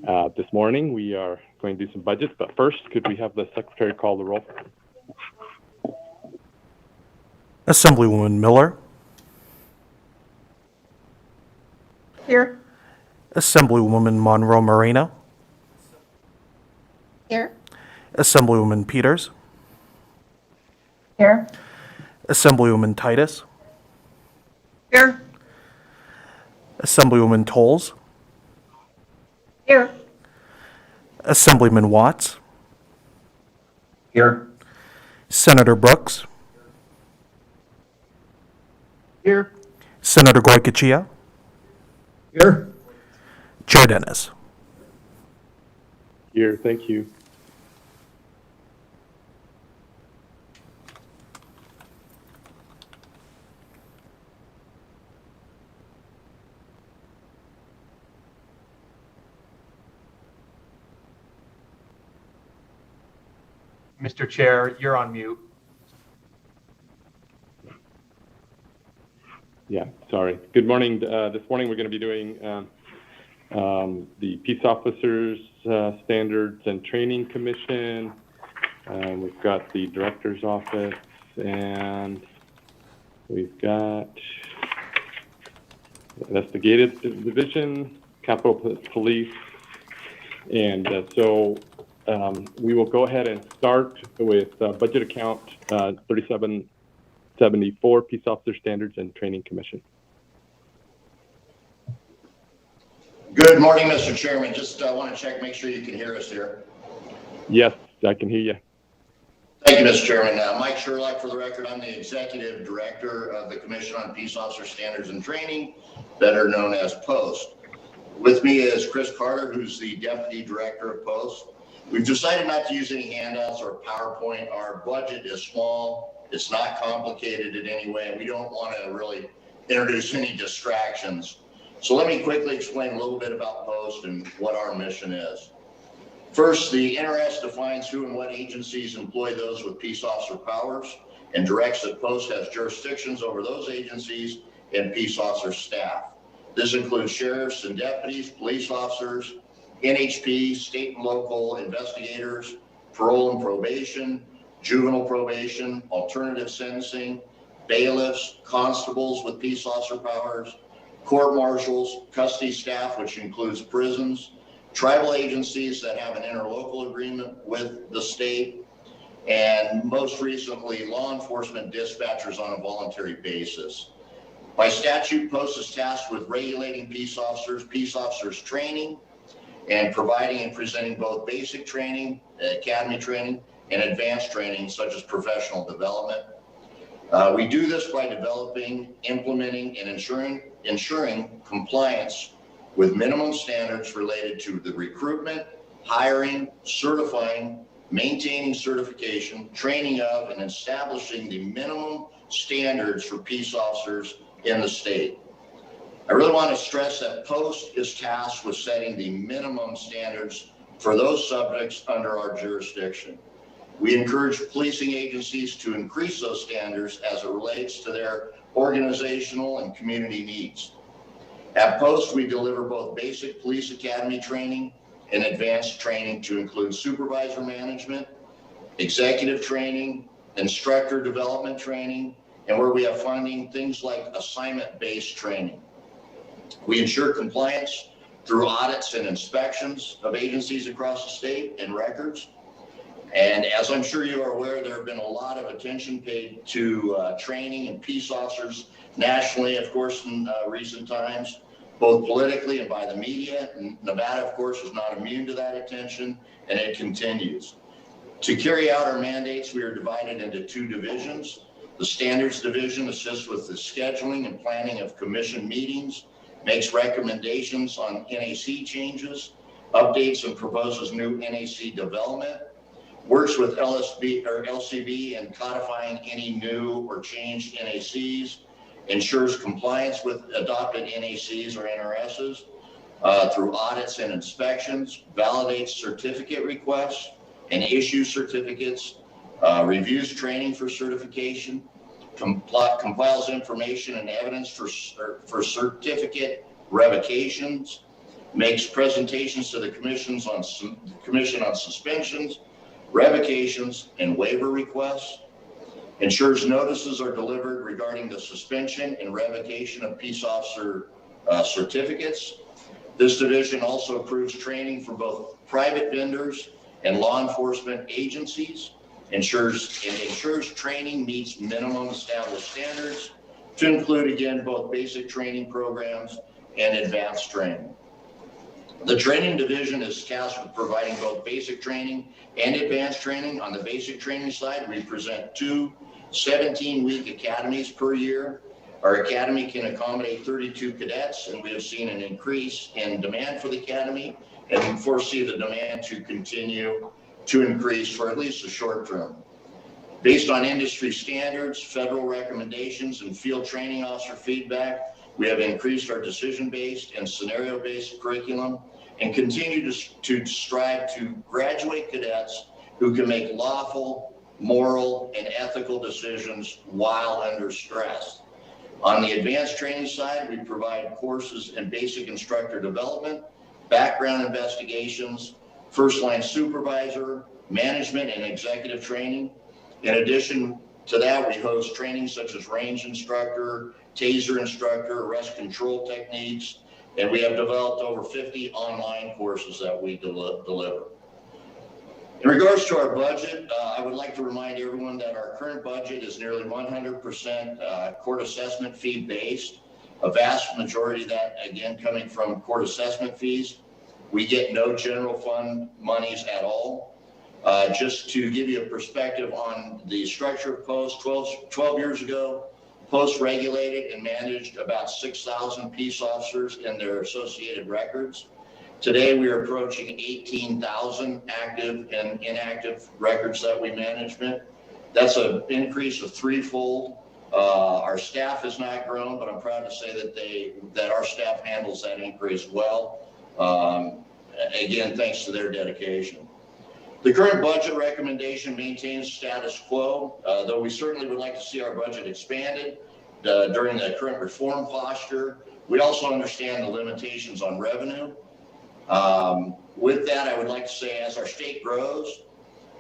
This morning we are going to do some budgets, but first, could we have the secretary call the roll? Assemblywoman Miller. Here. Assemblywoman Monroe Moreno. Here. Assemblywoman Peters. Here. Assemblywoman Titus. Here. Assemblywoman Tolles. Here. Assemblyman Watts. Here. Senator Brooks. Here. Senator Goycochea. Here. Chair Dennis. Here, thank you. Mr. Chair, you're on mute. Yeah, sorry. Good morning. This morning we're going to be doing the Peace Officers Standards and Training Commission. We've got the Director's Office, and we've got Investigative Division, Capitol Police, and so we will go ahead and start with budget account 3774, Peace Officer Standards and Training Commission. Good morning, Mr. Chairman. Just want to check, make sure you can hear us here. Yes, I can hear you. Thank you, Mr. Chairman. Mike Sherlock, for the record, I'm the Executive Director of the Commission on Peace Officer Standards and Training, better known as POST. With me is Chris Carter, who's the Deputy Director of POST. We've decided not to use any handouts or PowerPoint. Our budget is small. It's not complicated in any way. We don't want to really introduce any distractions. So let me quickly explain a little bit about POST and what our mission is. First, the NRS defines who and what agencies employ those with peace officer powers and directs that POST has jurisdictions over those agencies and peace officer staff. This includes sheriffs and deputies, police officers, NHP, state and local investigators, parole and probation, juvenile probation, alternative sentencing, bailiffs, constables with peace officer powers, court marshals, custody staff, which includes prisons, tribal agencies that have an interlocal agreement with the state, and most recently, law enforcement dispatchers on a voluntary basis. By statute, POST is tasked with regulating peace officers training, and providing and presenting both basic training, academy training, and advanced training, such as professional development. We do this by developing, implementing, and ensuring compliance with minimum standards related to the recruitment, hiring, certifying, maintaining certification, training of, and establishing the minimum standards for peace officers in the state. I really want to stress that POST is tasked with setting the minimum standards for those subjects under our jurisdiction. We encourage policing agencies to increase those standards as it relates to their organizational and community needs. At POST, we deliver both basic police academy training and advanced training to include supervisor management, executive training, instructor development training, and where we have funding, things like assignment-based training. We ensure compliance through audits and inspections of agencies across the state and records. And as I'm sure you are aware, there have been a lot of attention paid to training and peace officers nationally, of course, in recent times, both politically and by the media. And Nevada, of course, is not immune to that attention, and it continues. To carry out our mandates, we are divided into two divisions. The Standards Division assists with the scheduling and planning of commission meetings, makes recommendations on NAC changes, updates and proposes new NAC development, works with LCB in codifying any new or changed NACs, ensures compliance with adopted NACs or NRSs through audits and inspections, validates certificate requests and issues certificates, reviews training for certification, compiles information and evidence for certificate revocations, makes presentations to the Commission on suspensions, revocations, and waiver requests, ensures notices are delivered regarding the suspension and revocation of peace officer certificates. This division also approves training for both private vendors and law enforcement agencies, ensures training meets minimum established standards, to include, again, both basic training programs and advanced training. The training division is tasked with providing both basic training and advanced training. On the basic training side, we present 2 17-week academies per year. Our academy can accommodate 32 cadets, and we have seen an increase in demand for the academy, and we foresee the demand to continue to increase for at least the short term. Based on industry standards, federal recommendations, and field training officer feedback, we have increased our decision-based and scenario-based curriculum and continue to strive to graduate cadets who can make lawful, moral, and ethical decisions while under stress. On the advanced training side, we provide courses in basic instructor development, background investigations, first-line supervisor, management, and executive training. In addition to that, we host training such as range instructor, taser instructor, arrest control techniques, and we have developed over 50 online courses that we deliver. In regards to our budget, I would like to remind everyone that our current budget is nearly 100% court assessment fee based, a vast majority of that, again, coming from court assessment fees. We get no general fund monies at all. Just to give you a perspective on the structure of post, 12 years ago, Post regulated and managed about 6,000 peace officers and their associated records. Today, we are approaching 18,000 active and inactive records that we manage. That's an increase of threefold. Our staff has not grown, but I'm proud to say that our staff handles that increase well. Again, thanks to their dedication. The current budget recommendation maintains status quo, though we certainly would like to see our budget expanded during the current reform posture. We also understand the limitations on revenue. With that, I would like to say, as our state grows,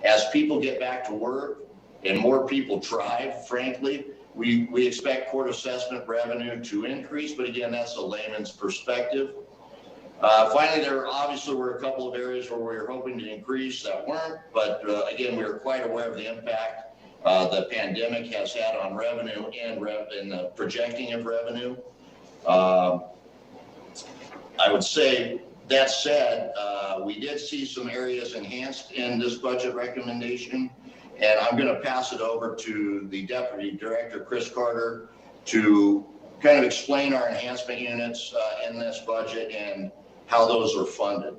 as people get back to work and more people drive, frankly, we expect court assessment revenue to increase, but again, that's a layman's perspective. Finally, there obviously were a couple of areas where we were hoping to increase that weren't, but again, we are quite aware of the impact the pandemic has had on revenue and the projecting of revenue. I would say, that said, we did see some areas enhanced in this budget recommendation, and I'm going to pass it over to the Deputy Director, Chris Carter, to kind of explain our enhancement units in this budget and how those are funded.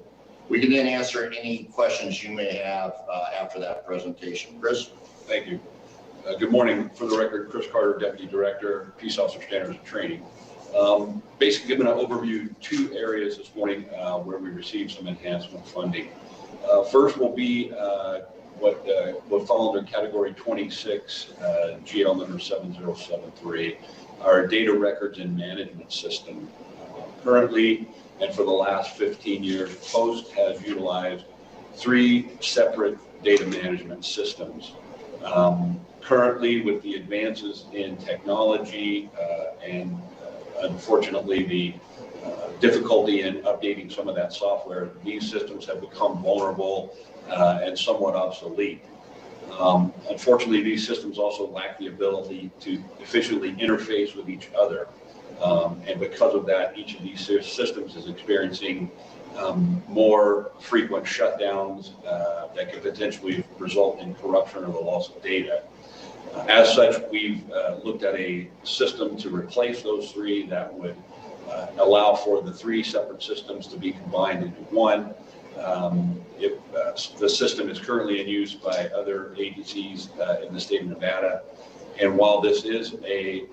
We can then answer any questions you may have after that presentation. Chris? Thank you. Good morning. For the record, Chris Carter, Deputy Director, Peace Officer Standards and Training. Basically giving an overview, 2 areas this morning where we received some enhancement funding. First will be what will fall under Category 26, GL number 7073, our data records and management system. Currently, and for the last 15 years, Post has utilized 3 separate data management systems. Currently, with the advances in technology and unfortunately the difficulty in updating some of that software, these systems have become vulnerable and somewhat obsolete. Unfortunately, these systems also lack the ability to efficiently interface with each other. And because of that, each of these systems is experiencing more frequent shutdowns that could potentially result in corruption or the loss of data. As such, we've looked at a system to replace those 3 that would allow for the 3 separate systems to be combined into one. The system is currently in use by other agencies in the state of Nevada. And while this is a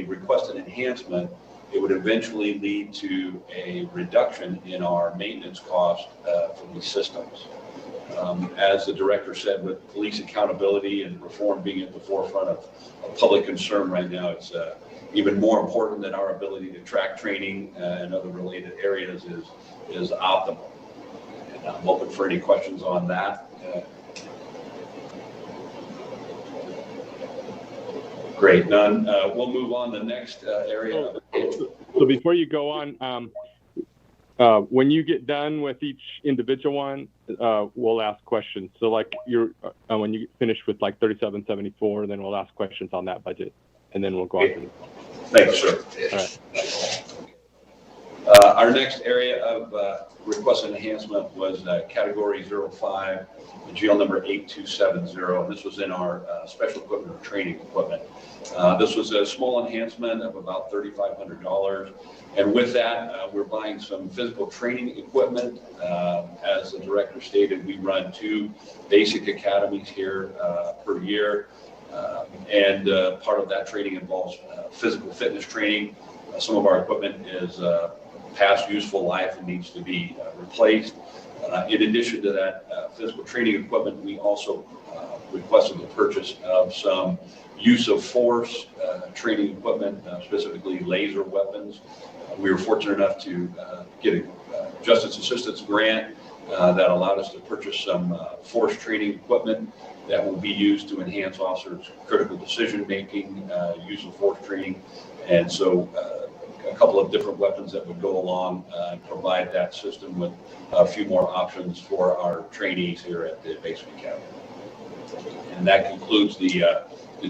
requested enhancement, it would eventually lead to a reduction in our maintenance cost for these systems. As the director said, with police accountability and reform being at the forefront of public concern right now, it's even more important than our ability to track training and other related areas is optimal. And I'm open for any questions on that. Great, none. We'll move on to the next area. So before you go on, when you get done with each individual one, we'll ask questions. So like when you finish with like 3774, then we'll ask questions on that budget, and then we'll go on to Thank you, sir. All right. Our next area of requested enhancement was category 05, GL number 8270. This was in our special equipment or training equipment. This was a small enhancement of about $3,500. And with that, we're buying some physical training equipment. As the director stated, we run 2 basic academies here per year. And part of that training involves physical fitness training. Some of our equipment is past useful life and needs to be replaced. In addition to that physical training equipment, we also requested the purchase of some use of force training equipment, specifically laser weapons. We were fortunate enough to get a Justice Assistance grant that allowed us to purchase some force training equipment that will be used to enhance officers' critical decision making, use of force training, and so a couple of different weapons that would go along and provide that system with a few more options for our trainees here at the Basic Academy. And that concludes the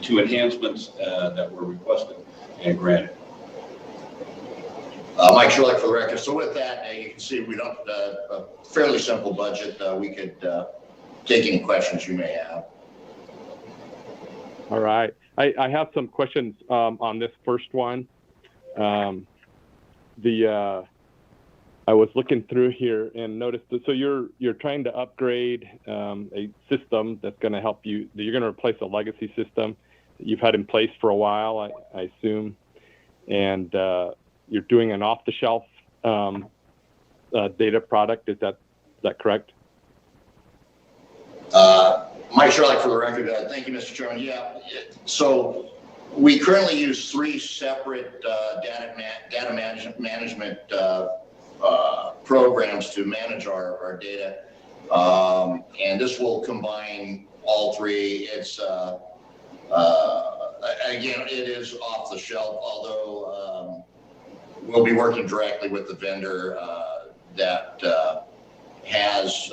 2 enhancements that were requested and granted. Mike Sherlock for the record. So with that, you can see we don't a fairly simple budget. We could take any questions you may have. All right. I have some questions on this first one. I was looking through here and noticed that, so you're trying to upgrade a system that's going to help you. You're going to replace a legacy system that you've had in place for a while, I assume, and you're doing an off-the-shelf data product. Is that correct? Mike Sherlock for the record. Thank you, Mr. Chairman. Yeah. So we currently use 3 separate data management programs to manage our data, and this will combine all 3. It's again, it is off the shelf, although we'll be working directly with the vendor that has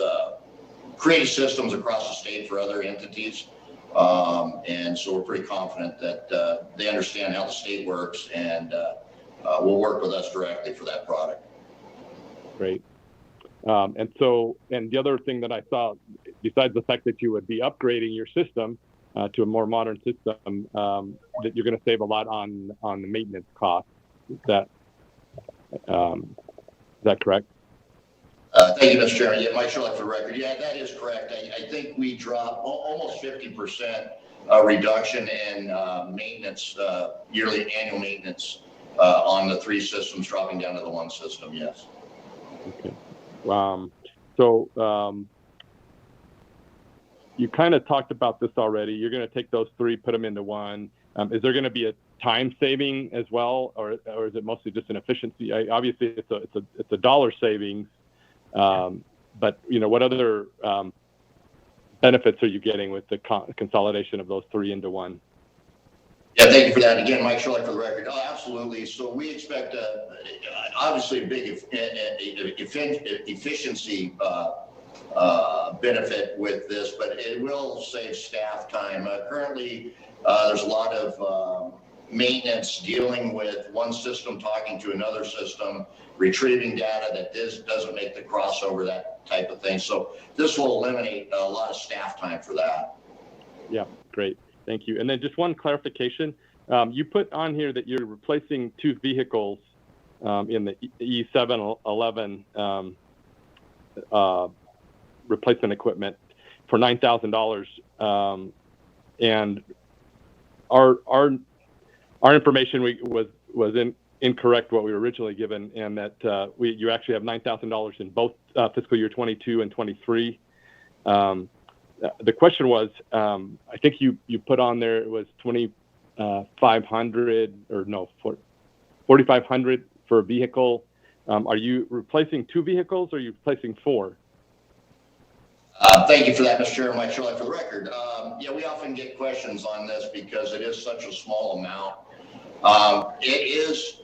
created systems across the state for other entities. And so we're pretty confident that they understand how the state works and will work with us directly for that product. Great. And the other thing that I saw, besides the fact that you would be upgrading your system to a more modern system, that you're going to save a lot on the maintenance costs. Is that correct? Thank you, Mr. Chairman. Yeah, Mike Sherlock for the record. Yeah, that is correct. I think we dropped almost 50% reduction in maintenance, yearly annual maintenance on the 3 systems, dropping down to the 1 system. Yes. Okay. You kind of talked about this already. You're going to take those 3, put them into 1. Is there going to be a time saving as well, or is it mostly just an efficiency? Obviously, it's a dollar savings. But what other benefits are you getting with the consolidation of those 3 into 1? Yeah, thank you for that. Again, Mike Sherlock for the record. Oh, absolutely. So we expect obviously a big efficiency benefit with this, but it will save staff time. Currently, there's a lot of maintenance dealing with one system talking to another system, retrieving data that doesn't make the crossover, that type of thing. So this will eliminate a lot of staff time for that. Yeah, great. Thank you. And then just one clarification. You put on here that you're replacing 2 vehicles in the E711 replacement equipment for $9,000. And our information was incorrect, what we were originally given, and that you actually have $9,000 in both fiscal year 22 and 23. The question was, I think you put on there, it was $4,500 for a vehicle. Are you replacing 2 vehicles or are you replacing 4? Thank you for that, Mr. Chairman. Mike Sherlock for the record. Yeah, we often get questions on this because it is such a small amount. It is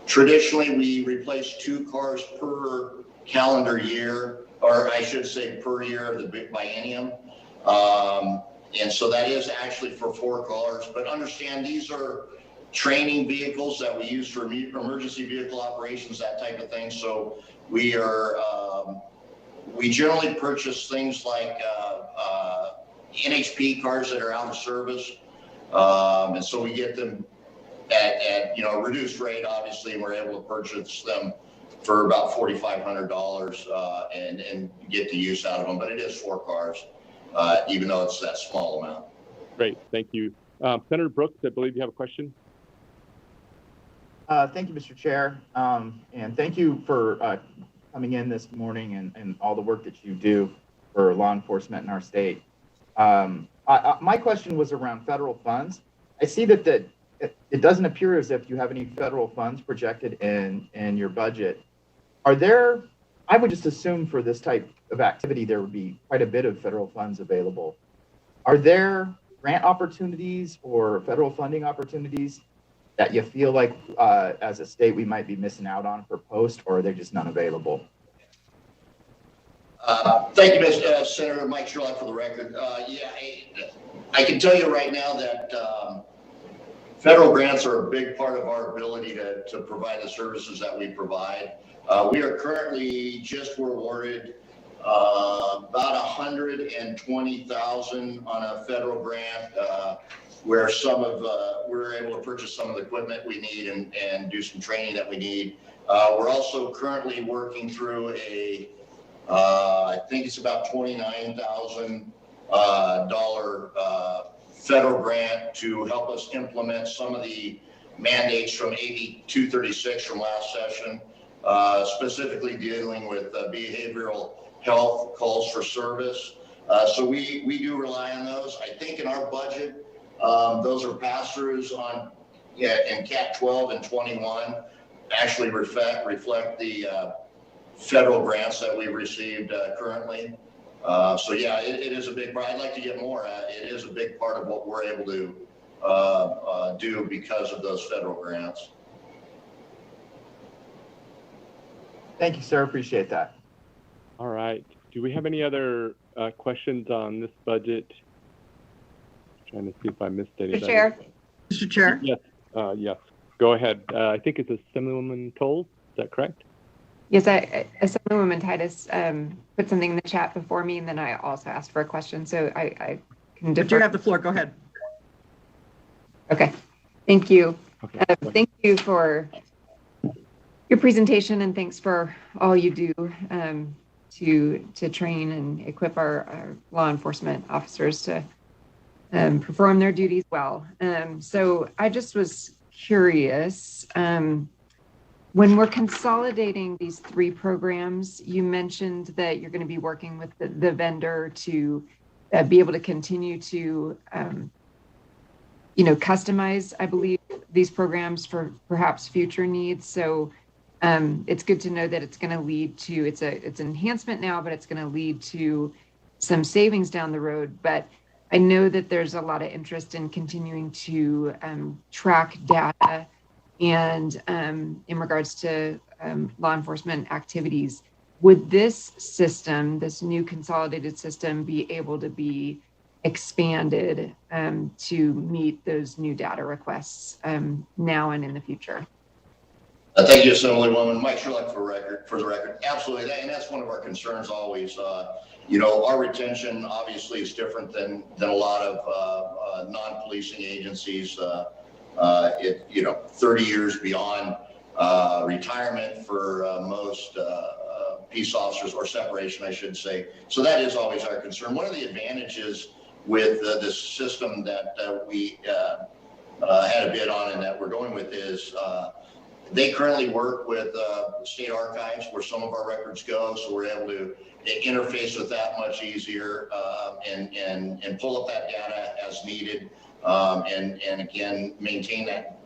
traditionally we replace 2 cars per calendar year, or I should say per year of the biennium. And so that is actually for 4 cars, but understand these are training vehicles that we use for emergency vehicle operations, that type of thing. So we are, we generally purchase things like NHP cars that are out of service. And so we get them at a reduced rate, obviously, and we're able to purchase them for about $4,500 and get the use out of them. But it is 4 cars, even though it's that small amount. Great, thank you. Senator Brooks, I believe you have a question. Thank you, Mr. Chair, and thank you for coming in this morning and all the work that you do for law enforcement in our state. My question was around federal funds. I see that it doesn't appear as if you have any federal funds projected in your budget. Are there, I would just assume for this type of activity, there would be quite a bit of federal funds available. Are there grant opportunities or federal funding opportunities that you feel like as a state we might be missing out on for post, or are they just not available? Thank you, Mr. Senator Mike Sherlock for the record. Yeah, I can tell you right now that federal grants are a big part of our ability to provide the services that we provide. We are currently were awarded about $120,000 on a federal grant where we're able to purchase some of the equipment we need and do some training that we need. We're also currently working through I think it's about $29,000 federal grant to help us implement some of the mandates from AB 236 from last session, specifically dealing with behavioral health calls for service. So we do rely on those. I think in our budget, those are pass-throughs on, in Cat 12 and 21 actually reflect the federal grants that we received currently. So yeah, it is a big part. I'd like to get more. It is a big part of what we're able to do because of those federal grants. Thank you, sir. Appreciate that. All right. Do we have any other questions on this budget? Trying to see if I missed anything. Mr. Chair. Mr. Chair. Yes. Yes. Go ahead. I think it's Assemblywoman Toles. Is that correct? Yes, Assemblywoman Titus put something in the chat before me, and then I also asked for a question, so I can defer. But you have the floor. Go ahead. Okay. Thank you. Okay. Thank you for your presentation, and thanks for all you do to train and equip our law enforcement officers to perform their duties well. So I just was curious, when we're consolidating these 3 programs, you mentioned that you're going to be working with the vendor to be able to continue to, customize, I believe, these programs for perhaps future needs. So it's good to know that it's going to lead to, it's an enhancement now, but it's going to lead to some savings down the road. But I know that there's a lot of interest in continuing to track data and in regards to law enforcement activities. Would this system, this new consolidated system, be able to be expanded to meet those new data requests now and in the future? Thank you, Assemblywoman. Mike Sherlock for the record. Absolutely, and that's one of our concerns always. Our retention obviously is different than a lot of non-policing agencies. 30 years beyond retirement for most peace officers, or separation, I should say. So that is always our concern. One of the advantages with this system that we had a bid on and that we're going with is they currently work with state archives where some of our records go, so we're able to interface with that much easier and pull up that data as needed. and again, maintain that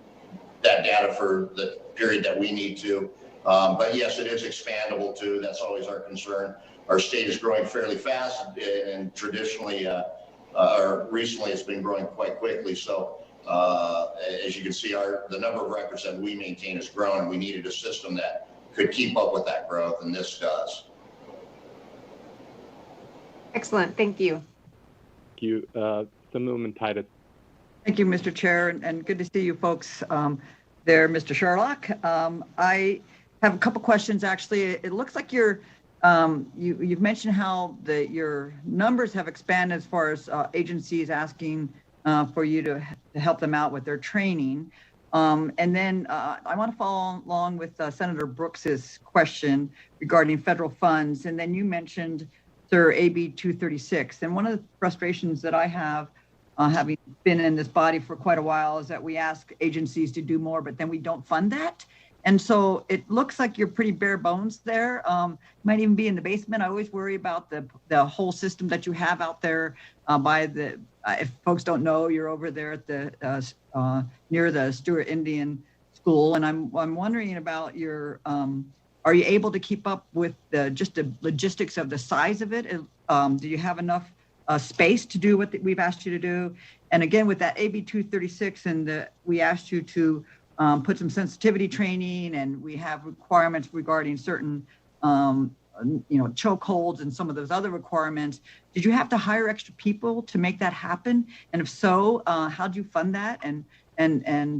data for the period that we need to. But yes, it is expandable too. That's always our concern. Our state is growing fairly fast, and traditionally, or recently, it's been growing quite quickly. So as you can see, the number of records that we maintain has grown, and we needed a system that could keep up with that growth, and this does. Excellent. Thank you. Thank you. Assemblywoman Titus. Thank you, Mr. Chair, and good to see you folks there, Mr. Sherlock. I have a couple questions, actually. It looks like you've mentioned how your numbers have expanded as far as agencies asking for you to help them out with their training. And then I want to follow along with Senator Brooks's question regarding federal funds. And then you mentioned, sir, AB 236. And one of the frustrations that I have, having been in this body for quite a while, is that we ask agencies to do more, but then we don't fund that. And so it looks like you're pretty bare bones there. Might even be in the basement. I always worry about the whole system that you have out there if folks don't know, you're over there at the near the Stewart Indian School. And I'm wondering about your, are you able to keep up with just the logistics of the size of it? Do you have enough space to do what we've asked you to do? And again, with that AB 236, and we asked you to put some sensitivity training, and we have requirements regarding certain, chokeholds and some of those other requirements. Did you have to hire extra people to make that happen? And if so, how do you fund that? And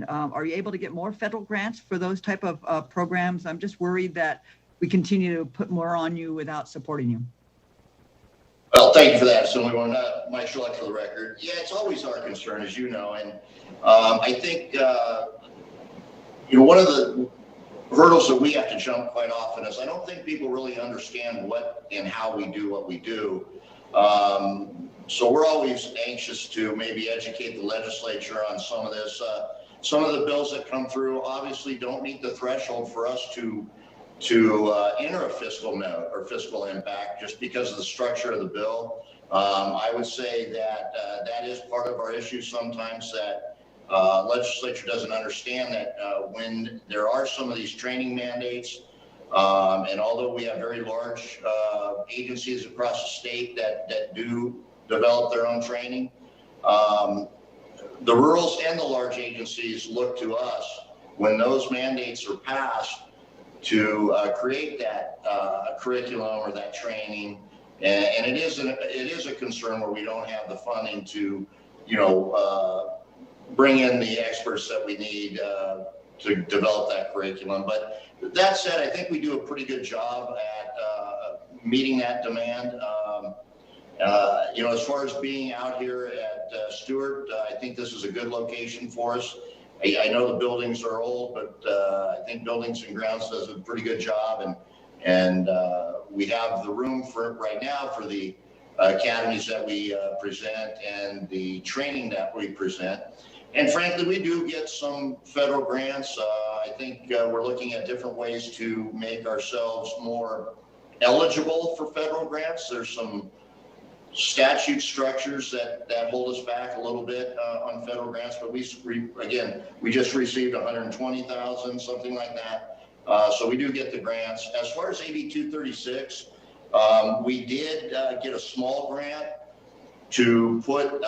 are you able to get more federal grants for those type of programs? I'm just worried that we continue to put more on you without supporting you. Well, thank you for that, Assemblywoman. Mike Sherlock for the record. Yeah, it's always our concern, as you know, and I think one of the hurdles that we have to jump quite often is I don't think people really understand what and how we do what we do. So we're always anxious to maybe educate the legislature on some of this. Some of the bills that come through obviously don't meet the threshold for us to enter a fiscal note or fiscal impact just because of the structure of the bill. I would say that that is part of our issue sometimes, that legislature doesn't understand that when there are some of these training mandates, and although we have very large agencies across the state that do develop their own training, the rurals and the large agencies look to us when those mandates are passed to create that curriculum or that training, and it is a concern where we don't have the funding to, bring in the experts that we need to develop that curriculum. But that said, I think we do a pretty good job at meeting that demand. As far as being out here at Stewart, I think this is a good location for us. I know the buildings are old, but I think Buildings and Grounds does a pretty good job, and we have the room for right now for the academies that we present and the training that we present. And frankly, we do get some federal grants. I think we're looking at different ways to make ourselves more eligible for federal grants. There's some statute structures that hold us back a little bit on federal grants, but we just received $120,000, something like that. So we do get the grants. As far as AB 236, we did get a small grant to put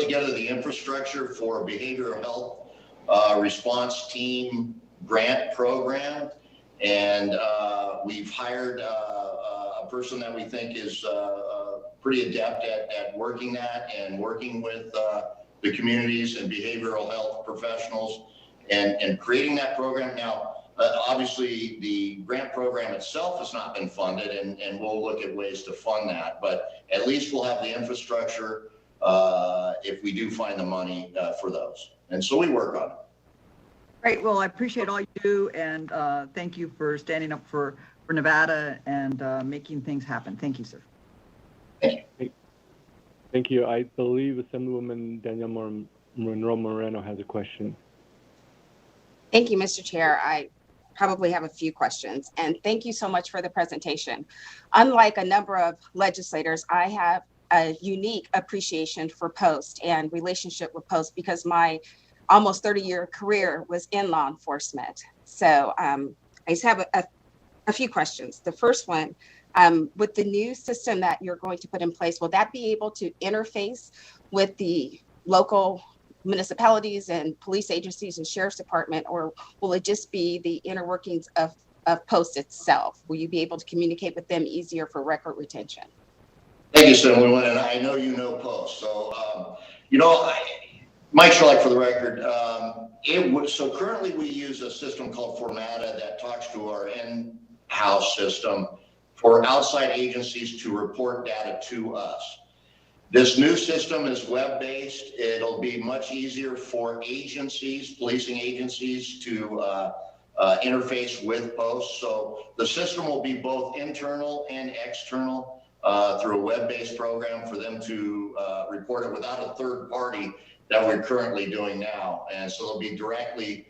together the infrastructure for a behavioral health response team grant program. And we've hired a person that we think is pretty adept at working that and working with the communities and behavioral health professionals and creating that program. Now, obviously, the grant program itself has not been funded, and we'll look at ways to fund that. But at least we'll have the infrastructure if we do find the money for those. And so we work on it. Great. Well, I appreciate all you do, and thank you for standing up for Nevada and making things happen. Thank you, sir. Thank you. I believe Assemblywoman Danielle Monroe Moreno has a question. Thank you, Mr. Chair. I probably have a few questions, and thank you so much for the presentation. Unlike a number of legislators, I a unique appreciation for Post and relationship with Post because my almost 30-year career was in law enforcement. So I just have a few questions. The first one, with the new system that you're going to put in place, will that be able to interface with the local municipalities and police agencies and sheriff's department, or will it just be the inner workings of Post itself? Will you be able to communicate with them easier for record retention? Thank you, Senator, and I know you know Post. So, Mike Sherlock for the record. So currently we use a system called Formata that talks to our in-house system for outside agencies to report data to us. This new system is web-based. It'll be much easier for agencies, policing agencies to interface with Post. So the system will be both internal and external through a web-based program for them to report it without a third party that we're currently doing now. And so they'll be directly,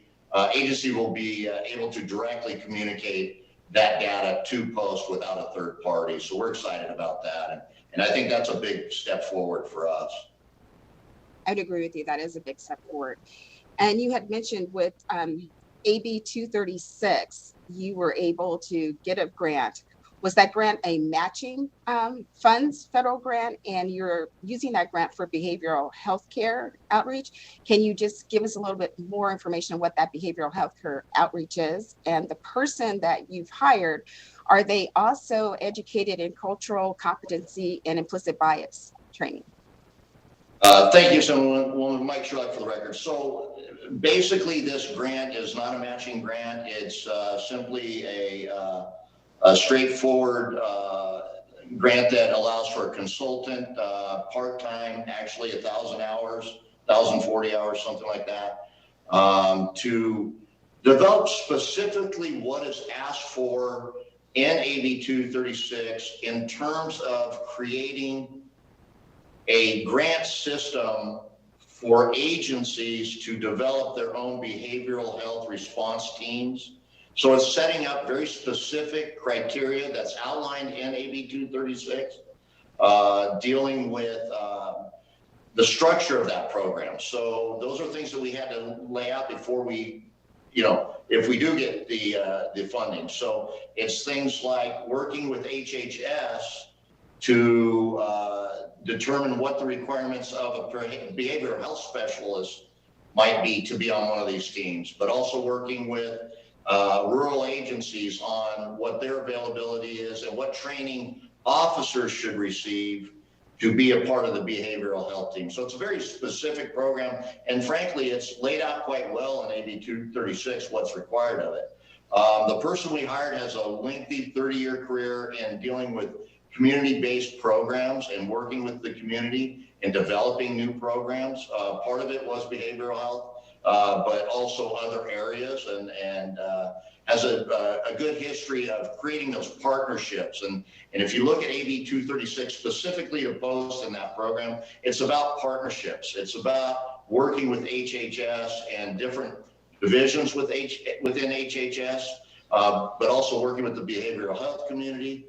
agency will be able to directly communicate that data to Post without a third party. So we're excited about that. And I think that's a big step forward for us. I would agree with you. That is a big step forward. And you had mentioned with AB 236, you were able to get a grant. Was that grant a matching funds federal grant, and you're using that grant for behavioral health care outreach? Can you just give us a little bit more information on what that behavioral health care outreach is? And the person that you've hired, are they also educated in cultural competency and implicit bias training? Thank you, Senator Mike Sherlock for the record. So basically this grant is not a matching grant. It's simply a straightforward grant that allows for a consultant, part-time, actually 1,000 hours, 1,040 hours, something like that, to develop specifically what is asked for in AB 236 in terms of creating a grant system for agencies to develop their own behavioral health response teams. So it's setting up very specific criteria that's outlined in AB 236, dealing with the structure of that program. So those are things that we had to lay out before we, if we do get the funding. So it's things like working with HHS to determine what the requirements of a behavioral health specialist might be to be on one of these teams, but also working with rural agencies on what their availability is and what training officers should receive to be a part of the behavioral health team. So it's a very specific program, and frankly, it's laid out quite well in AB 236 what's required of it. The person we hired has a lengthy 30-year career in dealing with community-based programs and working with the community and developing new programs. Part of it was behavioral health, but also other areas, and has a good history of creating those partnerships. And if you look at AB 236 specifically to Post in that program, it's about partnerships. It's about working with HHS and different divisions within HHS, but also working with the behavioral health community,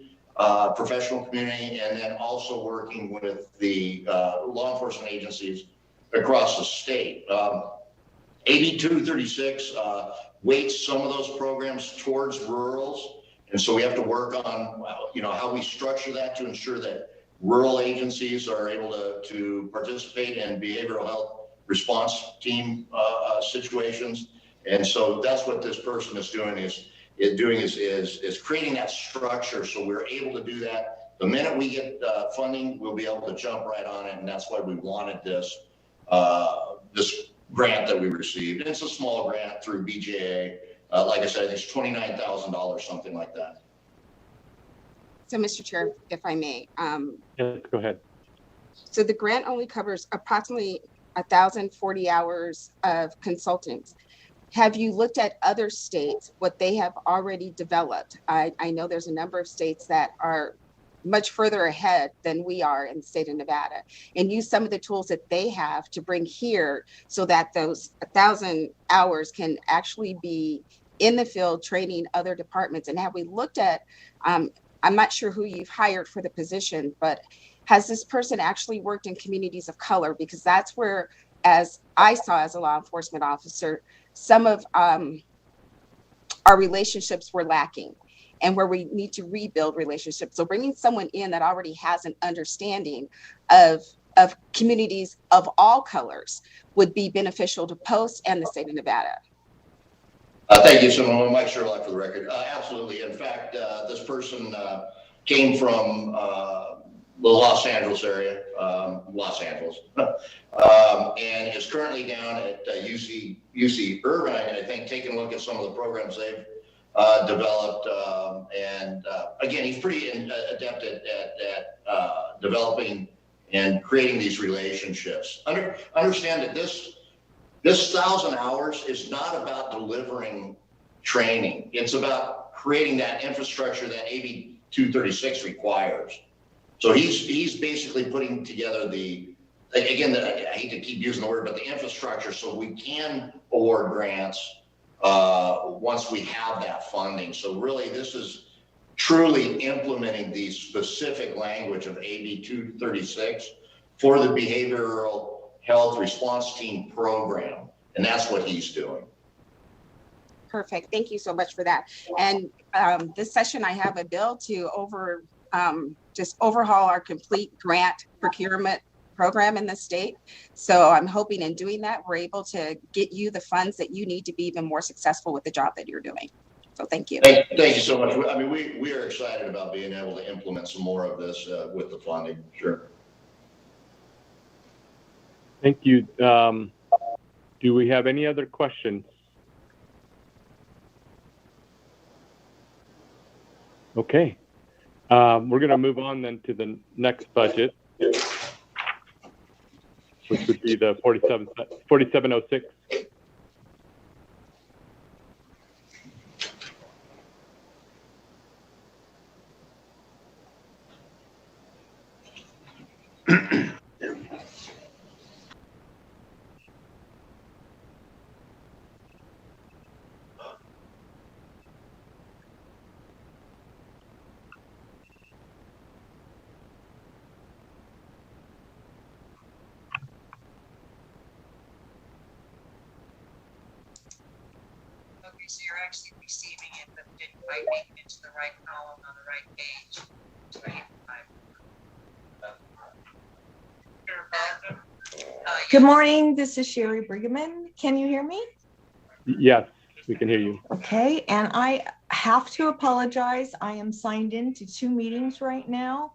professional community, and then also working with the law enforcement agencies across the state. AB 236 weights some of those programs towards rurals, and so we have to work on how we structure that to ensure that rural agencies are able to participate in behavioral health response team situations. And so that's what this person is doing is creating that structure so we're able to do that. The minute we get funding, we'll be able to jump right on it, and that's why we wanted this grant that we received. And it's a small grant through BJA. Like I said, it's $29,000, something like that. So, Mr. Chair, if I may. Yes, go ahead. So the grant only covers approximately 1,040 hours of consultants. Have you looked at other states, what they have already developed? I know there's a number of states that are much further ahead than we are in the state of Nevada, and use some of the tools that they have to bring here so that those 1,000 hours can actually be in the field training other departments. And have we looked at I'm not sure who you've hired for the position, but has this person actually worked in communities of color? Because that's where, as I saw as a law enforcement officer, some of our relationships were lacking and where we need to rebuild relationships. So bringing someone in that already has an understanding of communities of all colors would be beneficial to Post and the state of Nevada. Thank you, Senator Mike Sherlock, for the record. Absolutely. In fact, this person came from the Los Angeles area, and is currently down at UC Irvine, I think, taking a look at some of the programs they've developed. And again, he's pretty adept at developing and creating these relationships. Understand that this 1,000 hours is not about delivering training. It's about creating that infrastructure that AB 236 requires. So he's basically putting together I hate to keep using the word, but the infrastructure so we can award grants once we have that funding. So really, this is truly implementing the specific language of AB 236 for the behavioral health response team program. And that's what he's doing. Perfect. Thank you so much for that. And this session, I have a bill to just overhaul our complete grant procurement program in the state. So I'm hoping in doing that, we're able to get you the funds that you need to be even more successful with the job that you're doing. So thank you. Thank you so much. I mean, we are excited about being able to implement some more of this with the funding. Sure. Thank you. Do we have any other questions? Okay. We're going to move on then to the next budget, which would be the 4706. Okay, so you're actually receiving it, but didn't quite make it into the right column on the right page. Good morning, this is Sherry Brigham. Can you hear me? Yes, we can hear you. Okay, and I have to apologize. I am signed into 2 meetings right now,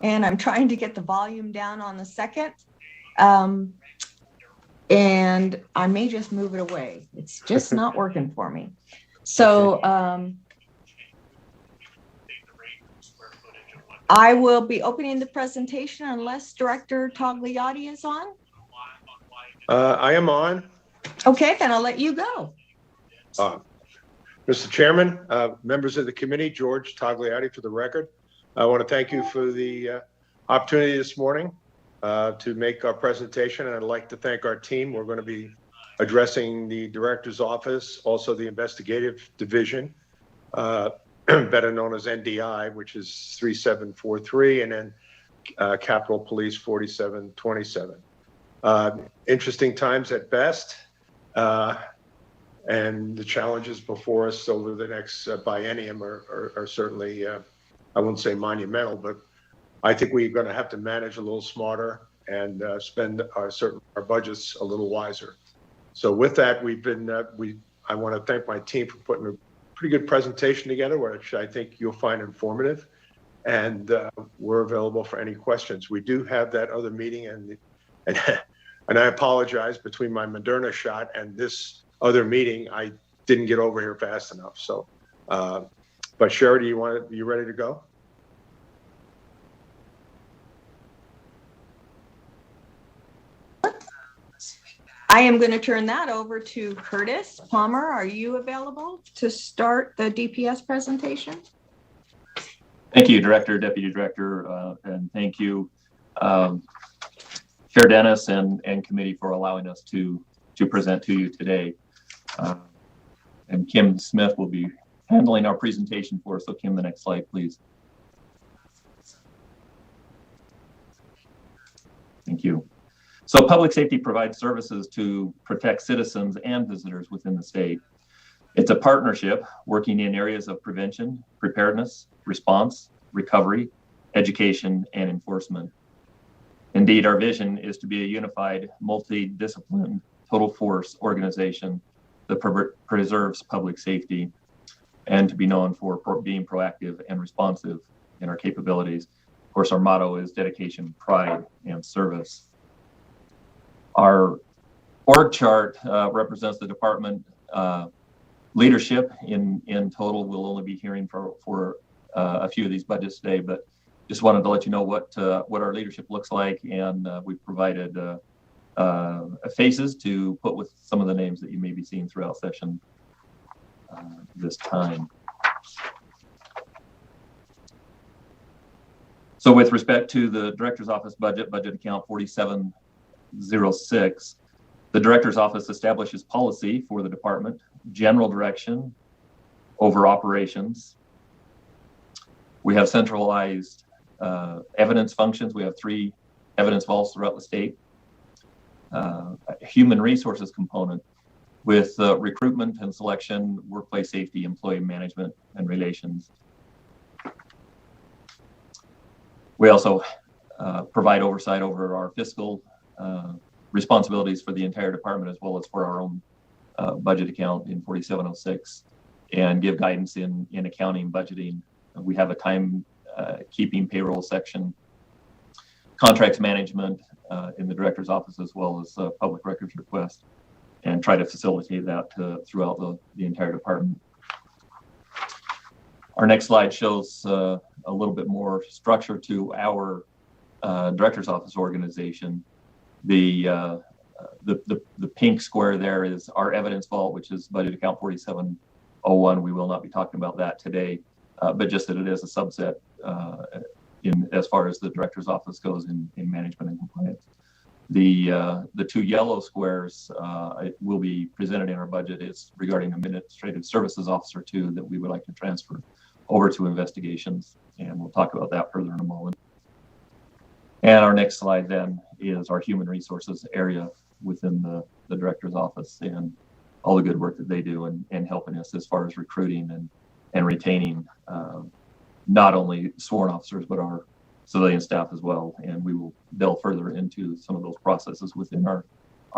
and I'm trying to get the volume down on the second. And I may just move it away. It's just not working for me. So I will be opening the presentation unless Director Togliatti is on. I am on. Okay, then I'll let you go. Mr. Chairman, members of the committee, George Togliatti for the record. I want to thank you for the opportunity this morning to make our presentation, and I'd like to thank our team. We're going to be addressing the Director's Office, also the Investigative Division, better known as NDI, which is 3743, and then Capitol Police 4727. Interesting times at best, and the challenges before us over the next biennium are certainly, I wouldn't say monumental, but I think we're going to have to manage a little smarter and spend our budgets a little wiser. So with that, I want to thank my team for putting a pretty good presentation together, which I think you'll find informative, and we're available for any questions. We do have that other meeting, and I apologize, between my Moderna shot and this other meeting, I didn't get over here fast enough. So, but Sherry, you ready to go? I am going to turn that over to Curtis Palmer. Are you available to start the DPS presentation? Thank you, Director, Deputy Director, and thank you, Chair Dennis and committee for allowing us to present to you today. And Kim Smith will be handling our presentation for us. So Kim, the next slide, please. Thank you. So public safety provides services to protect citizens and visitors within the state. It's a partnership working in areas of prevention, preparedness, response, recovery, education, and enforcement. Indeed, our vision is to be a unified, multidisciplined, total force organization that preserves public safety and to be known for being proactive and responsive in our capabilities. Of course, our motto is dedication, pride, and service. Our org chart represents the department leadership. In total, we'll only be hearing for a few of these budgets today, but just wanted to let you know what our leadership looks like, and we've provided faces to put with some of the names that you may be seeing throughout session this time. So with respect to the Director's Office budget account 4706, the Director's Office establishes policy for the department, general direction over operations. We have centralized evidence functions. We have 3 evidence vaults throughout the state. A human resources component with recruitment and selection, workplace safety, employee management, and relations. We also provide oversight over our fiscal responsibilities for the entire department, as well as for our own budget account in 4706, and give guidance in accounting, budgeting. We have a time keeping payroll section, contracts management in the Director's Office, as well as public records request, and try to facilitate that throughout the entire department. Our next slide shows a little bit more structure to our Director's Office organization. The pink square there is our evidence vault, which is budget account 4701. We will not be talking about that today, but just that it is a subset as far as the Director's Office goes in management and compliance. The 2 yellow squares will be presented in our budget. It's regarding Administrative Services Officer 2 that we would like to transfer over to investigations, and we'll talk about that further in a moment. And our next slide then is our human resources area within the Director's Office and all the good work that they do and helping us as far as recruiting and retaining not only sworn officers, but our civilian staff as well. And we will delve further into some of those processes within our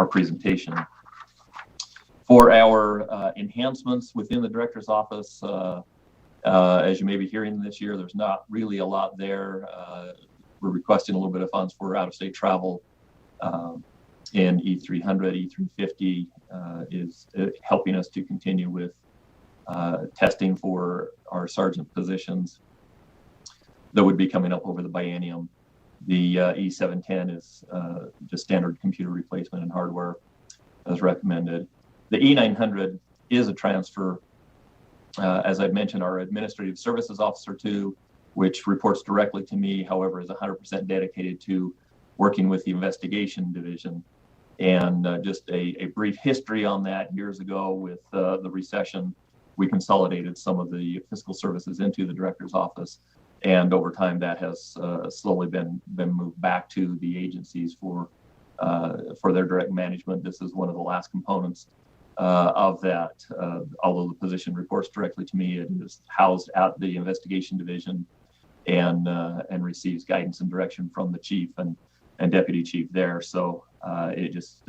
presentation. For our enhancements within the Director's Office, as you may be hearing this year, there's not really a lot there. We're requesting a little bit of funds for out-of-state travel in E300, E350 is helping us to continue with testing for our sergeant positions that would be coming up over the biennium. The E710 is just standard computer replacement and hardware as recommended. The E900 is a transfer. As I've mentioned, our Administrative Services Officer 2, which reports directly to me, however, is 100% dedicated to working with the investigation division. And just a brief history on that: years ago with the recession, we consolidated some of the fiscal services into the Director's Office. And over time, that has slowly been moved back to the agencies for their direct management. This is one of the last components of that. Although the position reports directly to me, it is housed at the investigation division and receives guidance and direction from the chief and deputy chief there. So it just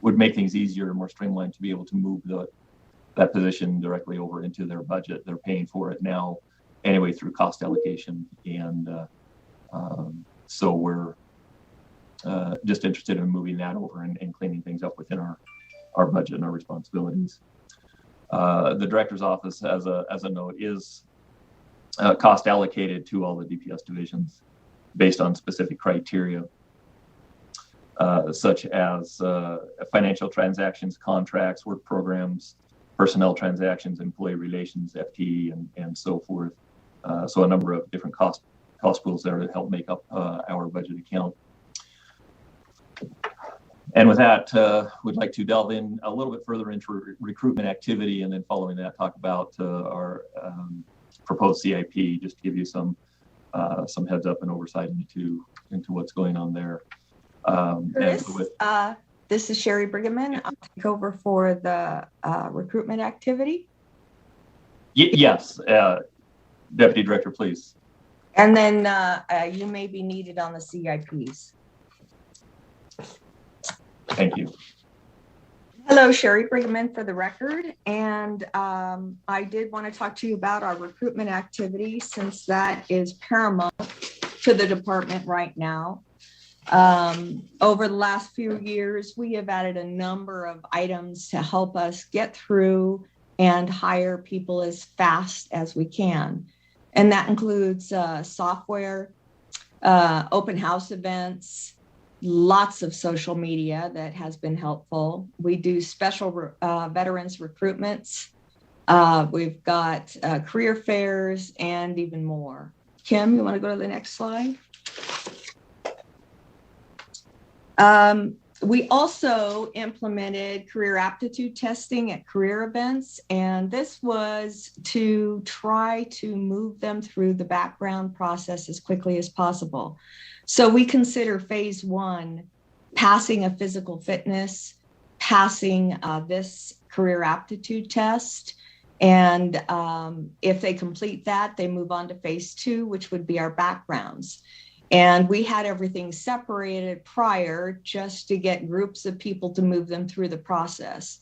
would make things easier and more streamlined to be able to move that position directly over into their budget. They're paying for it now anyway through cost allocation, and so we're just interested in moving that over and cleaning things up within our budget and our responsibilities. The Director's Office, as a note, is cost allocated to all the DPS divisions based on specific criteria, such as financial transactions, contracts, work programs, personnel transactions, employee relations, FTE, and so forth. So a number of different cost pools there that help make up our budget account. And with that, we'd like to delve in a little bit further into recruitment activity, and then following that, talk about our proposed CIP, just to give you some some heads up and oversight into what's going on there. Chris, this is Sherry Brigham. I'll take over for the recruitment activity. Yes, Deputy Director, please. And then you may be needed on the CIPs. Thank you. Hello, Sherry Brigham for the record. And I did want to talk to you about our recruitment activity, since that is paramount to the department right now. Over the last few years, we have added a number of items to help us get through and hire people as fast as we can. And that includes software, open house events, lots of social media that has been helpful. We do special veterans recruitments. We've got career fairs and even more. Kim, you want to go to the next slide? We also implemented career aptitude testing at career events, and this was to try to move them through the background process as quickly as possible. So we consider phase one passing a physical fitness, passing this career aptitude test, and if they complete that, they move on to phase two, which would be our backgrounds. And we had everything separated prior just to get groups of people to move them through the process.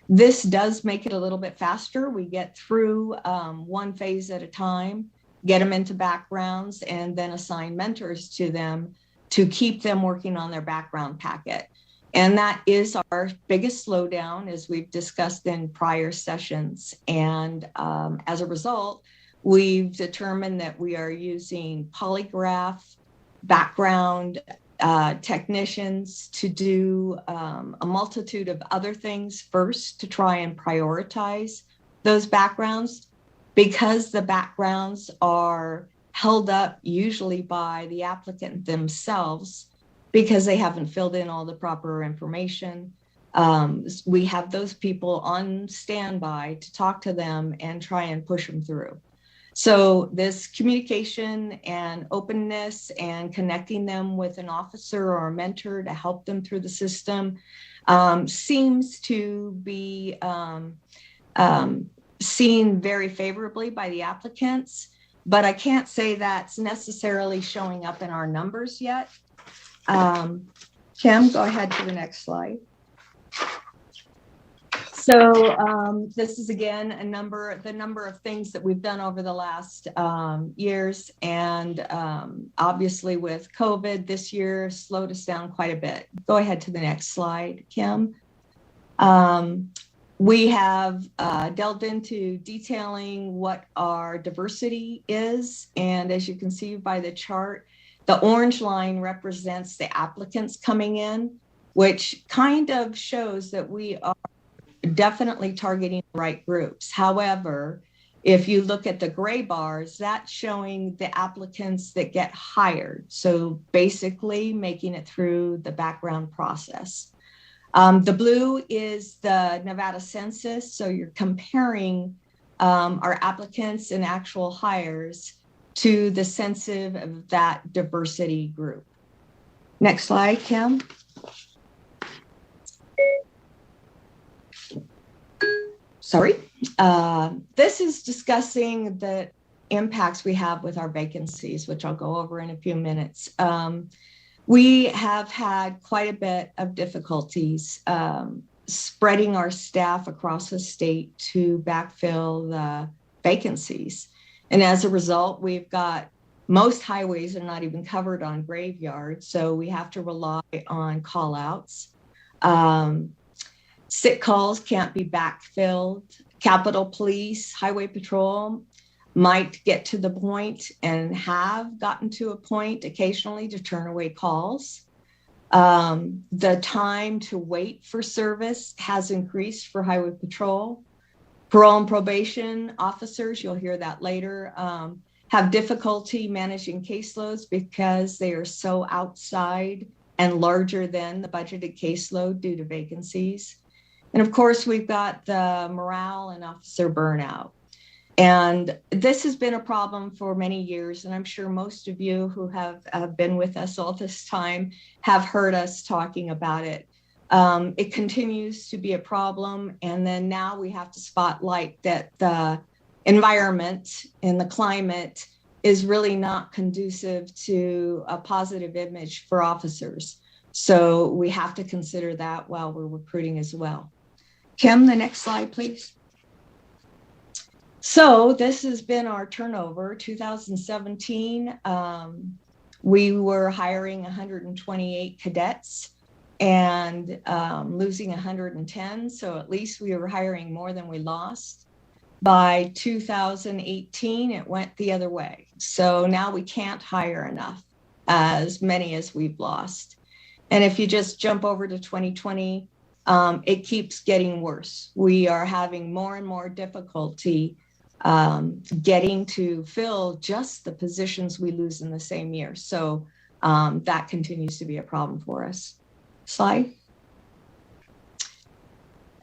This does make it a little bit faster. We get through one phase at a time, get them into backgrounds, and then assign mentors to them to keep them working on their background packet. And that is our biggest slowdown, as we've discussed in prior sessions. And as a result, we've determined that we are using Polygraph, background technicians to do a multitude of other things first to try and prioritize those backgrounds, because the backgrounds are held up usually by the applicant themselves because they haven't filled in all the proper information. We have those people on standby to talk to them and try and push them through. So this communication and openness and connecting them with an officer or a mentor to help them through the system seems to be seen very favorably by the applicants, but I can't say that's necessarily showing up in our numbers yet. Kim, go ahead to the next slide. So this is again the number of things that we've done over the last years, and obviously with COVID this year slowed us down quite a bit. Go ahead to the next slide, Kim. We have delved into detailing what our diversity is, and as you can see by the chart, the orange line represents the applicants coming in, which kind of shows that we are definitely targeting the right groups. However, if you look at the gray bars, that's showing the applicants that get hired. So basically making it through the background process. The blue is the Nevada census. So you're comparing our applicants and actual hires to the census of that diversity group. Next slide, Kim. Sorry. This is discussing the impacts we have with our vacancies, which I'll go over in a few minutes. We have had quite a bit of difficulties spreading our staff across the state to backfill the vacancies. And as a result, we've got most highways are not even covered on graveyards, so we have to rely on call outs. Sick calls can't be backfilled. Capitol Police, Highway Patrol might get to the point and have gotten to a point occasionally to turn away calls. The time to wait for service has increased for Highway Patrol. Parole and probation officers, you'll hear that later, have difficulty managing caseloads because they are so outside and larger than the budgeted caseload due to vacancies. And of course, we've got the morale and officer burnout. And this has been a problem for many years, and I'm sure most of you who have been with us all this time have heard us talking about it. It continues to be a problem, and then now we have to spotlight that the environment and the climate is really not conducive to a positive image for officers. So we have to consider that while we're recruiting as well. Kim, the next slide, please. So this has been our turnover. 2017, we were hiring 128 cadets and losing 110. So at least we were hiring more than we lost. By 2018, it went the other way. So now we can't hire enough, as many as we've lost. And if you just jump over to 2020, it keeps getting worse. We are having more and more difficulty getting to fill just the positions we lose in the same year. So that continues to be a problem for us. Slide.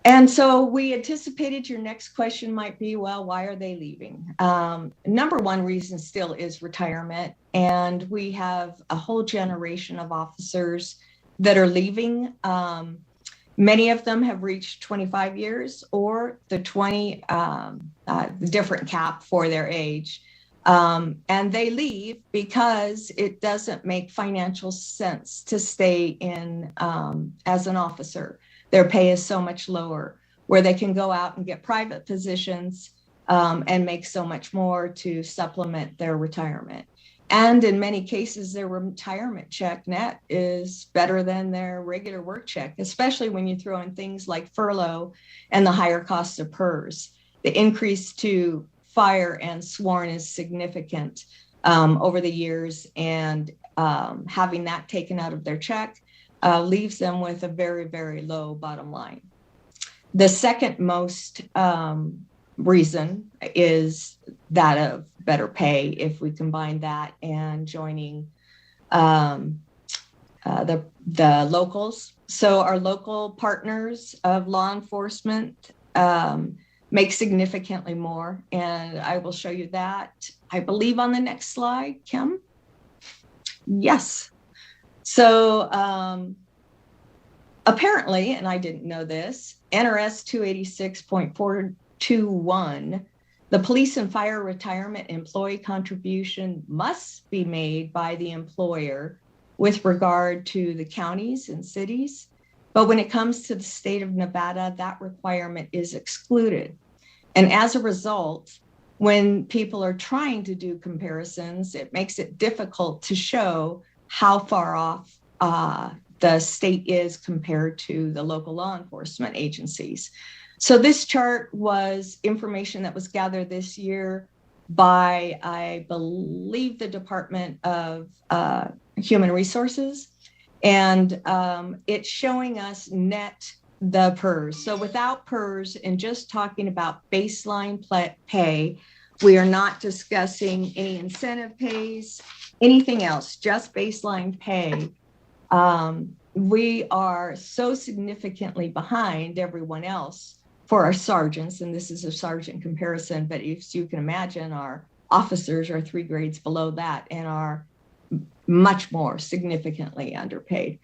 And so we anticipated your next question might be, well, why are they leaving? Number one reason still is retirement. And we have a whole generation of officers that are leaving. Many of them have reached 25 years or the 20 different cap for their age. And they leave because it doesn't make financial sense to stay in as an officer. Their pay is so much lower, where they can go out and get private positions and make so much more to supplement their retirement. And in many cases, their retirement check net is better than their regular work check, especially when you throw in things like furlough and the higher cost of PERS. The increase to fire and sworn is significant over the years, and having that taken out of their check leaves them with a very, very low bottom line. The second most reason is that of better pay if we combine that and joining the locals. So our local partners of law enforcement make significantly more, and I will show you that, I believe, on the next slide, Kim. Yes. So apparently, and I didn't know this, NRS 286.421, the police and fire retirement employee contribution must be made by the employer with regard to the counties and cities. But when it comes to the state of Nevada, that requirement is excluded. And as a result, when people are trying to do comparisons, it makes it difficult to show how far off the state is compared to the local law enforcement agencies. So this chart was information that was gathered this year by, I believe, the Department of Human Resources. And it's showing us net the PERS. So without PERS and just talking about baseline pay, we are not discussing any incentive pays, anything else, just baseline pay. We are so significantly behind everyone else for our sergeants, and this is a sergeant comparison, but if you can imagine, our officers are 3 grades below that and are much more significantly underpaid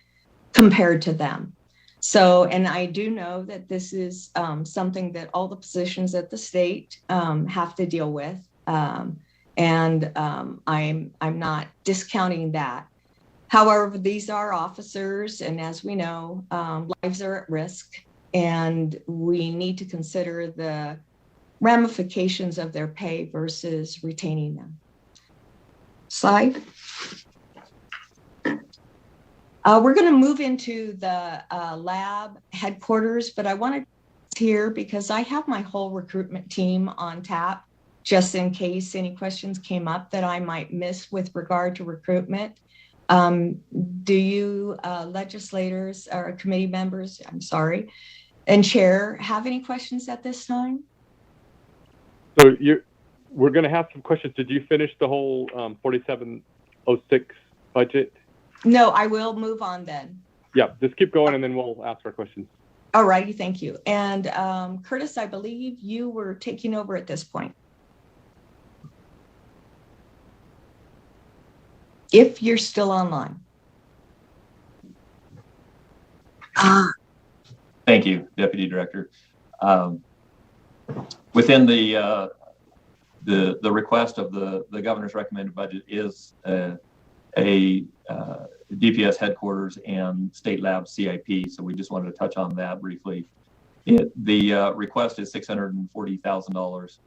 compared to them. So, and I do know that this is something that all the positions at the state have to deal with, and I'm not discounting that. However, these are officers, and as we know, lives are at risk, and we need to consider the ramifications of their pay versus retaining them. Slide. We're going to move into the lab headquarters, but I wanted to hear because I have my whole recruitment team on tap, just in case any questions came up that I might miss with regard to recruitment. Do you legislators or committee members, I'm sorry, and chair, have any questions at this time? So we're going to have some questions. Did you finish the whole 4706 budget? No, I will move on then. Yeah, just keep going and then we'll ask our questions. All righty, thank you. And Curtis, I believe you were taking over at this point. if you're still online. Thank you, Deputy Director. Within the request of the governor's recommended budget is a DPS headquarters and state lab CIP. So we just wanted to touch on that briefly. The request is $640,000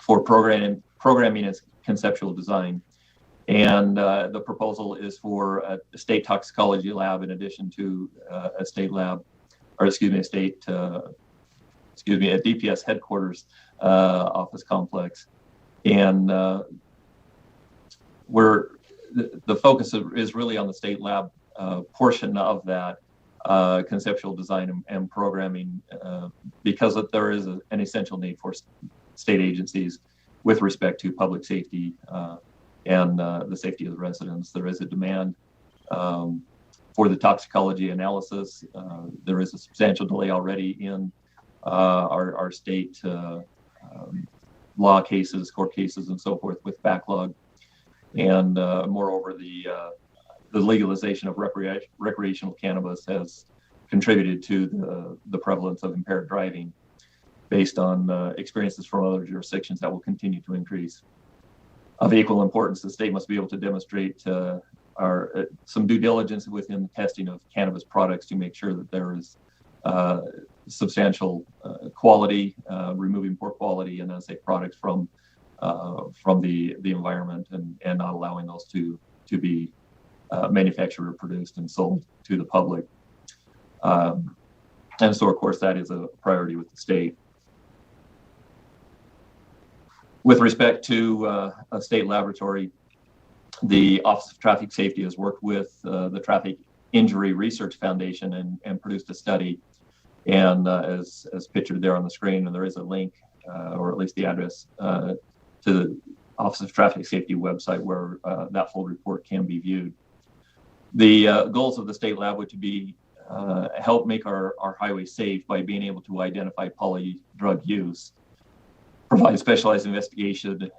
for programming and conceptual design. And the proposal is for a state toxicology lab in addition to a state lab, or excuse me, a DPS headquarters office complex. And the focus is really on the state lab portion of that conceptual design and programming because there is an essential need for state agencies with respect to public safety and the safety of the residents. There is a demand for the toxicology analysis. There is a substantial delay already in our state law cases, court cases, and so forth with backlog. And moreover, the legalization of recreational cannabis has contributed to the prevalence of impaired driving based on experiences from other jurisdictions that will continue to increase. Of equal importance, the state must be able to demonstrate some due diligence within the testing of cannabis products to make sure that there is substantial quality, removing poor quality and unsafe products from the environment and not allowing those to be manufactured or produced and sold to the public. And so, of course, that is a priority with the state. With respect to a state laboratory, the Office of Traffic Safety has worked with the Traffic Injury Research Foundation and produced a study. And as pictured there on the screen, and there is a link, or at least the address, to the Office of Traffic Safety website where that full report can be viewed. The goals of the state lab would to be help make our highways safe by being able to identify poly drug use, provide specialized investigation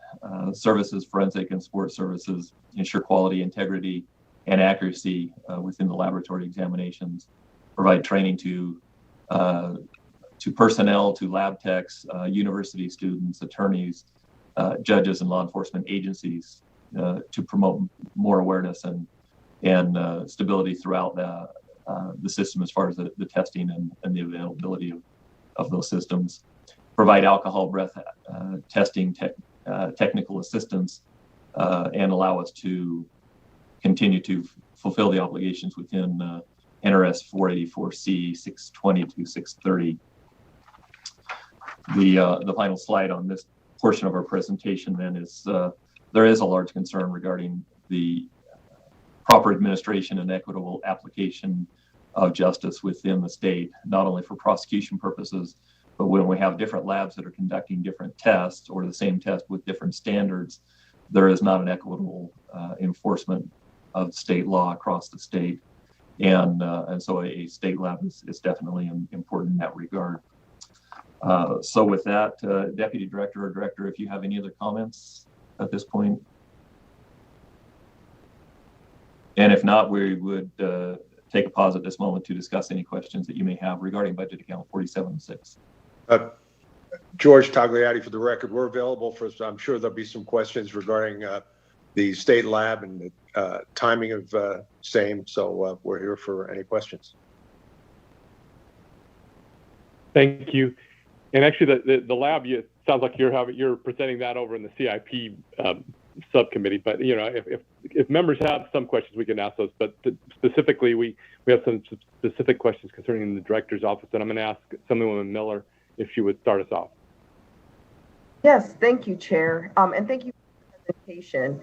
services, forensic and support services, ensure quality, integrity, and accuracy within the laboratory examinations, provide training to personnel, to lab techs, university students, attorneys, judges, and law enforcement agencies to promote more awareness and stability throughout the system as far as the testing and the availability of those systems. Provide alcohol breath testing technical assistance and allow us to continue to fulfill the obligations within NRS 484C 620 to 630. The final slide on this portion of our presentation then is there is a large concern regarding the proper administration and equitable application of justice within the state, not only for prosecution purposes, but when we have different labs that are conducting different tests or the same test with different standards, there is not an equitable enforcement of state law across the state. And so a state lab is definitely important in that regard. So with that, Deputy Director or Director, if you have any other comments at this point. And if not, we would take a pause at this moment to discuss any questions that you may have regarding budget account 47-6. George Tagliati for the record. We're available for, I'm sure there'll be some questions regarding the state lab and the timing of same. So we're here for any questions. Thank you. And actually, the lab, it sounds like you're presenting that over in the CIP subcommittee. But you know, if members have some questions, we can ask those. But specifically, we have some specific questions concerning the director's office, and I'm going to ask Assemblywoman Miller if she would start us off. Yes, thank you, Chair, and thank you for the presentation.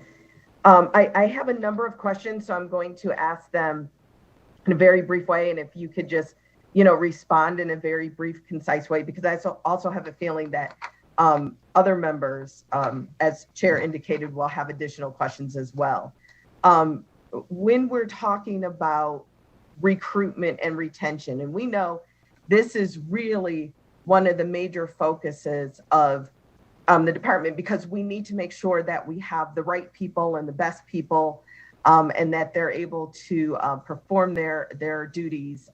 I have a number of questions, so I'm going to ask them in a very brief way, and if you could just, respond in a very brief, concise way, because I also have a feeling that other members, as Chair indicated, will have additional questions as well. When we're talking about recruitment and retention, and we know this is really one of the major focuses of the department, because we need to make sure that we have the right people and the best people and that they're able to perform their duties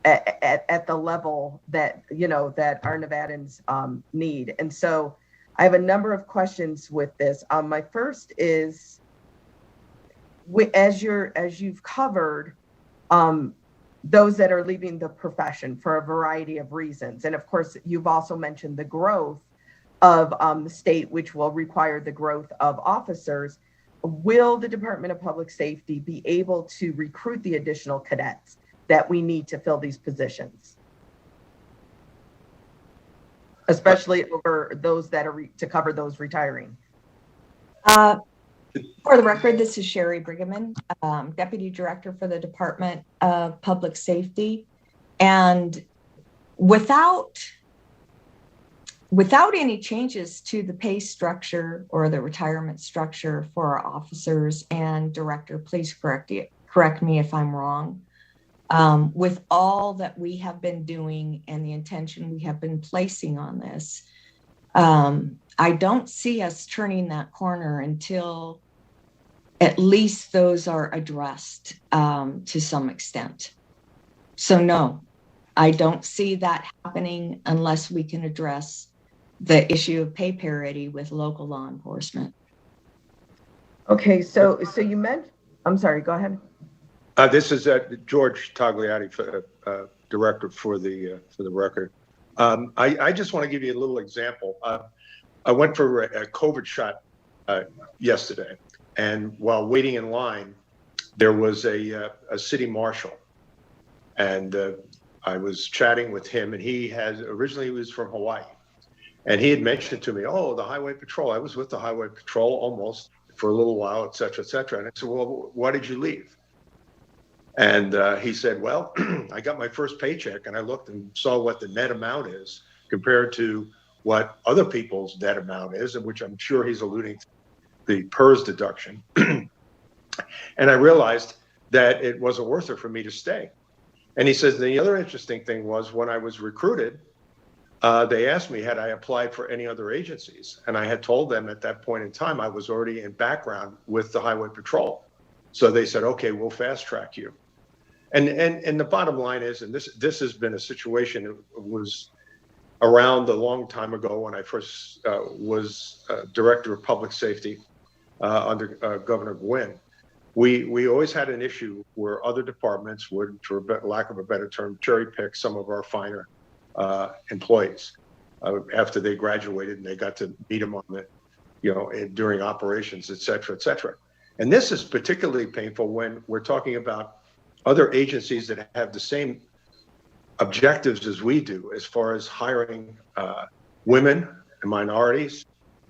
at the level that, that our Nevadans need. And so I have a number of questions with this. My first is, as you've covered, those that are leaving the profession for a variety of reasons. And of course, you've also mentioned the growth of the state, which will require the growth of officers. Will the Department of Public Safety be able to recruit the additional cadets that we need to fill these positions? Especially over those that are to cover those retiring. For the record, this is Sherry Brigham, Deputy Director for the Department of Public Safety. And without any changes to the pay structure or the retirement structure for our officers, and Director, please correct me if I'm wrong, with all that we have been doing and the intention we have been placing on this, I don't see us turning that corner until at least those are addressed to some extent. So no, I don't see that happening unless we can address the issue of pay parity with local law enforcement. Okay, so you meant, I'm sorry, go ahead. This is George Tagliati, Director for the record. I just want to give you a little example. I went for a COVID shot yesterday, and while waiting in line, there was a city marshal, and I was chatting with him, and originally he was from Hawaii, and he had mentioned to me, oh, the Highway Patrol. I was with the Highway Patrol almost for a little while, et cetera, et cetera. And I said, well, why did you leave? And he said, well, I got my first paycheck, and I looked and saw what the net amount is compared to what other people's net amount is, and which I'm sure he's alluding to the PERS deduction. And I realized that it wasn't worth it for me to stay. And he says, the other interesting thing was when I was recruited, they asked me, had I applied for any other agencies? And I had told them at that point in time, I was already in background with the Highway Patrol. So they said, okay, we'll fast track you. And the bottom line is, and this has been a situation, it was around a long time ago when I first was Director of Public Safety under Governor Gwynn. We always had an issue where other departments would, for lack of a better term, cherry pick some of our finer employees after they graduated and they got to meet them on the, during operations, et cetera, et cetera. And this is particularly painful when we're talking about other agencies that have the same objectives as we do as far as hiring women and minorities.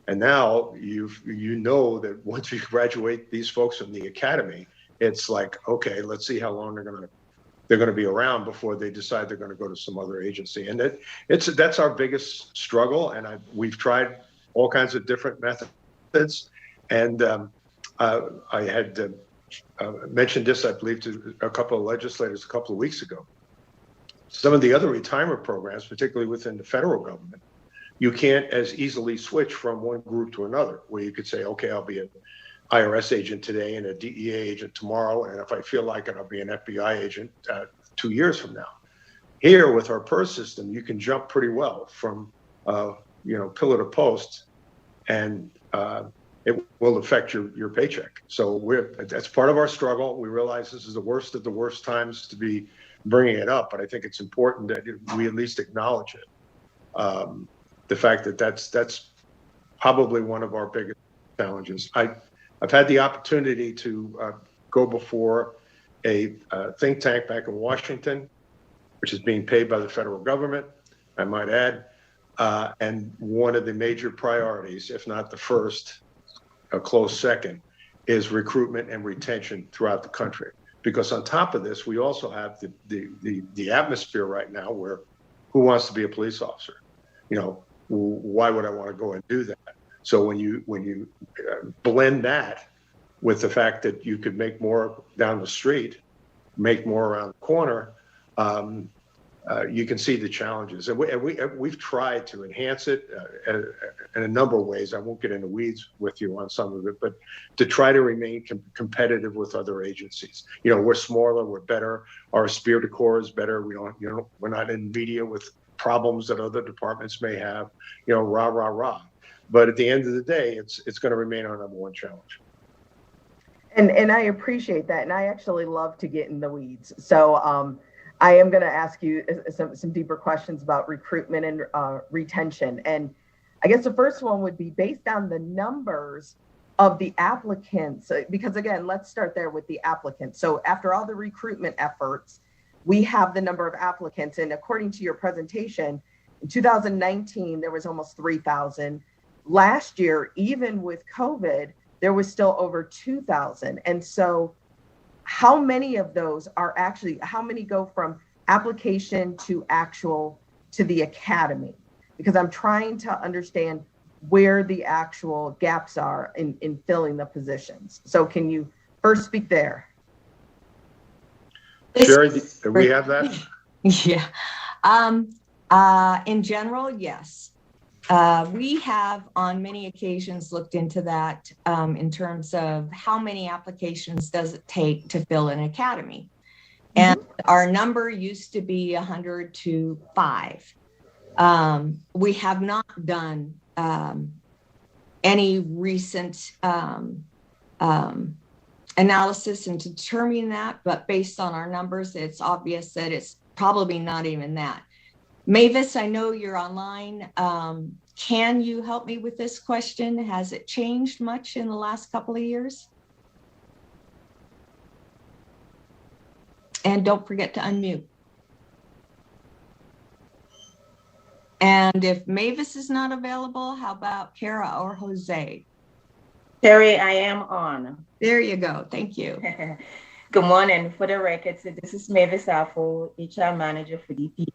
And now you know that once you graduate these folks from the academy, it's like, okay, let's see how long they're going to be around before they decide they're going to go to some other agency. And that's our biggest struggle. And we've tried all kinds of different methods. And I had mentioned this, I believe, to a couple of legislators a couple of weeks ago. Some of the other retirement programs, particularly within the federal government, you can't as easily switch from one group to another, where you could say, okay, I'll be an IRS agent today and a DEA agent tomorrow, and if I feel like it, I'll be an FBI agent 2 years from now. Here, with our PERS system, you can jump pretty well from pillar to post, and it will affect your paycheck. So that's part of our struggle. We realize this is the worst of the worst times to be bringing it up, but I think it's important that we at least acknowledge it. The fact that that's probably one of our biggest challenges. I've had the opportunity to go before a think tank back in Washington, which is being paid by the federal government, I might add, and one of the major priorities, if not the first, a close second, is recruitment and retention throughout the country. Because on top of this, we also have the atmosphere right now where who wants to be a police officer? Why would I want to go and do that? So when you blend that with the fact that you could make more down the street, make more around the corner, you can see the challenges. And we've tried to enhance it in a number of ways. I won't get into weeds with you on some of it, but to try to remain competitive with other agencies. We're smaller, we're better. Our esprit de corps is better. We're not in media with problems that other departments may have, rah, rah, rah. But at the end of the day, it's going to remain our number one challenge. And I appreciate that. And I actually love to get in the weeds. So I am going to ask you some deeper questions about recruitment and retention. And I guess the first one would be based on the numbers of the applicants, because again, let's start there with the applicants. So after all the recruitment efforts, we have the number of applicants. And according to your presentation, in 2019, there was almost 3,000. Last year, even with COVID, there was still over 2,000. And so how many of those are actually, how many go from application to actual to the academy? Because I'm trying to understand where the actual gaps are in filling the positions. So can you first speak there? Sherry, do we have that? Yeah. In general, yes. We have on many occasions looked into that in terms of how many applications does it take to fill an academy. And our number used to be 100 to 5. We have not done any recent analysis into determining that, but based on our numbers, it's obvious that it's probably not even that. Mavis, I know you're online. Can you help me with this question? Has it changed much in the last couple of years? And don't forget to unmute. And if Mavis is not available, how about Kara or Jose? Terry, I am on. There you go. Thank you. Good morning. For the record, so this is Mavis Affle, HR Manager for DP.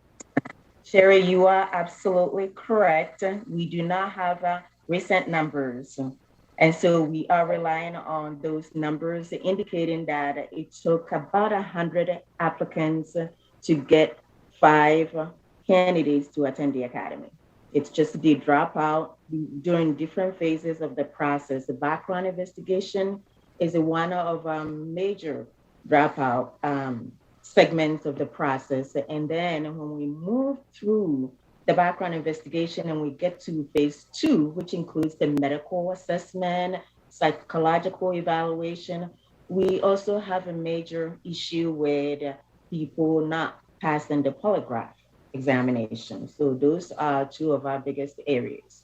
Sherry, you are absolutely correct. We do not have recent numbers. And so we are relying on those numbers indicating that it took about 100 applicants to get 5 candidates to attend the academy. It's just the dropout during different phases of the process. The background investigation is one of major dropout segments of the process. And then when we move through the background investigation and we get to phase 2, which includes the medical assessment, psychological evaluation, we also have a major issue with people not passing the polygraph examination. So those are 2 of our biggest areas.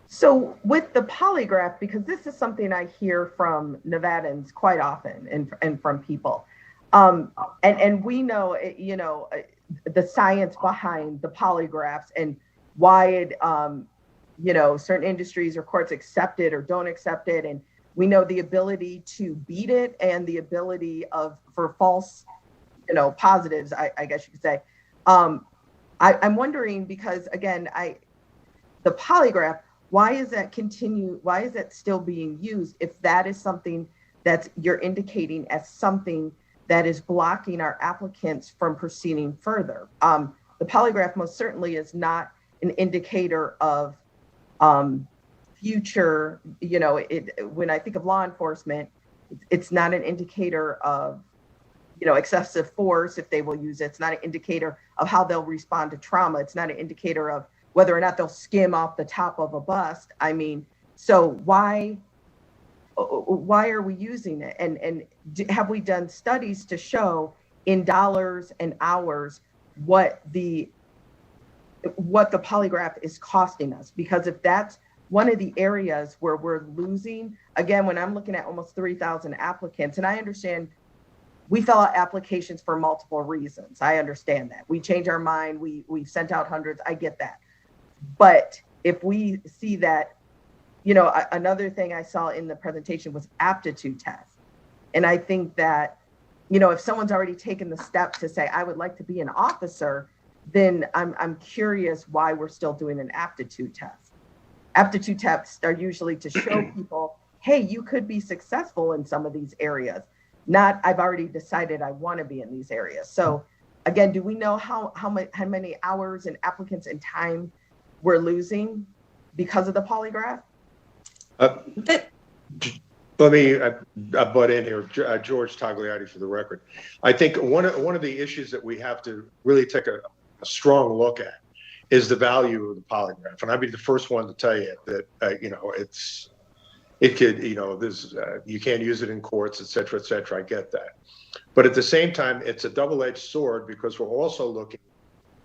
So with the polygraph, because this is something I hear from Nevadans quite often and from people, and we know, the science behind the polygraphs and why it, certain industries or courts accept it or don't accept it. And we know the ability to beat it and the ability for false, positives, I guess you could say. I'm wondering, because again, the polygraph, why is that still being used if that is something that you're indicating as something that is blocking our applicants from proceeding further? The polygraph most certainly is not an indicator of future, when I think of law enforcement, it's not an indicator of, excessive force if they will use it. It's not an indicator of how they'll respond to trauma. It's not an indicator of whether or not they'll skim off the top of a bust. I mean, so why are we using it? And have we done studies to show in dollars and hours what the polygraph is costing us? Because if that's one of the areas where we're losing, again, when I'm looking at almost 3,000 applicants, and I understand we fill out applications for multiple reasons. I understand that. We change our mind. We've sent out hundreds. I get that. But if we see that, another thing I saw in the presentation was Aptitude Test. And I think that, if someone's already taken the step to say, I would like to be an officer, then I'm curious why we're still doing an aptitude test. Aptitude tests are usually to show people, hey, you could be successful in some of these areas. Not, I've already decided I want to be in these areas. So again, do we know how many hours and applicants and time we're losing because of the polygraph? Let me butt in here, George Tagliati for the record. I think one of the issues that we have to really take a strong look at is the value of the polygraph. And I'd be the first one to tell you that, it could, you can't use it in courts, et cetera, et cetera. I get that. But at the same time, it's a double-edged sword because we're also looking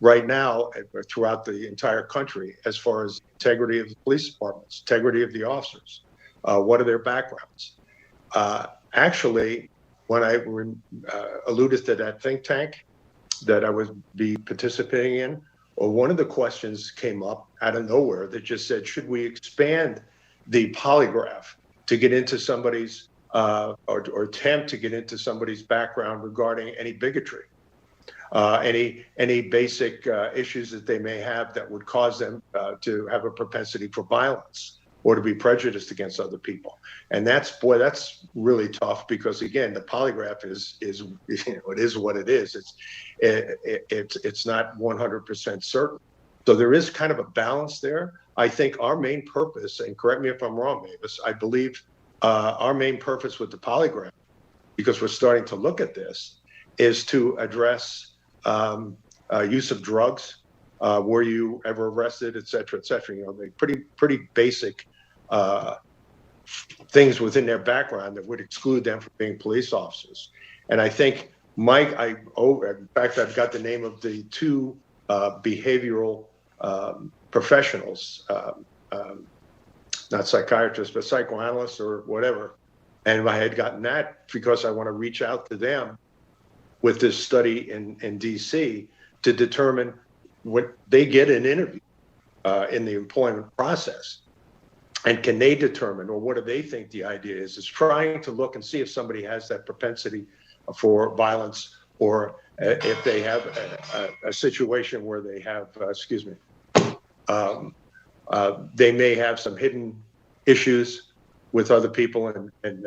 right now throughout the entire country as far as integrity of the police departments, integrity of the officers. What are their backgrounds? Actually, when I alluded to that think tank that I would be participating in, one of the questions came up out of nowhere that just said, should we expand the polygraph to get into somebody's, or attempt to get into somebody's background regarding any bigotry, any basic issues that they may have that would cause them to have a propensity for violence or to be prejudiced against other people. And that's really tough because again, the polygraph is it is what it is. It's not 100% certain. So there is kind of a balance there. I think our main purpose, and correct me if I'm wrong, Mavis, I believe our main purpose with the polygraph, because we're starting to look at this, is to address use of drugs, were you ever arrested, et cetera, the pretty basic things within their background that would exclude them from being police officers. And I think Mike, in fact, I've got the name of the two behavioral professionals, not psychiatrists, but psychoanalysts or whatever. And I had gotten that because I want to reach out to them with this study in DC to determine what they get an interview in the employment process. And can they determine, or what do they think the idea is trying to look and see if somebody has that propensity for violence, or if they have a situation where they have, they may have some hidden issues with other people and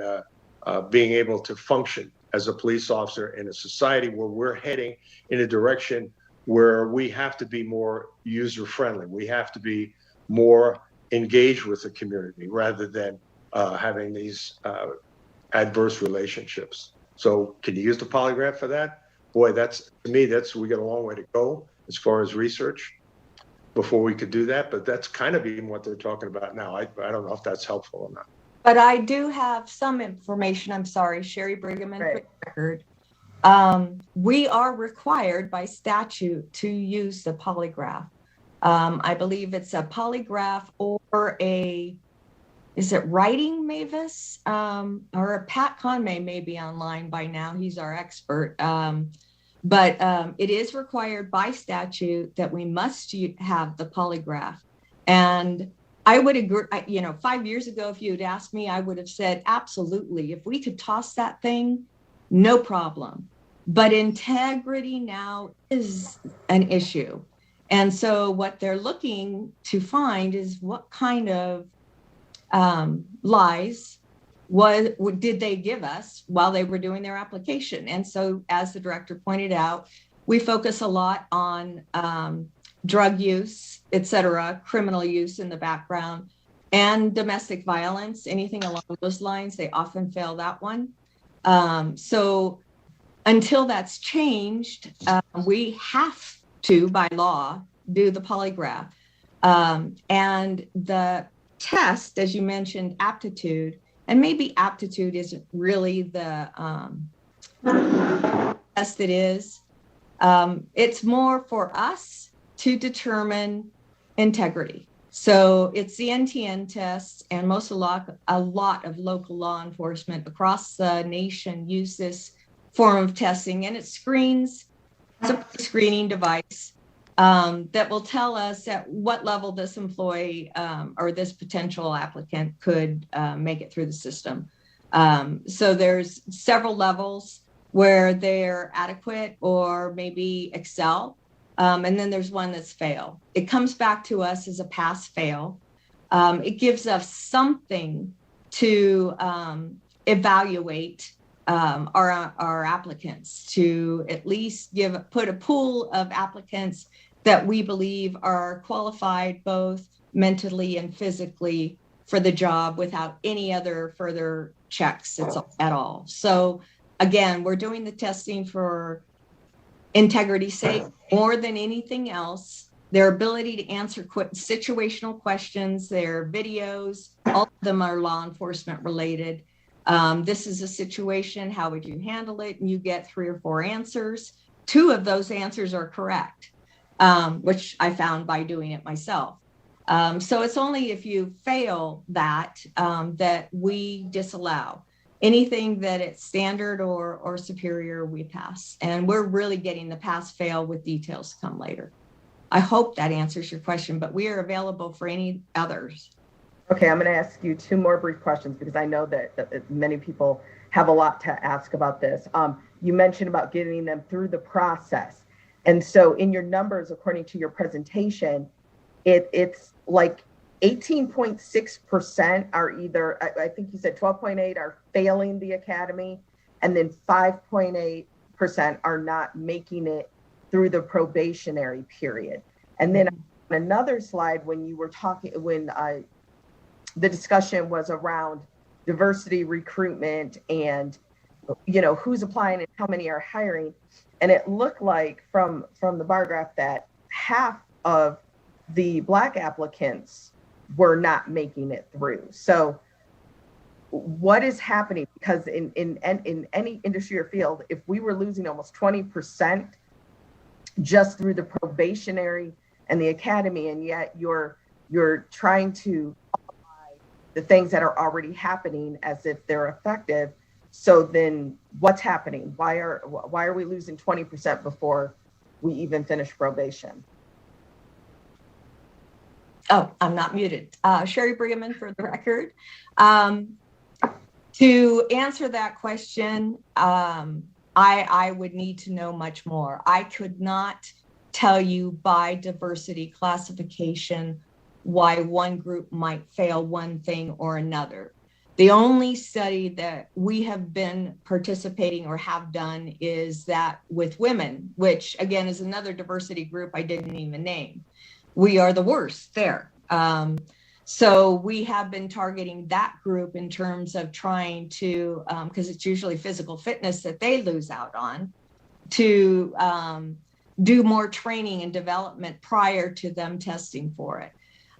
being able to function as a police officer in a society where we're heading in a direction where we have to be more user-friendly. We have to be more engaged with the community rather than having these adverse relationships. So can you use the polygraph for that? Boy, to me, we got a long way to go as far as research before we could do that, but that's kind of even what they're talking about now. I don't know if that's helpful or not. But I do have some information. I'm sorry, Sherry Brigham, for the record. We are required by statute to use the polygraph. I believe it's a polygraph or is it writing, Mavis? Or Pat Conway may be online by now. He's our expert. But it is required by statute that we must have the polygraph. And I would agree, 5 years ago, if you had asked me, I would have said, absolutely. If we could toss that thing, no problem. But integrity now is an issue. And so what they're looking to find is what kind of lies did they give us while they were doing their application. And so, as the director pointed out, we focus a lot on drug use, et cetera, criminal use in the background, and domestic violence, anything along those lines. They often fail that one. So until that's changed, we have to, by law, do the polygraph. And the test, as you mentioned, aptitude, and maybe aptitude isn't really the test it is. It's more for us to determine integrity. So it's the NTN tests, and a lot of local law enforcement across the nation use this form of testing, and it screens, it's a screening device that will tell us at what level this employee or this potential applicant could make it through the system. So there's several levels where they're adequate or maybe excel. And then there's one that's fail. It comes back to us as a pass-fail. It gives us something to evaluate our applicants, to at least put a pool of applicants that we believe are qualified both mentally and physically for the job without any other further checks at all. So again, we're doing the testing for integrity's sake more than anything else. Their ability to answer situational questions, their videos, all of them are law enforcement related. This is a situation, how would you handle it? And you get 3 or 4 answers. 2 of those answers are correct, which I found by doing it myself. So it's only if you fail that that we disallow. Anything that it's standard or superior, we pass. And we're really getting the pass fail with details to come later. I hope that answers your question, but we are available for any others. Okay, I'm going to ask you 2 more brief questions because I know that many people have a lot to ask about this. You mentioned about getting them through the process. And so in your numbers, according to your presentation, it's like 18.6% are either, I think you said 12.8 are failing the academy, and then 5.8% are not making it through the probationary period. And then on another slide, when you were talking, the discussion was around diversity recruitment and, who's applying and how many are hiring. And it looked like from the bar graph that half of the Black applicants were not making it through. So what is happening? Because in any industry or field, if we were losing almost 20% just through the probationary and the academy, and yet you're trying to apply the things that are already happening as if they're effective. So then what's happening? Why are we losing 20% before we even finish probation? Oh, I'm not muted. Sherry Brigham for the record. To answer that question, I would need to know much more. I could not tell you by diversity classification why one group might fail one thing or another. The only study that we have been participating or have done is that with women, which again is another diversity group I didn't even name. We are the worst there. So we have been targeting that group in terms of trying to, because it's usually physical fitness that they lose out on, to do more training and development prior to them testing for it.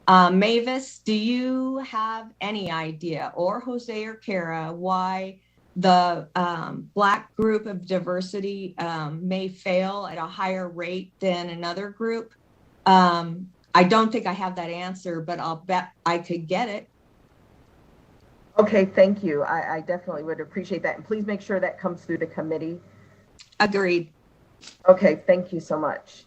Mavis, do you have any idea, or Jose or Kara, why the Black group of diversity may fail at a higher rate than another group? I don't think I have that answer, but I'll bet I could get it. Okay, thank you. I definitely would appreciate that. And please make sure that comes through the committee. Agreed. Okay, thank you so much.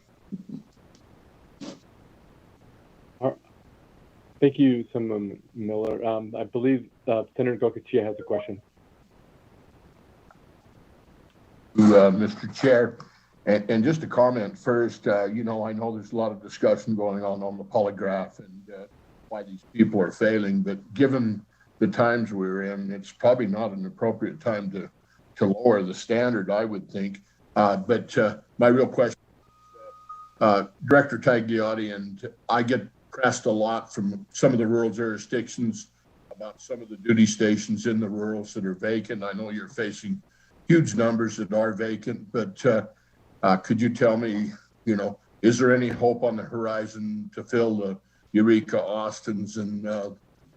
Thank you, Senator Miller. I believe Senator Goicoechea has a question. Mr. Chair, and just a comment first, I know there's a lot of discussion going on the polygraph and why these people are failing, but given the times we're in, it's probably not an appropriate time to lower the standard, I would think. But my real question, Director Tagliotti, and I get pressed a lot from some of the rural jurisdictions about some of the duty stations in the rurals that are vacant. I know you're facing huge numbers that are vacant, but could you tell me, is there any hope on the horizon to fill the Eureka, Austins, and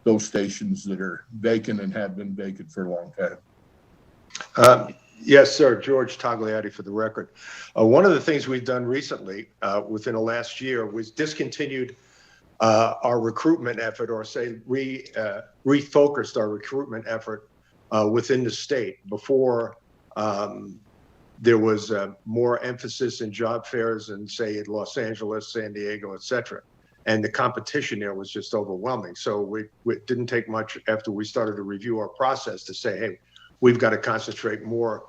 those stations that are vacant and have been vacant for a long time? Yes, sir. George Tagliotti for the record. One of the things we've done recently within the last year was discontinued our recruitment effort, or say refocused our recruitment effort within the state. Before, there was more emphasis in job fairs in, say, in Los Angeles, San Diego, et cetera. And the competition there was just overwhelming. So it didn't take much after we started to review our process to say, hey, we've got to concentrate more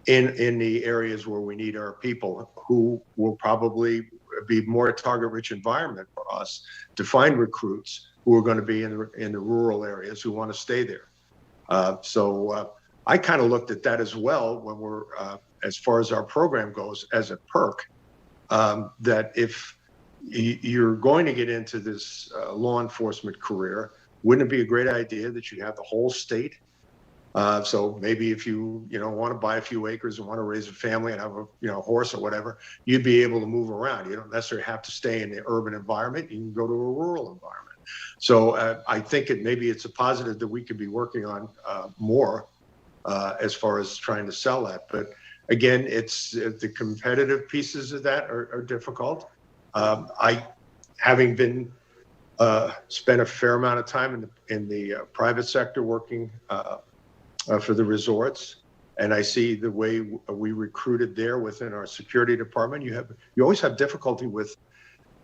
in the areas where we need our people, who will probably be more a target-rich environment for us to find recruits who are going to be in the rural areas who want to stay there. So I kind of looked at that as well when we're, as far as our program goes, as a perk, that if you're going to get into this law enforcement career, wouldn't it be a great idea that you have the whole state? So maybe if you want to buy a few acres and want to raise a family and have a horse or whatever, you'd be able to move around. You don't necessarily have to stay in the urban environment. You can go to a rural environment. So I think maybe it's a positive that we could be working on more as far as trying to sell that. But again, it's the competitive pieces of that are difficult. Having been spent a fair amount of time in the private sector working for the resorts, and I see the way we recruited there within our security department. You always have difficulty with,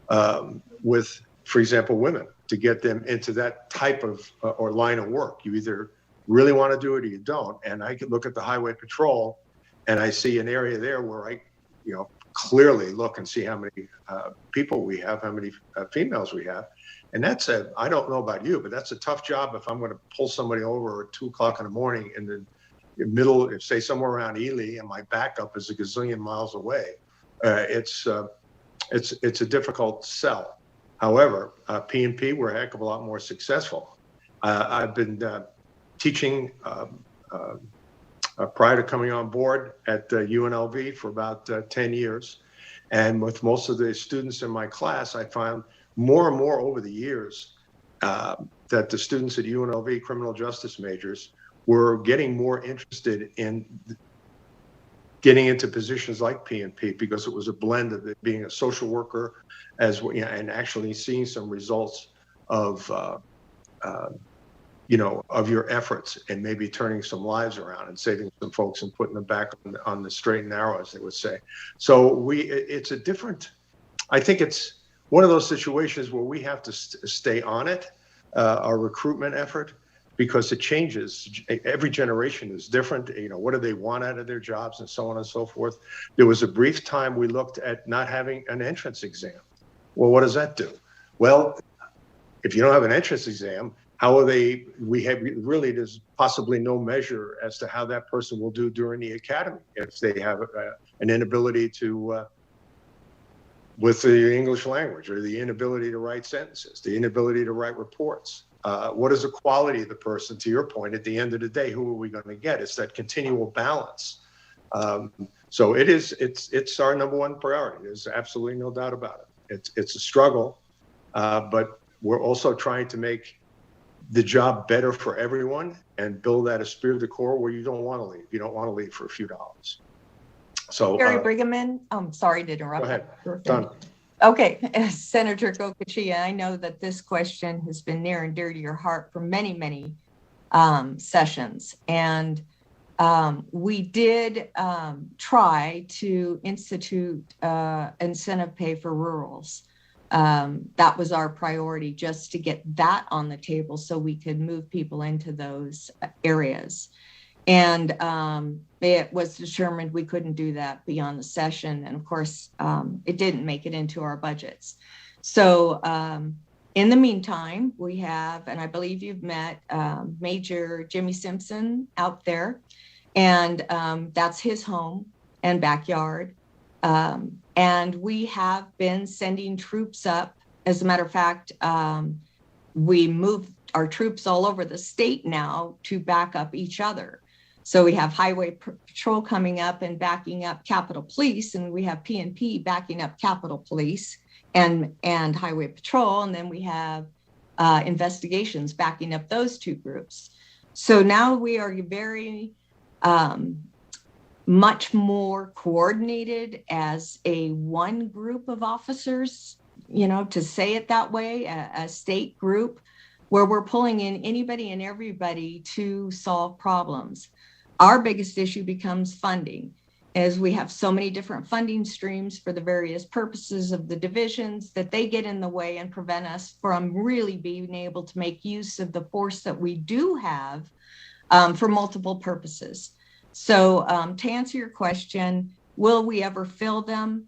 for example, women, to get them into that type of or line of work. You either really want to do it or you don't. And I could look at the highway patrol, and I see an area there where I, clearly look and see how many people we have, how many females we have. And I don't know about you, but that's a tough job if I'm going to pull somebody over at 2 o'clock in the morning in the middle, say somewhere around Ely, and my backup is a gazillion miles away. It's a difficult sell. However, P&P, we're a heck of a lot more successful. I've been teaching prior to coming on board at UNLV for about 10 years. And with most of the students in my class, I found more and more over the years that the students at UNLV, criminal justice majors, were getting more interested in getting into positions like P&P because it was a blend of it being a social worker and actually seeing some results of your efforts and maybe turning some lives around and saving some folks and putting them back on the straight and narrow, as they would say. So I think it's one of those situations where we have to stay on it, our recruitment effort, because it changes. Every generation is different. What do they want out of their jobs and so on and so forth. There was a brief time we looked at not having an entrance exam. Well, what does that do? Well, if you don't have an entrance exam, there's possibly no measure as to how that person will do during the academy if they have an inability to with the English language, or the inability to write sentences, the inability to write reports. What is the quality of the person? To your point, at the end of the day, who are we going to get? It's that continual balance. So it's our number one priority. There's absolutely no doubt about it. It's a struggle, but we're also trying to make the job better for everyone and build that esprit de corps where you don't want to leave. You don't want to leave for a few dollars. So, Gary Brigham, I'm sorry to interrupt. Go ahead. Done. Okay, Senator Goicoechea, I know that this question has been near and dear to your heart for many, many sessions. And we did try to institute incentive pay for rurals. That was our priority, just to get that on the table so we could move people into those areas. And it was determined we couldn't do that beyond the session. And of course, it didn't make it into our budgets. So in the meantime, we have, and I believe you've met Major Jimmy Simpson out there, and that's his home and backyard. And we have been sending troops up. As a matter of fact, we moved our troops all over the state now to back up each other. So we have Highway Patrol coming up and backing up Capitol Police, and we have P&P backing up Capitol Police and Highway Patrol, and then we have investigations backing up those two groups. So now we are very much more coordinated as a one group of officers, to say it that way, a state group, where we're pulling in anybody and everybody to solve problems. Our biggest issue becomes funding, as we have so many different funding streams for the various purposes of the divisions that they get in the way and prevent us from really being able to make use of the force that we do have for multiple purposes. So to answer your question, will we ever fill them?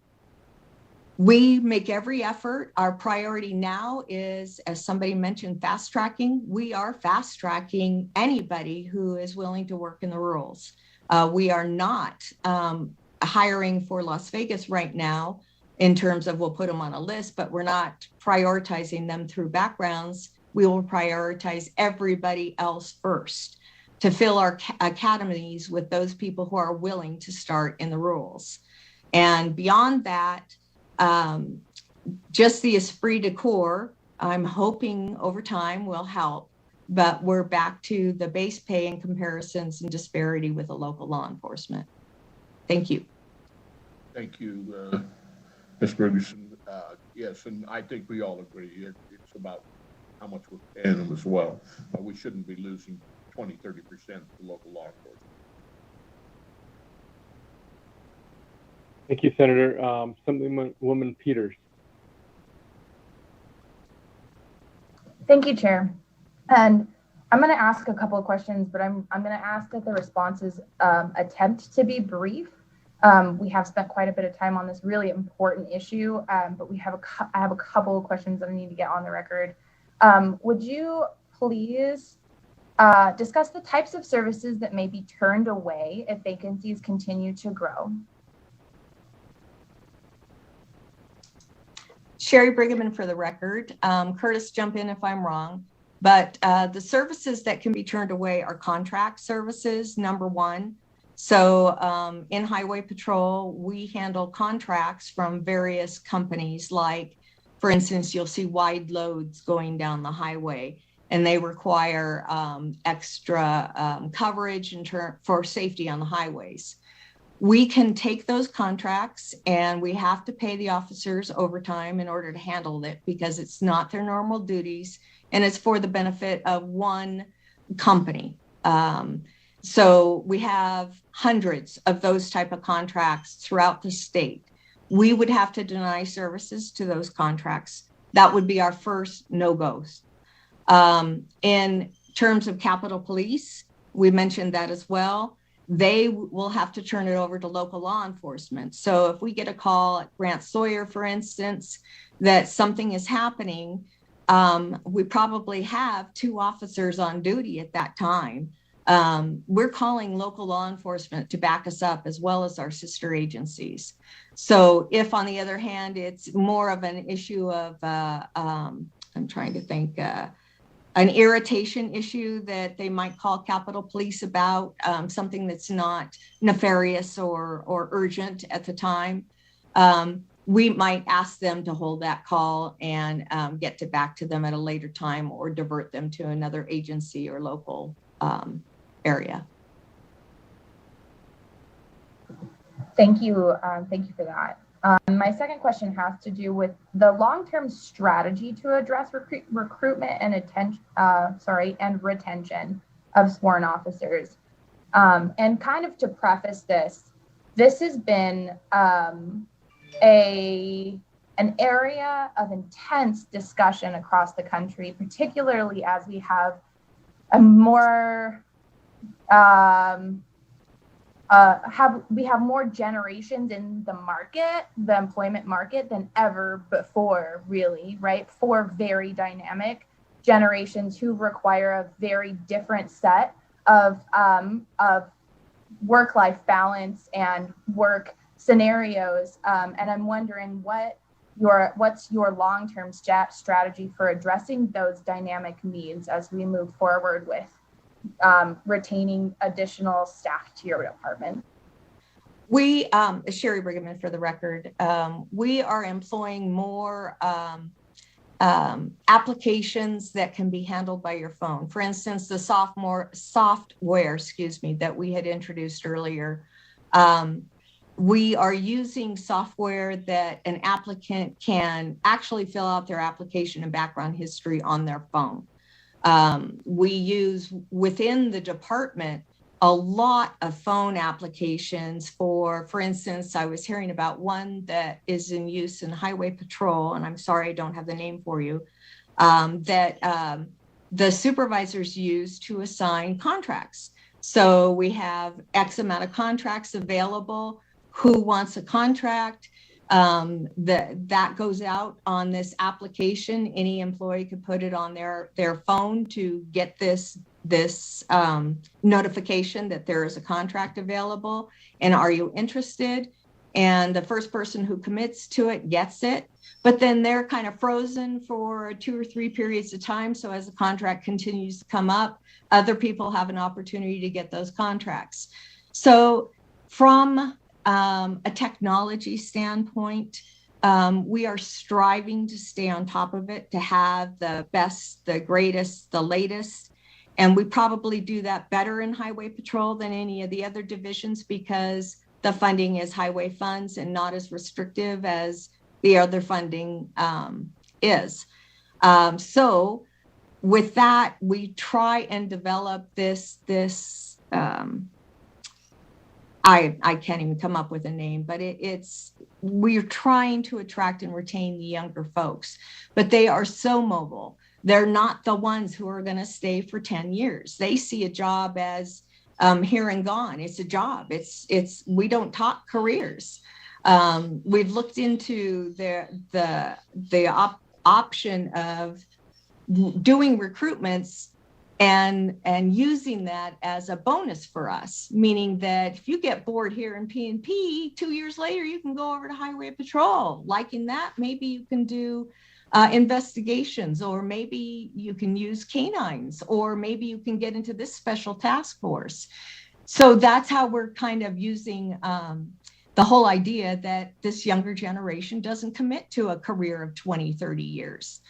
We make every effort. Our priority now is, as somebody mentioned, fast tracking. We are fast tracking anybody who is willing to work in the rurals. We are not hiring for Las Vegas right now in terms of we'll put them on a list, but we're not prioritizing them through backgrounds. We will prioritize everybody else first to fill our academies with those people who are willing to start in the rurals. And beyond that, just the esprit de corps, I'm hoping over time will help, but we're back to the base pay and comparisons and disparity with the local law enforcement. Thank you. Thank you, Ms. Ferguson. Yes, and I think we all agree. It's about how much we're paying them as well. We shouldn't be losing 20, 30% to local law enforcement. Thank you, Senator. Assemblywoman Peters. Thank you, Chair. And I'm going to ask a couple of questions, but I'm going to ask that the responses attempt to be brief. We have spent quite a bit of time on this really important issue, but I have a couple of questions that I need to get on the record. Would you please discuss the types of services that may be turned away if vacancies continue to grow? Sherry Brigham for the record. Curtis, jump in if I'm wrong. But the services that can be turned away are contract services, number one. So in Highway Patrol, we handle contracts from various companies. Like, for instance, you'll see wide loads going down the highway, and they require extra coverage for safety on the highways. We can take those contracts, and we have to pay the officers overtime in order to handle it because it's not their normal duties, and it's for the benefit of one company. So we have hundreds of those type of contracts throughout the state. We would have to deny services to those contracts. That would be our first no-goes. In terms of Capitol Police, we mentioned that as well. They will have to turn it over to local law enforcement. So if we get a call at Grant Sawyer, for instance, that something is happening, we probably have 2 officers on duty at that time. We're calling local law enforcement to back us up, as well as our sister agencies. So if, on the other hand, it's more of an issue of, I'm trying to think, an irritation issue that they might call Capitol Police about, something that's not nefarious or urgent at the time, we might ask them to hold that call and get back to them at a later time, or divert them to another agency or local area. Thank you. Thank you for that. My second question has to do with the long-term strategy to address recruitment and retention of sworn officers. And kind of to preface this has been an area of intense discussion across the country, particularly as we have a more we have more generations in the market, the employment market, than ever before, really, right? 4 very dynamic generations who require a very different set of work-life balance and work scenarios. And I'm wondering what's your long-term strategy for addressing those dynamic needs as we move forward with retaining additional staff to your department? We, Sherry Brigham for the record, we are employing more applications that can be handled by your phone. For instance, the software, that we had introduced earlier. We are using software that an applicant can actually fill out their application and background history on their phone. We use within the department a lot of phone applications for instance, I was hearing about one that is in use in Highway Patrol, and I'm sorry I don't have the name for you, that the supervisors use to assign contracts. So we have X amount of contracts available. Who wants a contract? That goes out on this application. Any employee could put it on their phone to get this notification that there is a contract available, and are you interested? And the first person who commits to it gets it, but then they're kind of frozen for 2 or 3 periods of time. So as the contract continues to come up, other people have an opportunity to get those contracts. So from a technology standpoint, we are striving to stay on top of it, to have the best, the greatest, the latest. And we probably do that better in Highway Patrol than any of the other divisions, because the funding is highway funds and not as restrictive as the other funding is. So with that, we try and develop this I can't even come up with a name, but we're trying to attract and retain the younger folks, but they are so mobile. They're not the ones who are going to stay for 10 years. They see a job as here and gone. It's a job. We don't talk careers. We've looked into the option of doing recruitments and using that as a bonus for us, meaning that if you get bored here in P&P, 2 years later, you can go over to Highway Patrol. Liking that, maybe you can do investigations, or maybe you can use canines, or maybe you can get into this special task force. So that's how we're kind of using the whole idea that this younger generation doesn't commit to a career of 20, 30 years.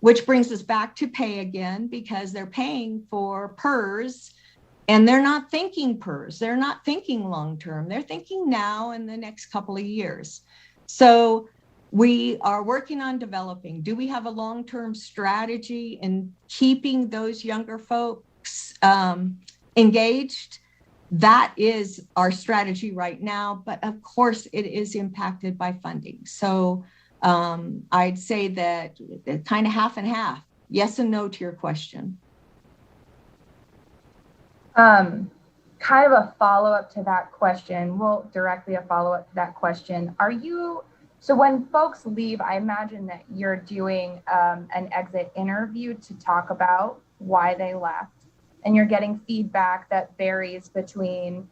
Which brings us back to pay again, because they're paying for PERS and they're not thinking PERS. They're not thinking long-term. They're thinking now and the next couple of years. So we are working on developing. Do we have a long-term strategy in keeping those younger folks engaged? That is our strategy right now, but of course it is impacted by funding. So I'd say that kind of half and half, yes and no to your question. Kind of a follow-up to that question. Well, directly a follow-up to that question. So when folks leave, I imagine that you're doing an exit interview to talk about why they left, and you're getting feedback that varies between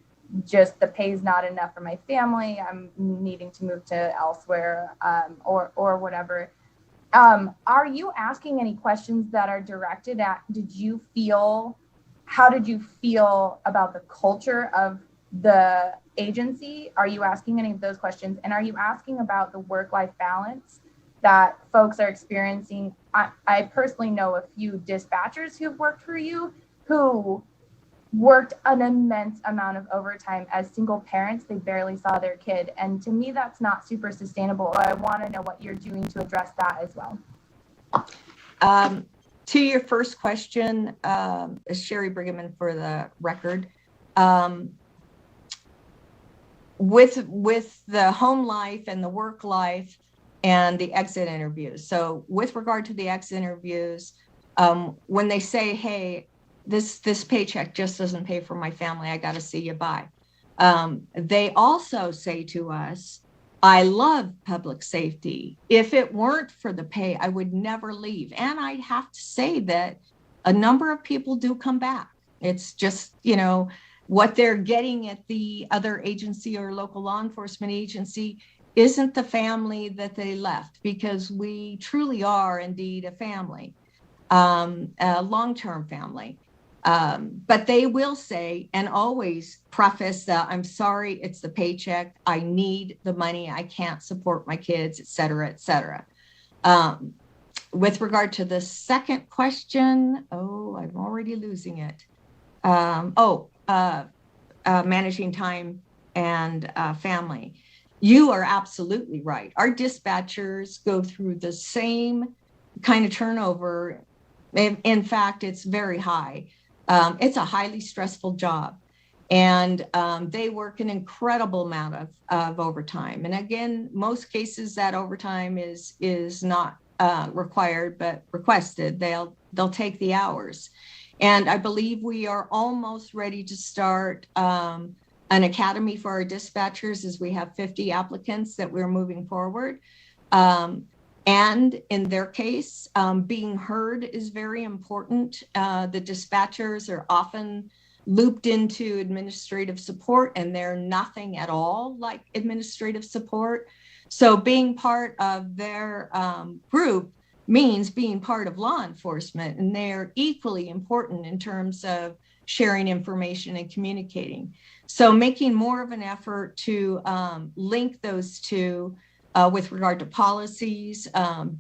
just the pay's not enough for my family, I'm needing to move to elsewhere, or whatever. Are you asking any questions that are directed at, how did you feel about the culture of the agency? Are you asking any of those questions? And are you asking about the work-life balance that folks are experiencing? I personally know a few dispatchers who've worked for you who worked an immense amount of overtime as single parents. They barely saw their kid. And to me, that's not super sustainable. I want to know what you're doing to address that as well. To your first question, Sherry Brigham for the record, with the home life and the work life and the exit interviews. So with regard to the exit interviews, when they say, hey, this paycheck just doesn't pay for my family, I got to see you bye. They also say to us, I love public safety. If it weren't for the pay, I would never leave. And I'd have to say that a number of people do come back. It's just, what they're getting at the other agency or local law enforcement agency isn't the family that they left, because we truly are indeed a family, a long-term family. But they will say, and always preface that, I'm sorry, it's the paycheck. I need the money. I can't support my kids, et cetera, et cetera. With regard to the second question, I'm already losing it. Managing time and family. You are absolutely right. Our dispatchers go through the same kind of turnover. In fact, it's very high. It's a highly stressful job, and they work an incredible amount of overtime. And again, most cases that overtime is not required but requested. They'll take the hours, and I believe we are almost ready to start an academy for our dispatchers, as we have 50 applicants that we're moving forward. And in their case, being heard is very important. The dispatchers are often looped into administrative support, and they're nothing at all like administrative support. So being part of their group means being part of law enforcement, and they're equally important in terms of sharing information and communicating. So making more of an effort to link those two with regard to policies,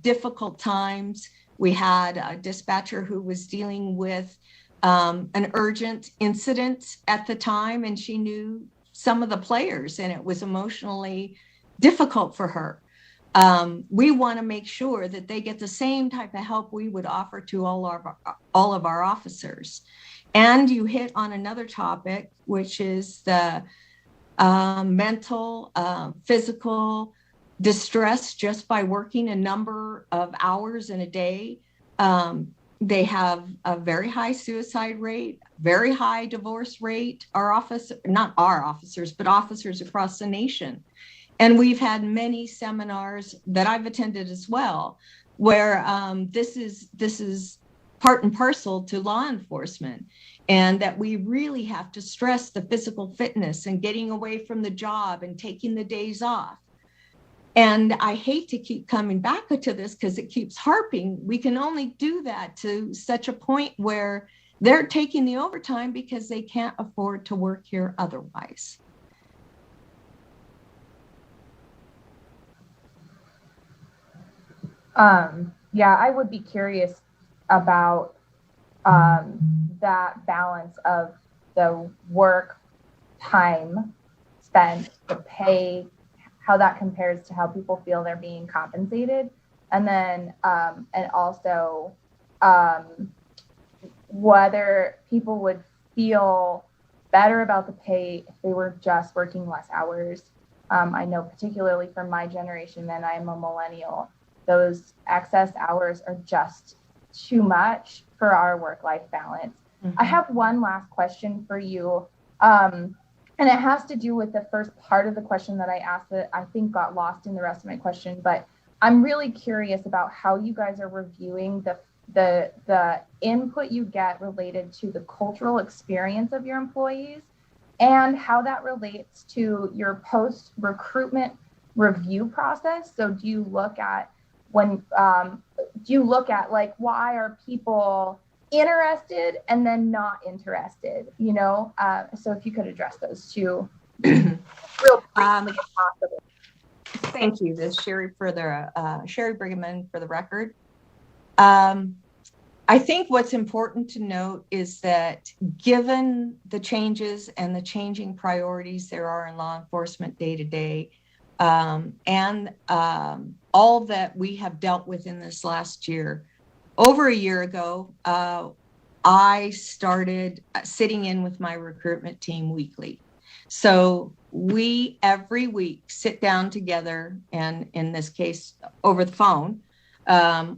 difficult times. We had a dispatcher who was dealing with an urgent incident at the time, and she knew some of the players, and it was emotionally difficult for her. We want to make sure that they get the same type of help we would offer to all of our officers. And you hit on another topic, which is the mental, physical distress just by working a number of hours in a day. They have a very high suicide rate, very high divorce rate. Not our officers, but officers across the nation. And we've had many seminars that I've attended as well, where this is part and parcel to law enforcement, and that we really have to stress the physical fitness and getting away from the job and taking the days off. And I hate to keep coming back to this because it keeps harping. We can only do that to such a point where they're taking the overtime because they can't afford to work here otherwise. Yeah, I would be curious about that balance of the work time spent, the pay, how that compares to how people feel they're being compensated, and then and also whether people would feel better about the pay if they were just working less hours. I know particularly from my generation, and I am a millennial, those excess hours are just too much for our work-life balance. Mm-hmm. I have one last question for you. And it has to do with the first part of the question that I asked that I think got lost in the rest of my question, but I'm really curious about how you guys are reviewing the input you get related to the cultural experience of your employees and how that relates to your post-recruitment review process. So do you look at like, why are people interested and then not interested, you know? So if you could address those two real briefly if possible. Thank you. This is Sherry Brigham for the record. I think what's important to note is that given the changes and the changing priorities there are in law enforcement day to day, and all that we have dealt with in this last year, over a year ago, I started sitting in with my recruitment team weekly. So we every week sit down together, and in this case over the phone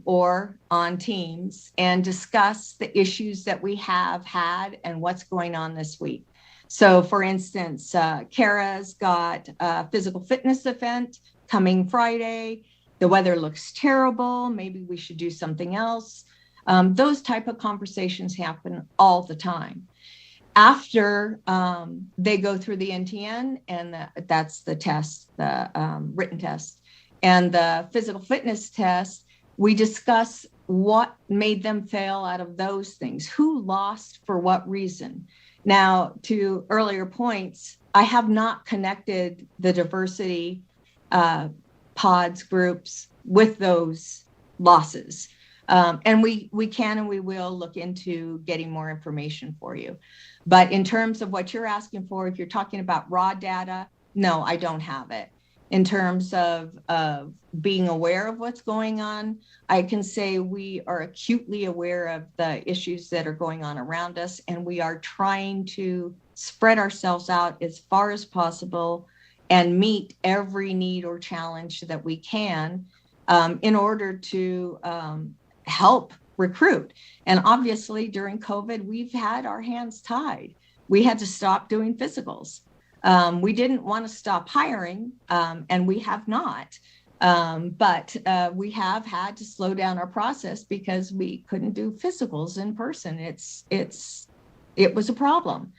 or on Teams, and discuss the issues that we have had and what's going on this week. So for instance, Kara's got a physical fitness event coming Friday. The weather looks terrible. Maybe we should do something else. Those type of conversations happen all the time. After they go through the NTN, and that's the test, the written test, and the physical fitness test, we discuss what made them fail out of those things, who lost for what reason. Now, to earlier points, I have not connected the diversity pods, groups with those losses. And we can and we will look into getting more information for you. But in terms of what you're asking for, if you're talking about raw data, no, I don't have it. In terms of being aware of what's going on, I can say we are acutely aware of the issues that are going on around us, and we are trying to spread ourselves out as far as possible and meet every need or challenge that we can in order to help recruit. And obviously during COVID, we've had our hands tied. We had to stop doing physicals. We didn't want to stop hiring, and we have not. But we have had to slow down our process because we couldn't do physicals in person. It was a problem.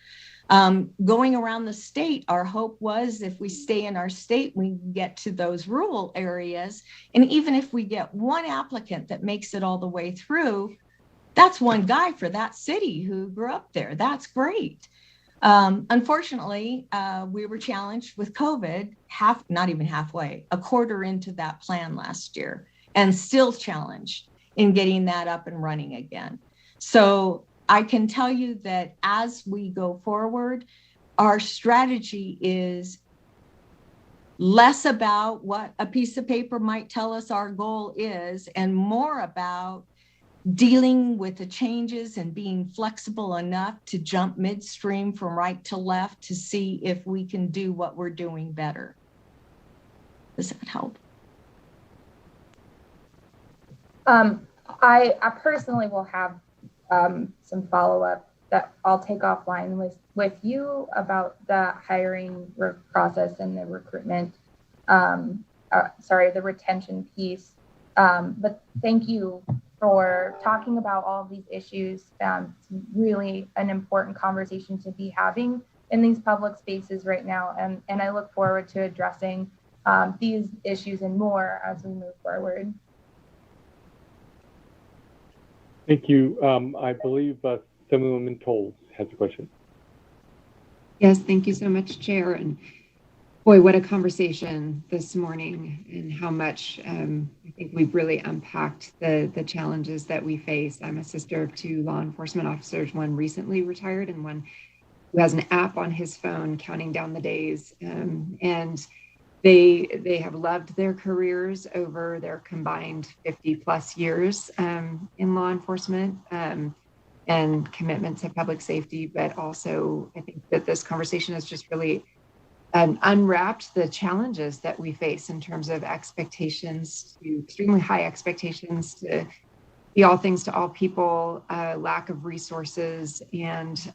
Going around the state, our hope was if we stay in our state, we can get to those rural areas. And even if we get one applicant that makes it all the way through, that's one guy for that city who grew up there. That's great. Unfortunately, we were challenged with COVID, not even halfway, a quarter into that plan last year, and still challenged in getting that up and running again. So I can tell you that as we go forward, our strategy is less about what a piece of paper might tell us our goal is, and more about dealing with the changes and being flexible enough to jump midstream from right to left to see if we can do what we're doing better. Does that help? I personally will have some follow-up that I'll take offline with you about the hiring process and the recruitment, the retention piece. But thank you for talking about all of these issues. It's really an important conversation to be having in these public spaces right now. And I look forward to addressing these issues and more as we move forward. Thank you. I believe Assemblywoman Toles has a question. Yes, thank you so much, Chair. And boy, what a conversation this morning, and how much I think we've really unpacked the challenges that we face. I'm a sister of two law enforcement officers, one recently retired and one who has an app on his phone counting down the days. And they have loved their careers over their combined 50 plus years in law enforcement and commitment to public safety. But also, I think that this conversation has just really unwrapped the challenges that we face in terms of expectations, to extremely high expectations to be all things to all people, lack of resources, and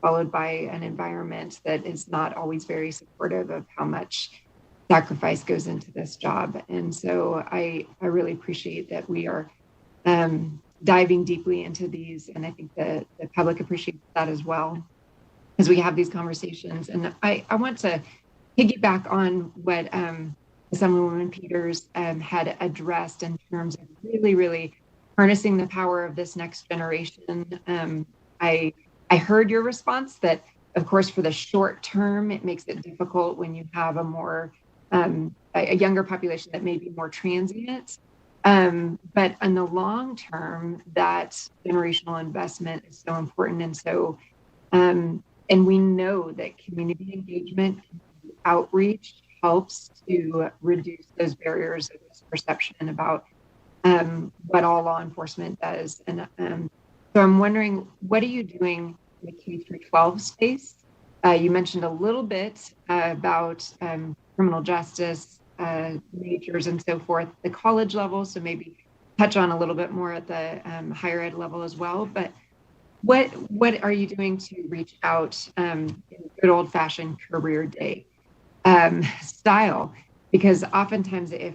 followed by an environment that is not always very supportive of how much sacrifice goes into this job. And so I really appreciate that we are diving deeply into these, and I think the public appreciates that as well as we have these conversations. And I want to piggyback on what Assemblywoman Peters had addressed in terms of really harnessing the power of this next generation. I heard your response that, of course, for the short term, it makes it difficult when you have a more a younger population that may be more transient. But in the long term, that generational investment is so important. And so, and we know that community engagement, outreach helps to reduce those barriers of misperception about what all law enforcement does. And so I'm wondering, what are you doing in the K through 12 space? You mentioned a little bit about criminal justice majors and so forth, the college level. So maybe touch on a little bit more at the higher ed level as well. But what are you doing to reach out in good old fashioned career day style? Because oftentimes if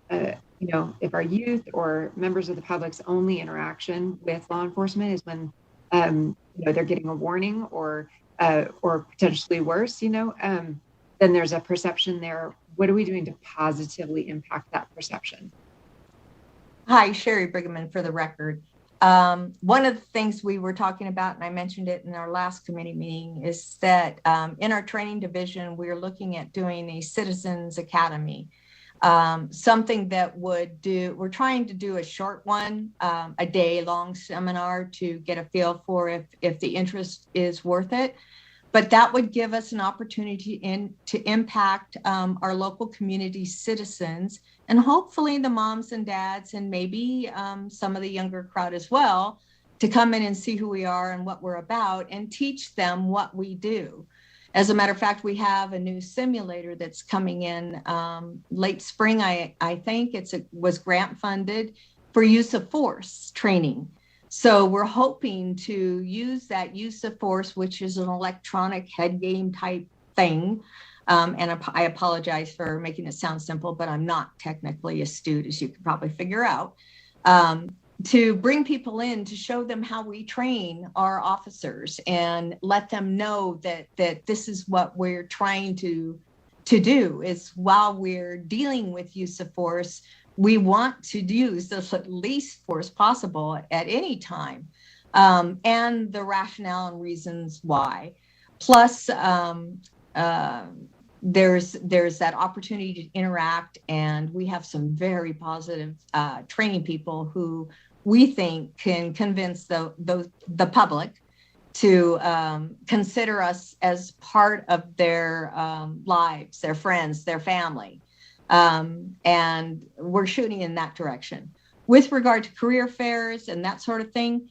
if our youth or members of the public's only interaction with law enforcement is when they're getting a warning or potentially worse, then there's a perception there. What are we doing to positively impact that perception? Hi, Sherry Brigham for the record. One of the things we were talking about, and I mentioned it in our last committee meeting, is that in our training division, we're looking at doing a citizens academy. Something that we're trying to do a short one, a day-long seminar to get a feel for if the interest is worth it. But that would give us an opportunity to impact our local community citizens, and hopefully the moms and dads, and maybe some of the younger crowd as well, to come in and see who we are and what we're about, and teach them what we do. As a matter of fact, we have a new simulator that's coming in late spring. I think was grant funded for use of force training. So we're hoping to use that use of force, which is an electronic head game type thing. And I apologize for making it sound simple, but I'm not technically astute, as you can probably figure out. To bring people in to show them how we train our officers and let them know that this is what we're trying to do, is while we're dealing with use of force, we want to use the least force possible at any time, and the rationale and reasons why. Plus, there's that opportunity to interact, and we have some very positive training people who we think can convince the public to consider us as part of their lives, their friends, their family. And we're shooting in that direction. With regard to career fairs and that sort of thing,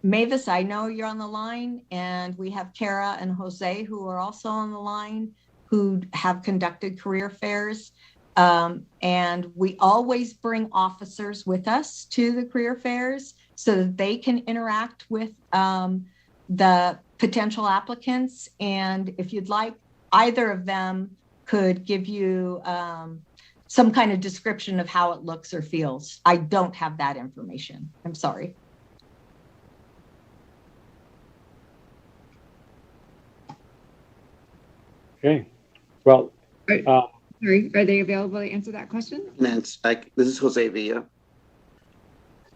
Mavis, I know you're on the line, and we have Kara and Jose who are also on the line who have conducted career fairs. And we always bring officers with us to the career fairs so that they can interact with the potential applicants. And if you'd like, either of them could give you some kind of description of how it looks or feels. I don't have that information. I'm sorry. Okay. Well, Sorry, are they available to answer that question? This is Jose Villa,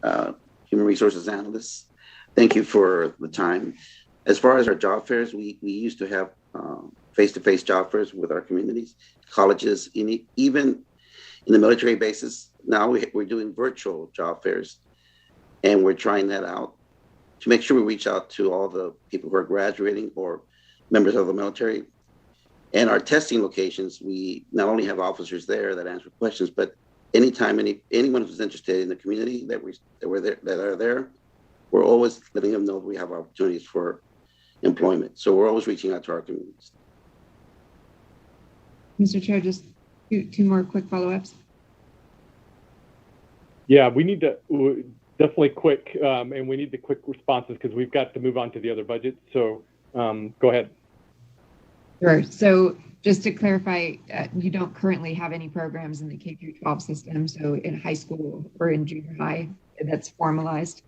Human Resources Analyst. Thank you for the time. As far as our job fairs, we used to have face-to-face job fairs with our communities, colleges, even in the military bases. Now we're doing virtual job fairs, and we're trying that out to make sure we reach out to all the people who are graduating or members of the military. And our testing locations, we not only have officers there that answer questions, but anytime anyone who's interested in the community that are there, we're always letting them know we have opportunities for employment. So we're always reaching out to our communities. Mr. Chair, just two more quick follow-ups. Yeah, we need to definitely quick, and we need the quick responses because we've got to move on to the other budget. So go ahead. Sure. So just to clarify, you don't currently have any programs in the K-12 system, so in high school or in junior high that's formalized?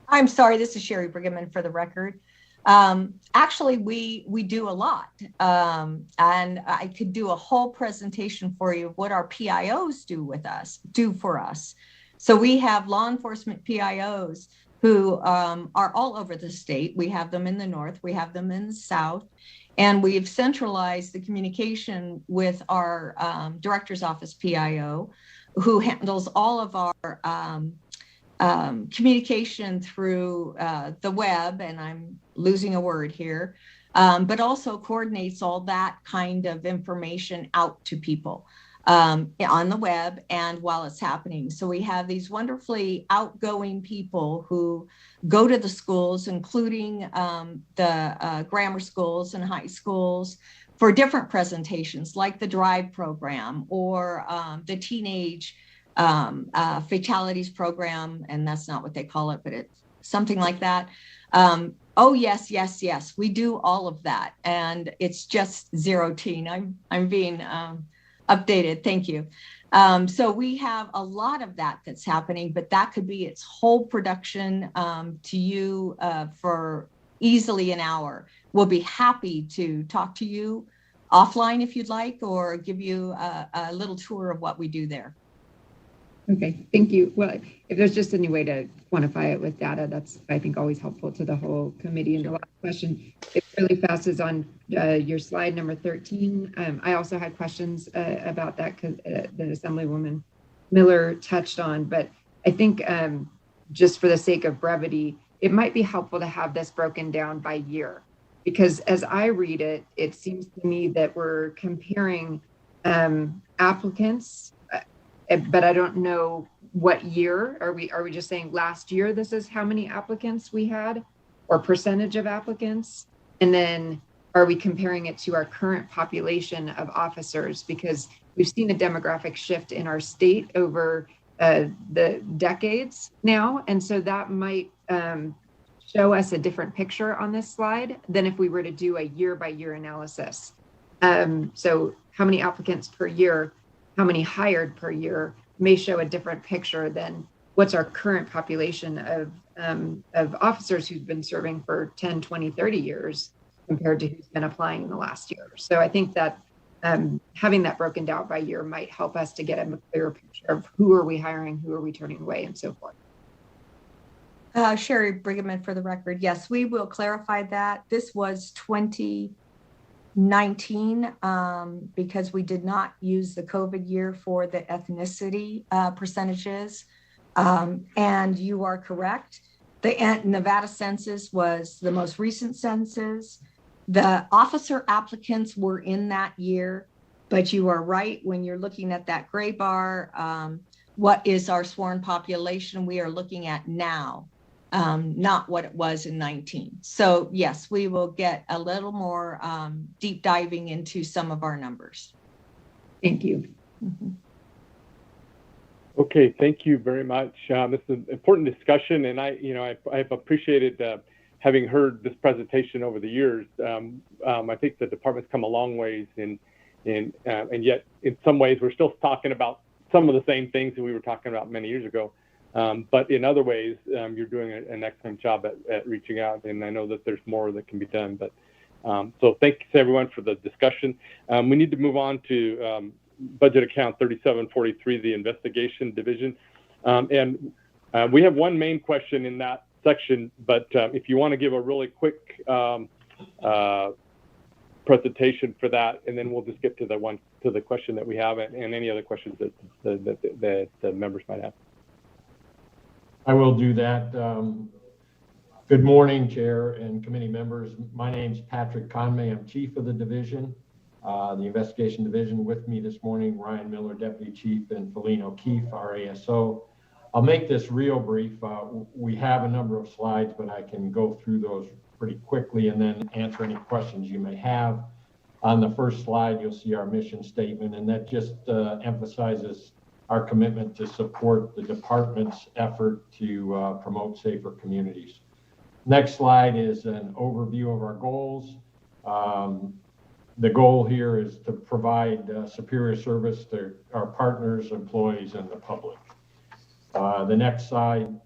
I'm sorry, this is Sherry Brigham for the record. Actually, we do a lot. And I could do a whole presentation for you of what our PIOs do for us. So we have law enforcement PIOs who are all over the state. We have them in the north, we have them in the south, and we've centralized the communication with our director's office PIO, who handles all of our communication through the web, and I'm losing a word here, but also coordinates all that kind of information out to people on the web and while it's happening. So we have these wonderfully outgoing people who go to the schools, including the grammar schools and high schools, for different presentations like the DRIVE program or the teenage fatalities program, and that's not what they call it, but it's something like that. Oh, yes, we do all of that, and it's just 0-teen. I'm being updated, thank you. So we have a lot of that that's happening, but that could be its whole production to you for easily an hour. We'll be happy to talk to you offline if you'd like, or give you a little tour of what we do there. Okay, thank you. Well, if there's just any way to quantify it with data, that's, I think, always helpful to the whole committee. And the last question, it really fast, is on your slide number 13. I also had questions about that because that Assemblywoman Miller touched on, but I think just for the sake of brevity, it might be helpful to have this broken down by year, because as I read it, it seems to me that we're comparing applicants, but I don't know what year. Are we just saying last year this is how many applicants we had, or percentage of applicants? And then are we comparing it to our current population of officers? Because we've seen a demographic shift in our state over the decades now. And so that might show us a different picture on this slide than if we were to do a year-by-year analysis. So how many applicants per year, how many hired per year may show a different picture than what's our current population of officers who've been serving for 10, 20, 30 years compared to who's been applying in the last year. So I think that having that broken down by year might help us to get a clearer picture of who are we hiring, who are we turning away, and so forth. Sherry Brigham for the record. Yes, we will clarify that. This was 2019 because we did not use the COVID year for the ethnicity percentages. And you are correct. The Nevada census was the most recent census. The officer applicants were in that year, but you are right when you're looking at that gray bar. What is our sworn population? We are looking at now. Not what it was in 19. So yes, we will get a little more deep diving into some of our numbers. Thank you. Mm-hmm. Okay, thank you very much. This is an important discussion, and I've appreciated having heard this presentation over the years. I think the department's come a long ways, and yet in some ways we're still talking about some of the same things that we were talking about many years ago. But in other ways, you're doing an excellent job at reaching out, and I know that there's more that can be done. But so thanks everyone for the discussion. We need to move on to budget account 3743, the investigation division. And we have one main question in that section, but if you want to give a really quick presentation for that, and then we'll just get to the question that we have and any other questions that the members might have. I will do that. Good morning, Chair and committee members. My name's Patrick Conway. I'm Chief of the division, the Investigation Division. With me this morning, Ryan Miller, Deputy Chief, and Feline O'Keefe, our ASO. I'll make this real brief. We have a number of slides, but I can go through those pretty quickly and then answer any questions you may have. On the first slide, you'll see our mission statement, and that just emphasizes our commitment to support the department's effort to promote safer communities. Next slide is an overview of our goals. The goal here is to provide superior service to our partners, employees, and the public. The next slide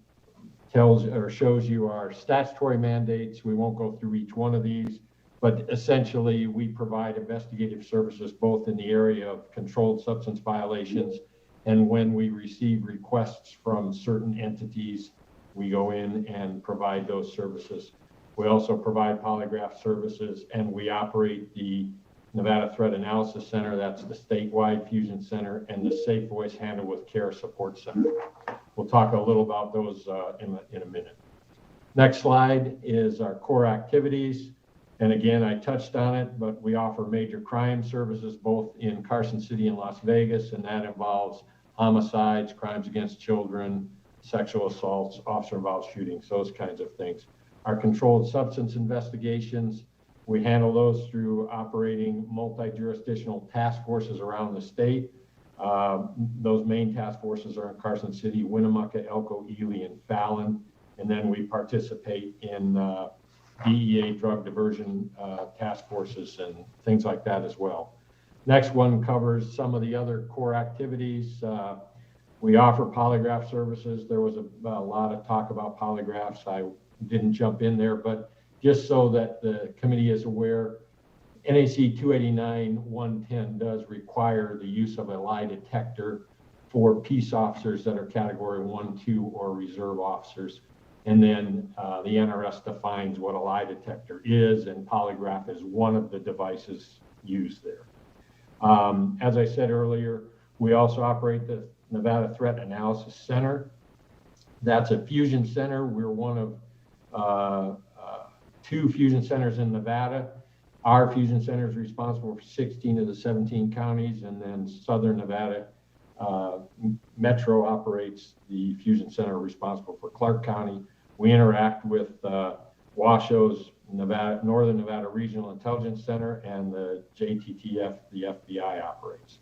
shows you our statutory mandates. We won't go through each one of these, but essentially we provide investigative services both in the area of controlled substance violations, and when we receive requests from certain entities, we go in and provide those services. We also provide polygraph services, and we operate the Nevada Threat Analysis Center, that's the statewide fusion center, and the Safe Voice Handle with Care Support Center. We'll talk a little about those in a minute. Next slide is our core activities. And again, I touched on it, but we offer major crime services both in Carson City and Las Vegas, and that involves homicides, crimes against children, sexual assaults, officer-involved shootings, those kinds of things. Our controlled substance investigations, we handle those through operating multi-jurisdictional task forces around the state. Those main task forces are in Carson City, Winnemucca, Elko, Ely, and Fallon. And then we participate in DEA drug diversion task forces and things like that as well. Next one covers some of the other core activities. We offer polygraph services. There was a lot of talk about polygraphs. I didn't jump in there, but just so that the committee is aware, NAC 289-110 does require the use of a lie detector for peace officers that are category 1, 2, or reserve officers. And then the NRS defines what a lie detector is, and polygraph is one of the devices used there. As I said earlier, we also operate the Nevada Threat Analysis Center. That's a fusion center. We're one of 2 fusion centers in Nevada. Our fusion center is responsible for 16 of the 17 counties, and then Southern Nevada Metro operates the fusion center responsible for Clark County. We interact with Washoe's Northern Nevada Regional Intelligence Center and the JTTF, the FBI operates.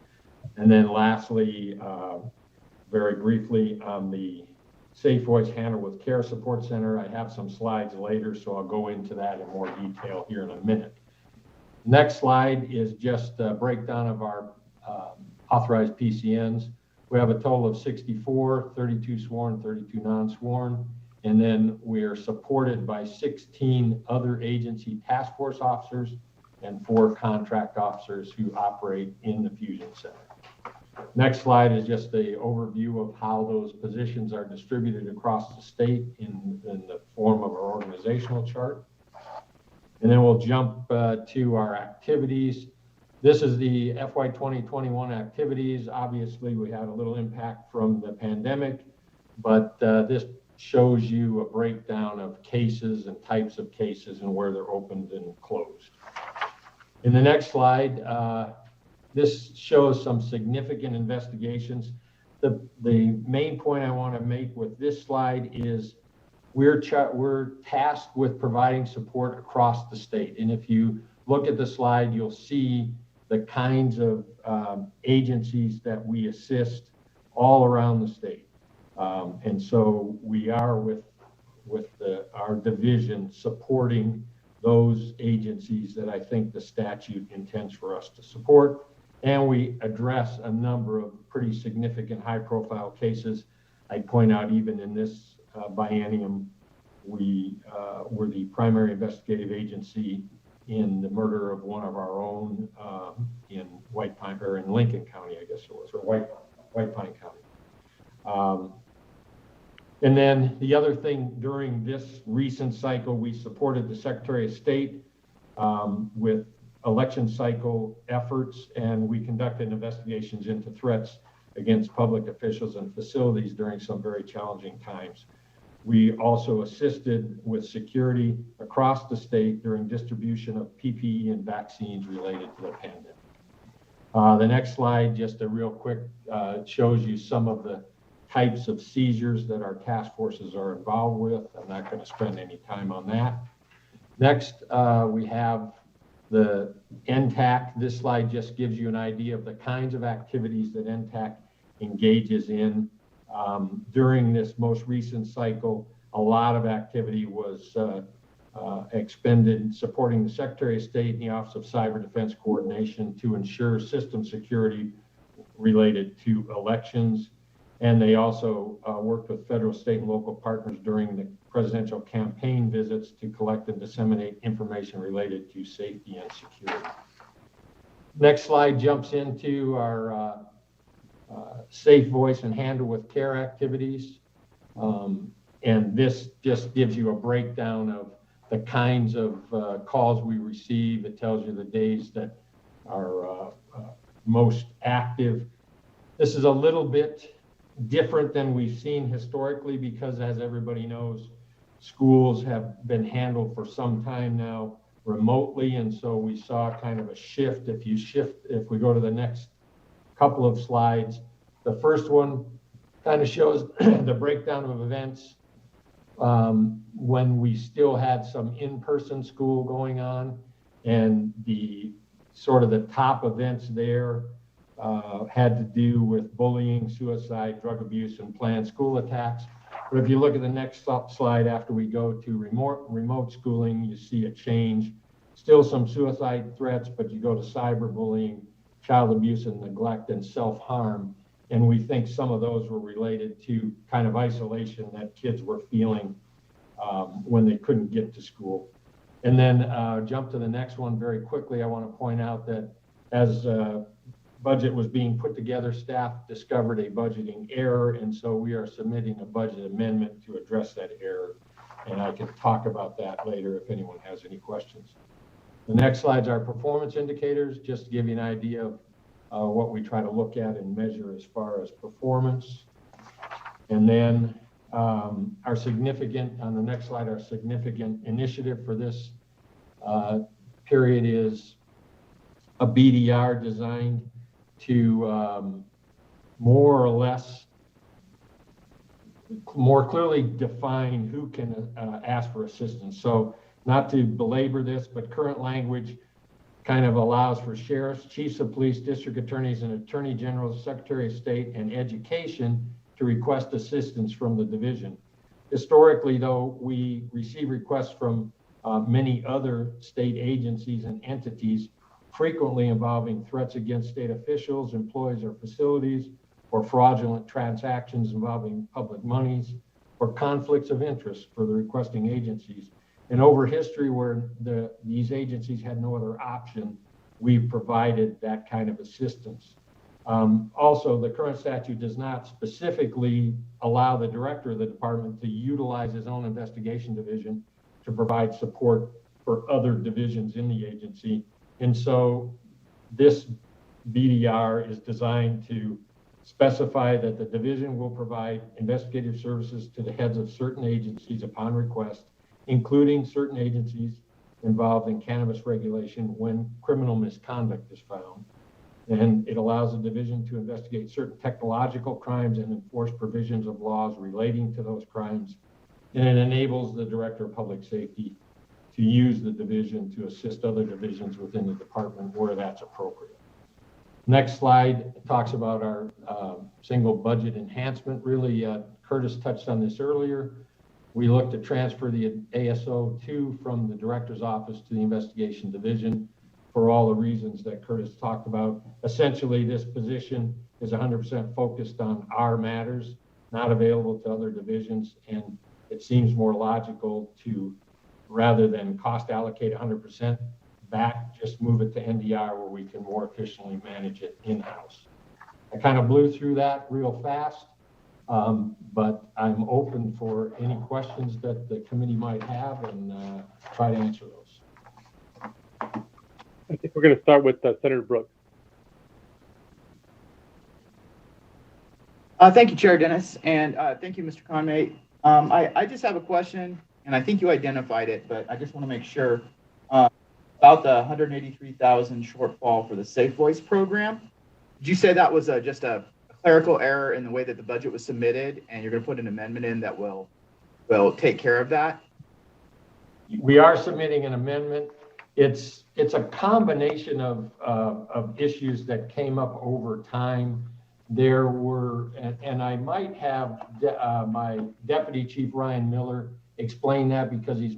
And then lastly, very briefly on the Safe Voice Handle with Care Support Center. I have some slides later, so I'll go into that in more detail here in a minute. Next slide is just a breakdown of our authorized PCNs. We have a total of 64, 32 sworn, 32 non-sworn, and then we are supported by 16 other agency task force officers and 4 contract officers who operate in the Fusion Center. Next slide is just the overview of how those positions are distributed across the state in the form of our organizational chart. And then we'll jump to our activities. This is the FY 2021 activities. Obviously, we had a little impact from the pandemic, but this shows you a breakdown of cases and types of cases and where they're opened and closed. In the next slide, this shows some significant investigations. The main point I want to make with this slide is we're tasked with providing support across the state. And if you look at the slide, you'll see the kinds of agencies that we assist all around the state. And so we are with our division supporting those agencies that I think the statute intends for us to support. And we address a number of pretty significant high-profile cases. I'd point out even in this biennium, we were the primary investigative agency in the murder of one of our own in White Pine, or in Lincoln County, I guess it was, or White Pine County. And then the other thing, during this recent cycle, we supported the Secretary of State with election cycle efforts, and we conducted investigations into threats against public officials and facilities during some very challenging times. We also assisted with security across the state during distribution of PPE and vaccines related to the pandemic. The next slide, just a real quick, shows you some of the types of seizures that our task forces are involved with. I'm not going to spend any time on that. Next, we have the NTAC. This slide just gives you an idea of the kinds of activities that NTAC engages in. During this most recent cycle, a lot of activity was expended supporting the Secretary of State and the Office of Cyber Defense Coordination to ensure system security related to elections. And they also worked with federal, state, and local partners during the presidential campaign visits to collect and disseminate information related to safety and security. Next slide jumps into our Safe Voice and Handle with Care activities. And this just gives you a breakdown of the kinds of calls we receive. It tells you the days that are most active. This is a little bit different than we've seen historically because, as everybody knows, schools have been handled for some time now remotely, and so we saw kind of a shift. If we go to the next couple of slides, the first one kind of shows the breakdown of events when we still had some in-person school going on, and the sort of the top events there had to do with bullying, suicide, drug abuse, and planned school attacks. But if you look at the next slide after we go to remote schooling, you see a change. Still some suicide threats, but you go to cyberbullying, child abuse and neglect, and self-harm. And we think some of those were related to kind of isolation that kids were feeling when they couldn't get to school. And then jump to the next one very quickly. I want to point out that as budget was being put together, staff discovered a budgeting error, and so we are submitting a budget amendment to address that error. And I can talk about that later if anyone has any questions. The next slides are performance indicators, just to give you an idea of what we try to look at and measure as far as performance. And then our significant, on the next slide, our significant initiative for this period is a BDR designed to more or less more clearly define who can ask for assistance. So not to belabor this, but current language kind of allows for sheriffs, chiefs of police, district attorneys, and attorney generals, secretary of state, and education to to request assistance from the division. Historically, though, we receive requests from many other state agencies and entities, frequently involving threats against state officials, employees, or facilities, or fraudulent transactions involving public monies, or conflicts of interest for the requesting agencies. And over history, where these agencies had no other option, we've provided that kind of assistance. Also, the current statute does not specifically allow the director of the department to utilize his own investigation division to provide support for other divisions in the agency. And so this BDR is designed to specify that the division will provide investigative services to the heads of certain agencies upon request, including certain agencies involved in cannabis regulation when criminal misconduct is found. And it allows the division to investigate certain technological crimes and enforce provisions of laws relating to those crimes. And it enables the director of public safety to use the division to assist other divisions within the department where that's appropriate. Next slide talks about our single budget enhancement. Really, Curtis touched on this earlier. We look to transfer the ASO2 from the director's office to the investigation division for all the reasons that Curtis talked about. Essentially, this position is 100% focused on our matters, not available to other divisions, and it seems more logical to, rather than cost allocate 100% back, just move it to NDR where we can more efficiently manage it in-house. I kind of blew through that real fast, but I'm open for any questions that the committee might have and try to answer those. I think we're going to start with Senator Brooks. Thank you, Chair Dennis, and thank you, Mr. Conway. I just have a question, and I think you identified it, but I just want to make sure about the 183,000 shortfall for the Safe Voice program. Did you say that was just a clerical error in the way that the budget was submitted, and you're going to put an amendment in that will take care of that? We are submitting an amendment. It's a combination of issues that came up over time. There were, and I might have my Deputy Chief Ryan Miller explain that because he's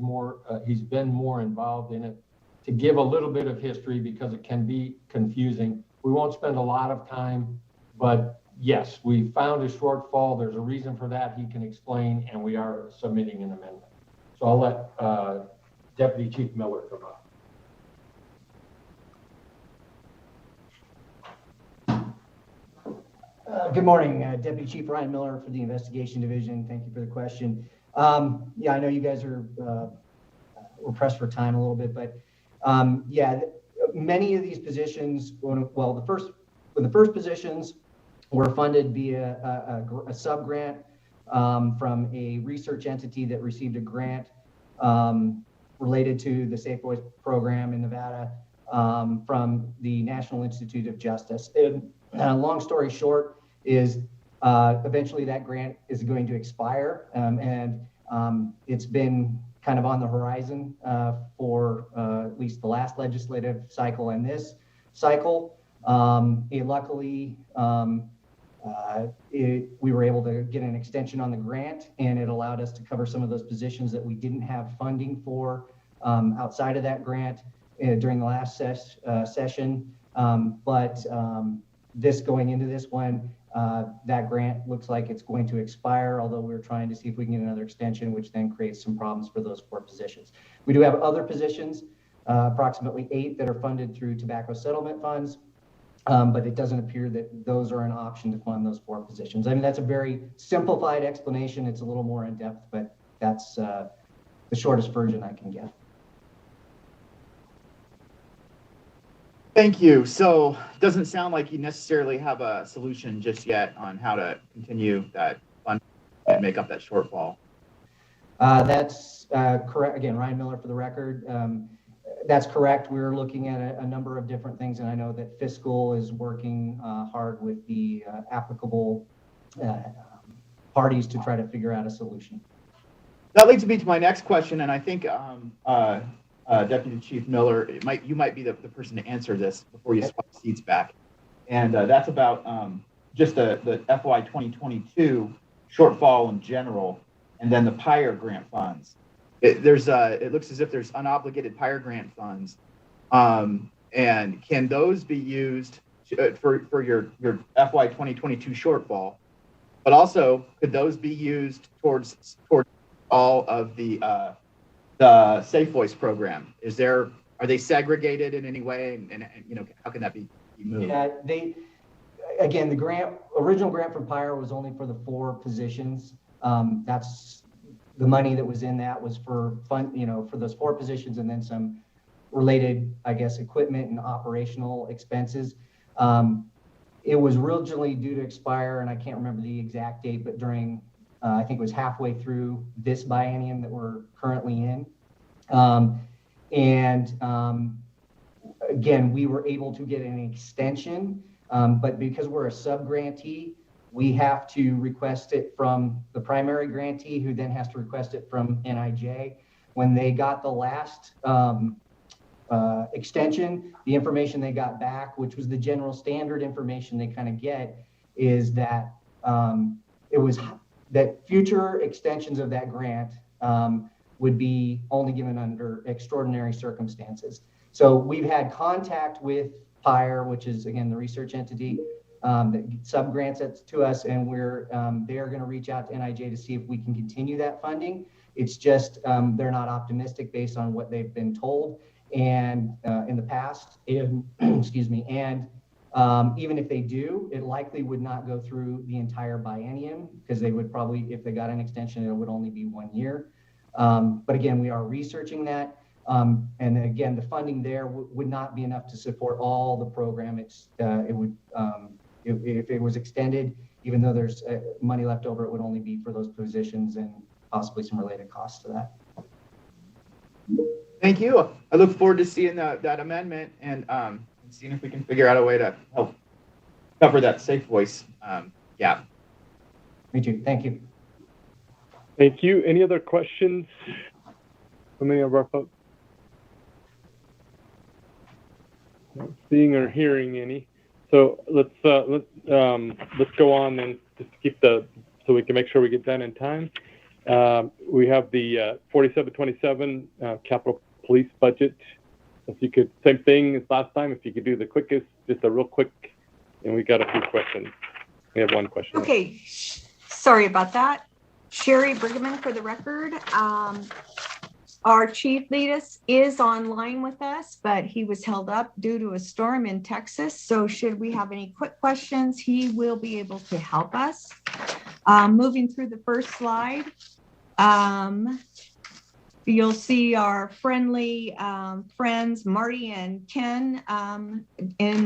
been more involved in it, to give a little bit of history because it can be confusing. We won't spend a lot of time, but yes, we found a shortfall. There's a reason for that he can explain, and we are submitting an amendment. So I'll let Deputy Chief Miller come up. Good morning, Deputy Chief Ryan Miller for the Investigation Division. Thank you for the question. Yeah, I know you guys are we're pressed for time a little bit, but yeah, many of these positions, the first positions were funded via a sub-grant from a research entity that received a grant related to the Safe Voice program in Nevada from the National Institute of Justice. Long story short is eventually that grant is going to expire, and it's been kind of on the horizon for at least the last legislative cycle and this cycle. Luckily, we were able to get an extension on the grant, and it allowed us to cover some of those positions that we didn't have funding for outside of that grant during the last session. But this going into this one, that grant looks like it's going to expire, although we're trying to see if we can get another extension, which then creates some problems for those 4 positions. We do have other positions, approximately 8 that are funded through tobacco settlement funds, but it doesn't appear that those are an option to fund those 4 positions. I mean, that's a very simplified explanation. It's a little more in depth, but that's the shortest version I can get. Thank you. So it doesn't sound like you necessarily have a solution just yet on how to continue that fund and make up that shortfall. That's correct. Again, Ryan Miller for the record. That's correct. We're looking at a number of different things, and I know that fiscal is working hard with the applicable parties to try to figure out a solution. That leads me to my next question, and I think Deputy Chief Miller, you might be the person to answer this before you swap seats back. And that's about just the FY 2022 shortfall in general, and then the PIRE grant funds. It looks as if there's unobligated PIRE grant funds. And can those be used for your FY 2022 shortfall? But also, could those be used towards all of the Safe Voice program? Are they segregated in any way? And how can that be moved? Yeah, again, the original grant from PIRE was only for the 4 positions. That's the money that was in that was for for those 4 positions, and then some related, I guess, equipment and operational expenses. It was originally due to expire, and I can't remember the exact date, but during, I think it was halfway through this biennium that we're currently in. Again, we were able to get an extension, but because we're a sub-grantee, we have to request it from the primary grantee, who then has to request it from NIJ. When they got the last extension, the information they got back, which was the general standard information they kind of get, is that it was that future extensions of that grant would be only given under extraordinary circumstances. So we've had contact with PIRE, which is, again, the research entity that sub-grants it to us, and they're going to reach out to NIJ to see if we can continue that funding. It's just they're not optimistic based on what they've been told and in the past. And excuse me. And even if they do, it likely would not go through the entire biennium, because they would probably, if they got an extension, it would only be 1 year. But again, we are researching that. And again, the funding there would not be enough to support all the program. It would, if it was extended, even though there's money left over, it would only be for those positions and possibly some related costs to that. Thank you. I look forward to seeing that amendment and seeing if we can figure out a way to help cover that Safe Voice gap. Me too. Thank you. Thank you. Any other questions from any of our folks? Not seeing or hearing any. So let's go on and just keep so we can make sure we get done in time. We have the 4727 Capitol Police budget. If you could, same thing as last time, if you could do the quickest, just a real quick, and we got a few questions. We have one question. Okay, sorry about that. Sherry Brigham for the record. Our chief Leadus is online with us, but he was held up due to a storm in Texas. So should we have any quick questions, he will be able to help us. Moving through the first slide, you'll see our friendly friends, Marty and Ken in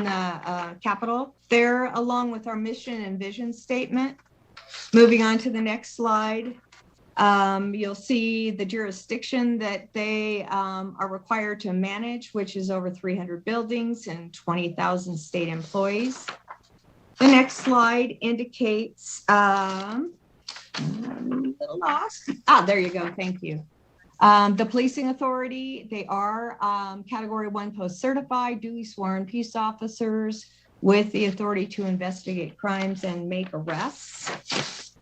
Capitol. They're along with our mission and vision statement. Moving on to the next slide. You'll see the jurisdiction that they are required to manage, which is over 300 buildings and 20,000 state employees. The next slide indicates, a little lost. There you go. Thank you. The policing authority, they are Category 1 post-certified, duly sworn peace officers with the authority to investigate crimes and make arrests.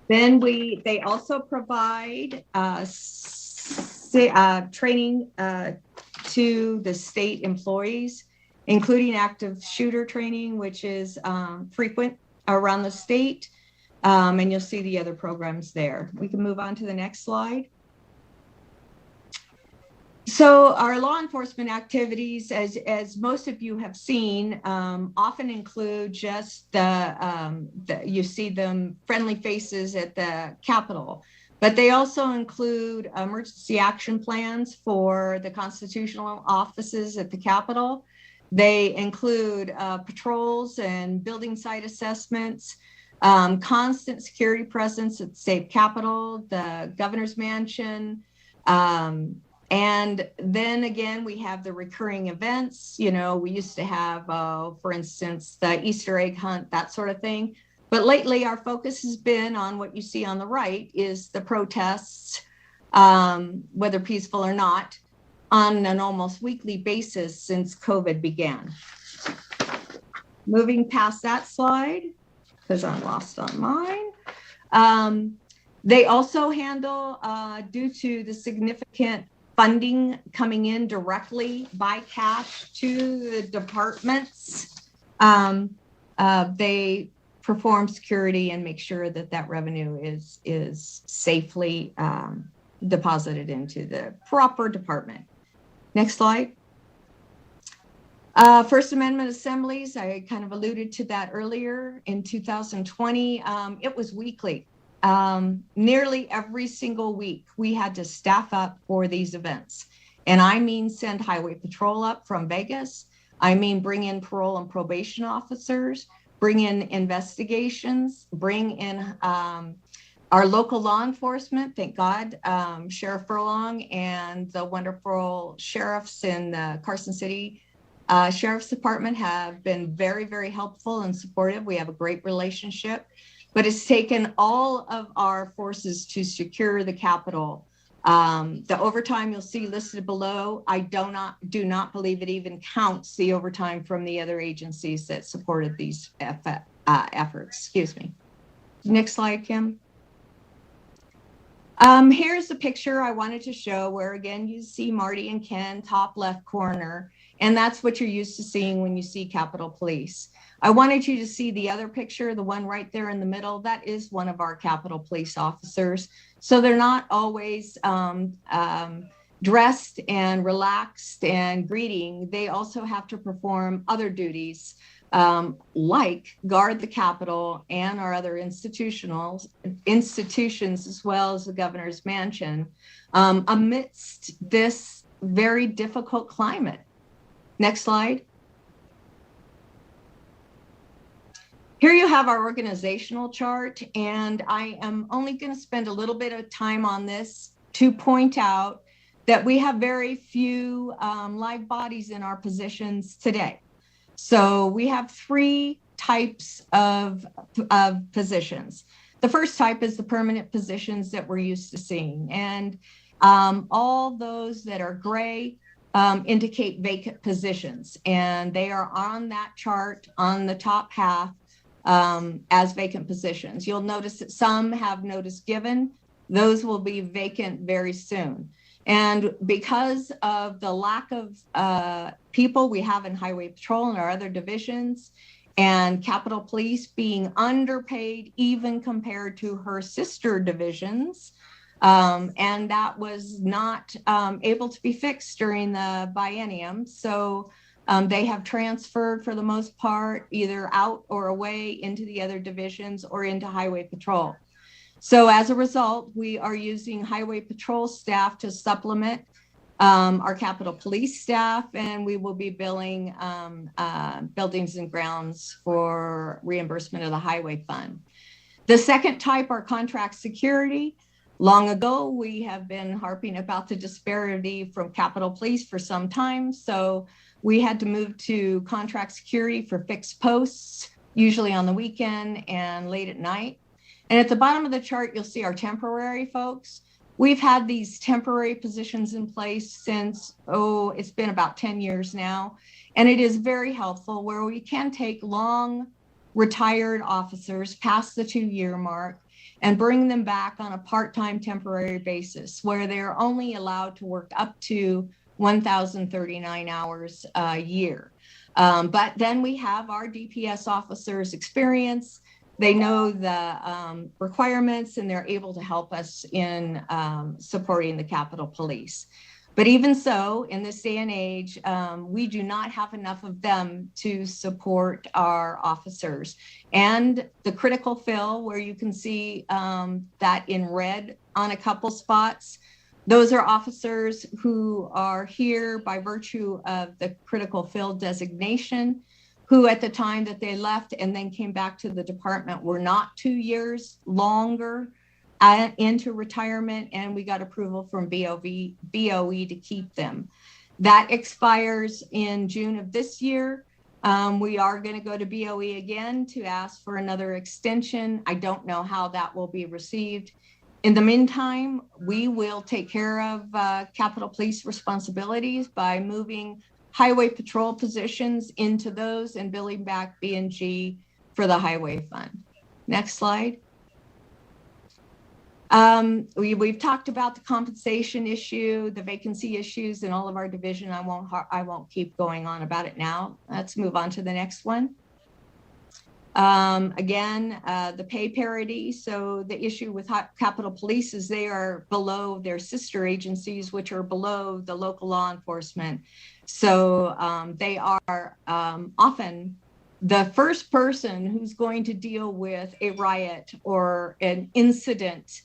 Then they also provide training to the state employees, including active shooter training, which is frequent around the state. And you'll see the other programs there. We can move on to the next slide. So our law enforcement activities, as most of you have seen, often include just you see them friendly faces at the Capitol, but they also include emergency action plans for the constitutional offices at the Capitol. They include patrols and building site assessments, constant security presence at the state Capitol, the governor's mansion, and then again, we have the recurring events. You know, we used to have, for instance, the Easter egg hunt, that sort of thing. But lately, our focus has been on what you see on the right is the protests, whether peaceful or not, on an almost weekly basis since COVID began. moving past that slide, because I'm lost on mine. They also handle, due to the significant funding coming in directly by cash to the departments, they perform security and make sure that that revenue is safely deposited into the proper department. Next slide. First Amendment assemblies, I kind of alluded to that earlier. In 2020, it was weekly. Nearly every single week, we had to staff up for these events. And I mean send highway patrol up from Vegas. I mean bring in parole and probation officers, bring in investigations, bring in our local law enforcement. Thank God, Sheriff Furlong and the wonderful sheriffs in the Carson City Sheriff's Department have been very, very helpful and supportive. We have a great relationship, but it's taken all of our forces to secure the Capitol. The overtime you'll see listed below, I do not believe it even counts the overtime from the other agencies that supported these efforts. Excuse me. Next slide, Kim. Here's a picture I wanted to show where, again, you see Marty and Ken, top left corner, and that's what you're used to seeing when you see Capitol Police. I wanted you to see the other picture, the one right there in the middle. That is one of our Capitol Police officers. So they're not always dressed and relaxed and greeting. They also have to perform other duties like guard the Capitol and our other institutions, as well as the governor's mansion, amidst this very difficult climate. Next slide. Here you have our organizational chart, and I am only going to spend a little bit of time on this to point out that we have very few live bodies in our positions today. So we have three types of positions. The first type is the permanent positions that we're used to seeing. And all those that are gray indicate vacant positions. And they are on that chart on the top half as vacant positions. You'll notice that some have notice given. Those will be vacant very soon. And because of the lack of people we have in Highway Patrol and our other divisions, and Capitol Police being underpaid even compared to her sister divisions, and that was not able to be fixed during the biennium. So they have transferred for the most part either out or away into the other divisions or into Highway Patrol. So as a result, we are using Highway Patrol staff to supplement our Capitol Police staff, and we will be billing buildings and grounds for reimbursement of the highway fund. The second type are contract security. Long ago, we have been harping about the disparity from Capitol Police for some time. So we had to move to contract security for fixed posts, usually on the weekend and late at night. And at the bottom of the chart, you'll see our temporary folks. We've had these temporary positions in place since, it's been about 10 years now. And it is very helpful where we can take long retired officers past the 2-year mark and bring them back on a part-time temporary basis where they're only allowed to work up to 1,039 hours a year. But then we have our DPS officers' experience. They know the requirements, and they're able to help us in supporting the Capitol Police. But even so, in this day and age, we do not have enough of them to support our officers. And the critical fill, where you can see that in red on a couple spots, those are officers who are here by virtue of the critical fill designation, who at the time that they left and then came back to the department were not 2 years longer into retirement, and we got approval from BOE to keep them. That expires in June of this year. We are going to go to BOE again to ask for another extension. I don't know how that will be received. In the meantime, we will take care of Capitol Police responsibilities by moving highway patrol positions into those and billing back B&G for the highway fund. Next slide. We've talked about the compensation issue, the vacancy issues in all of our division. I won't keep going on about it now. Let's move on to the next one. Again, the pay parity. So the issue with Capitol Police is they are below their sister agencies, which are below the local law enforcement. So they are often the first person who's going to deal with a riot or an incident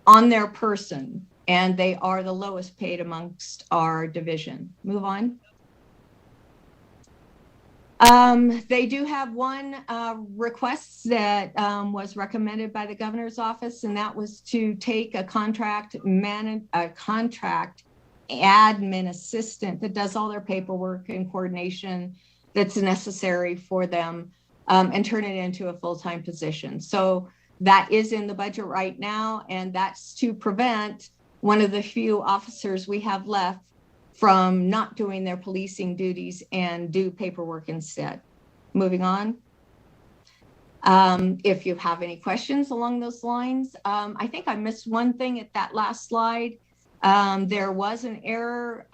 on their person, and they are the lowest paid amongst our division. Move on. They do have one request that was recommended by the governor's office, and that was to take a contract admin assistant that does all their paperwork and coordination that's necessary for them and turn it into a full-time position. So that is in the budget right now, and that's to prevent one of the few officers we have left from not doing their policing duties and do paperwork instead. Moving on. If you have any questions along those lines, I think I missed one thing at that last slide. There was an error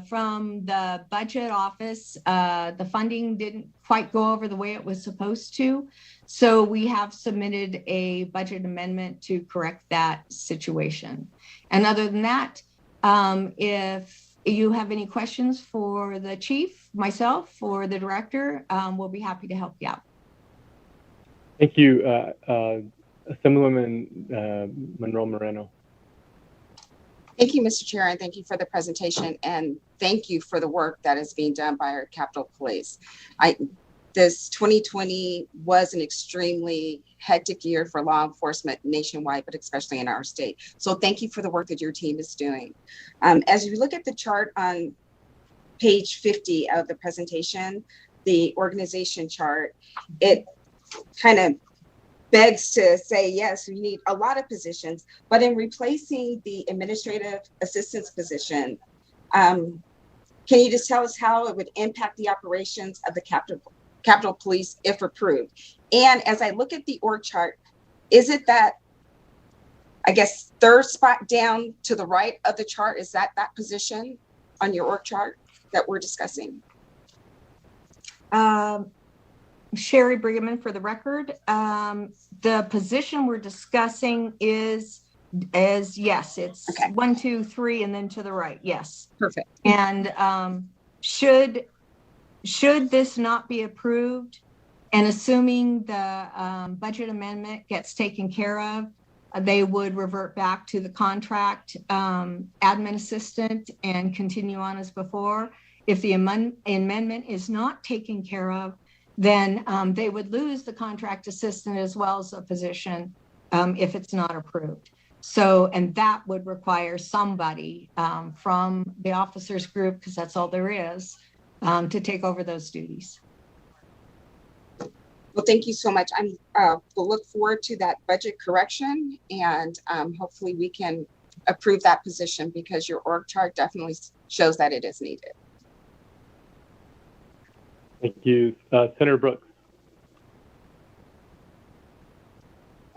from the budget office. The funding didn't quite go over the way it was supposed to. So we have submitted a budget amendment to correct that situation. And other than that, if you have any questions for the chief, myself, or the director, we'll be happy to help you out. Thank you, Assemblywoman Monroe Moreno. Thank you, Mr. Chair, and thank you for the presentation, and thank you for the work that is being done by our Capitol Police. This 2020 was an extremely hectic year for law enforcement nationwide, but especially in our state. So thank you for the work that your team is doing. As you look at the chart on page 50 of the presentation, the organization chart, it kind of begs to say, yes, we need a lot of positions, but in replacing the administrative assistance position, can you just tell us how it would impact the operations of the Capitol Police if approved? And as I look at the org chart, is it that, I guess, third spot down to the right of the chart, is that position on your org chart that we're discussing? Sherry Brigham for the record. The position we're discussing is yes, it's okay. 1, 2, 3, and then to the right. Yes. Perfect. And should this not be approved, and assuming the budget amendment gets taken care of, they would revert back to the contract admin assistant and continue on as before. If the amendment is not taken care of, then they would lose the contract assistant as well as a position if it's not approved. So, and that would require somebody from the officers group, because that's all there is, to take over those duties. Well, thank you so much. We'll look forward to that budget correction, and hopefully we can approve that position, because your org chart definitely shows that it is needed. Thank you. Senator Brooks.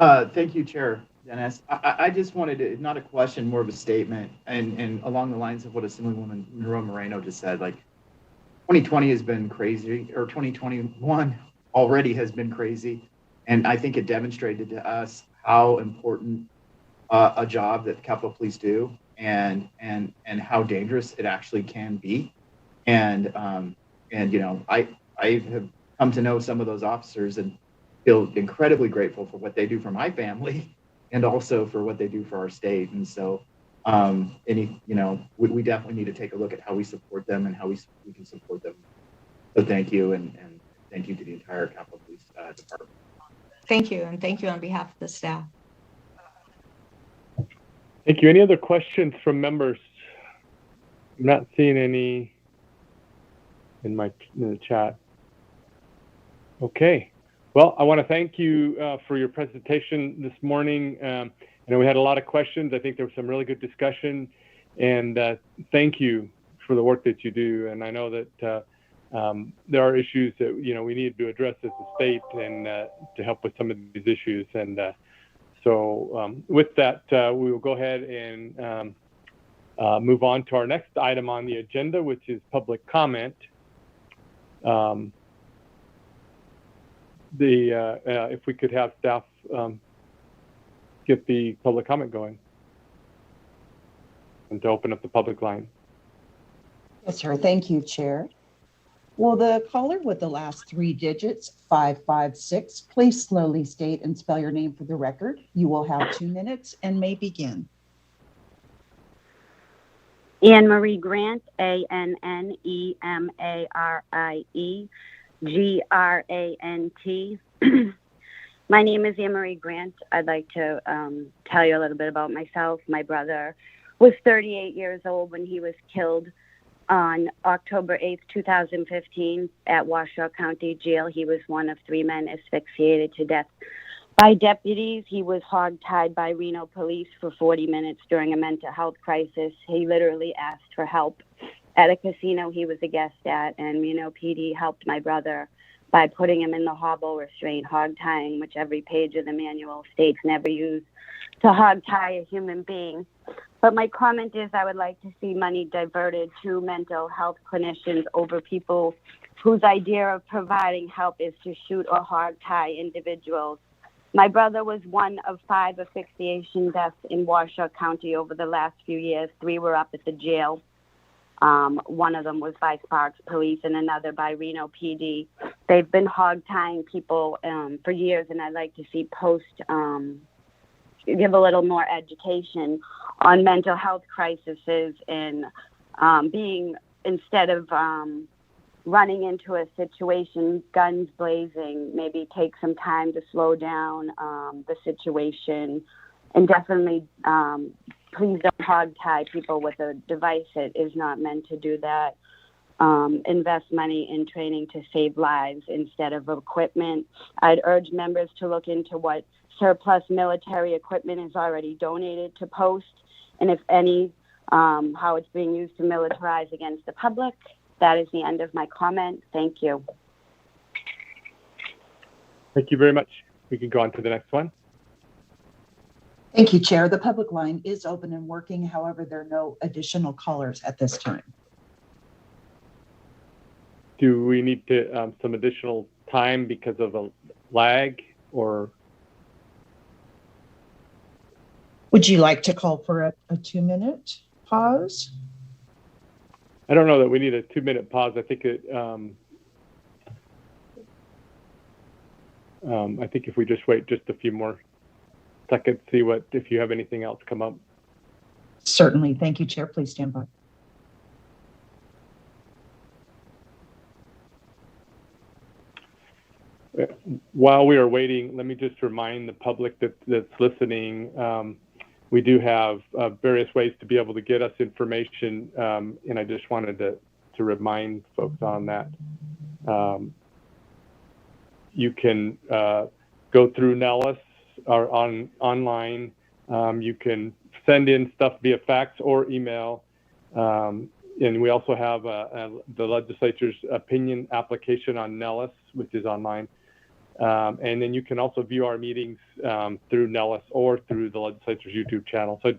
Thank you, Chair Dennis. I just wanted to, not a question, more of a statement, and along the lines of what Assemblywoman Monroe Moreno just said, like 2020 has been crazy, or 2021 already has been crazy. And I think it demonstrated to us how important a job that the Capitol Police do, and how dangerous it actually can be. And you know, I have come to know some of those officers and feel incredibly grateful for what they do for my family, and also for what they do for our state. And so, you know, we definitely need to take a look at how we support them and how we can support them. So thank you, and thank you to the entire Capitol Police Department. Thank you, and thank you on behalf of the staff. Thank you. Any other questions from members? I'm not seeing any in the chat. Okay. Well, I want to thank you for your presentation this morning. I know we had a lot of questions. I think there was some really good discussion, and thank you for the work that you do. And I know that there are issues that, we need to address as a state and to help with some of these issues. And so with that, we will go ahead and move on to our next item on the agenda, which is public comment. If we could have staff get the public comment going and to open up the public line. Yes, sir. Thank you, Chair. Will the caller with the last 3 digits, 556, please slowly state and spell your name for the record. You will have 2 minutes and may begin. Anne Marie Grant, ANNEMARIE GRANT. My name is Anne Marie Grant. I'd like to tell you a little bit about myself. My brother was 38 years old when he was killed on October 8th, 2015 at Washoe County Jail. He was one of 3 men asphyxiated to death by deputies. He was hogtied by Reno police for 40 minutes during a mental health crisis. He literally asked for help at a casino he was a guest at, and Reno PD helped my brother by putting him in the hobble restraint, hogtying, which every page of the manual states never use to hogtie a human being. But my comment is I would like to see money diverted to mental health clinicians over people whose idea of providing help is to shoot or hogtie individuals. My brother was one of 5 asphyxiation deaths in Washoe County over the last few years. 3 were up at the jail. One of them was by Sparks Police and another by Reno PD. They've been hog-tying people for years, and I'd like to see give a little more education on mental health crises and being, instead of running into a situation, guns blazing, maybe take some time to slow down the situation, and definitely please don't hog-tie people with a device that is not meant to do that. Invest money in training to save lives instead of equipment. I'd urge members to look into what surplus military equipment is already donated to Post, and if any, how it's being used to militarize against the public. That is the end of my comment. Thank you. Thank you very much. We can go on to the next one. Thank you, Chair. The public line is open and working. However, there are no additional callers at this time. Do we need to some additional time because of a lag, or? Would you like to call for a 2-minute pause? I don't know that we need a 2-minute pause. I think I think if we just wait just a few more seconds, see if you have anything else come up. Certainly. Thank you, Chair. Please stand by. While we are waiting, let me just remind the public that's listening, we do have various ways to be able to get us information, and I just wanted to remind folks on that. You can go through Nellis or online. You can send in stuff via fax or email. And we also have the legislature's opinion application on Nellis, which is online. And then you can also view our meetings through Nellis or through the legislature's YouTube channel. So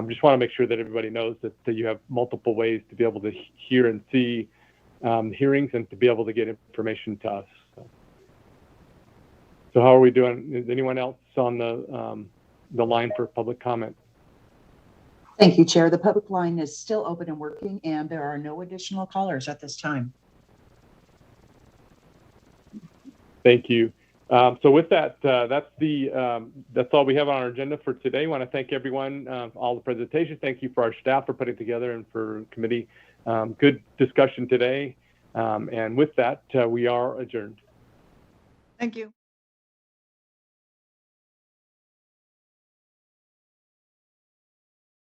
just want to make sure that everybody knows that you have multiple ways to be able to hear and see hearings and to be able to get information to us. So how are we doing? Is anyone else on the line for public comment? Thank you, Chair. The public line is still open and working, and there are no additional callers at this time. Thank you. So with that, that's all we have on our agenda for today. I want to thank everyone, all the presentations. Thank you for our staff for putting together and for committee. Good discussion today. And with that, we are adjourned. Thank you.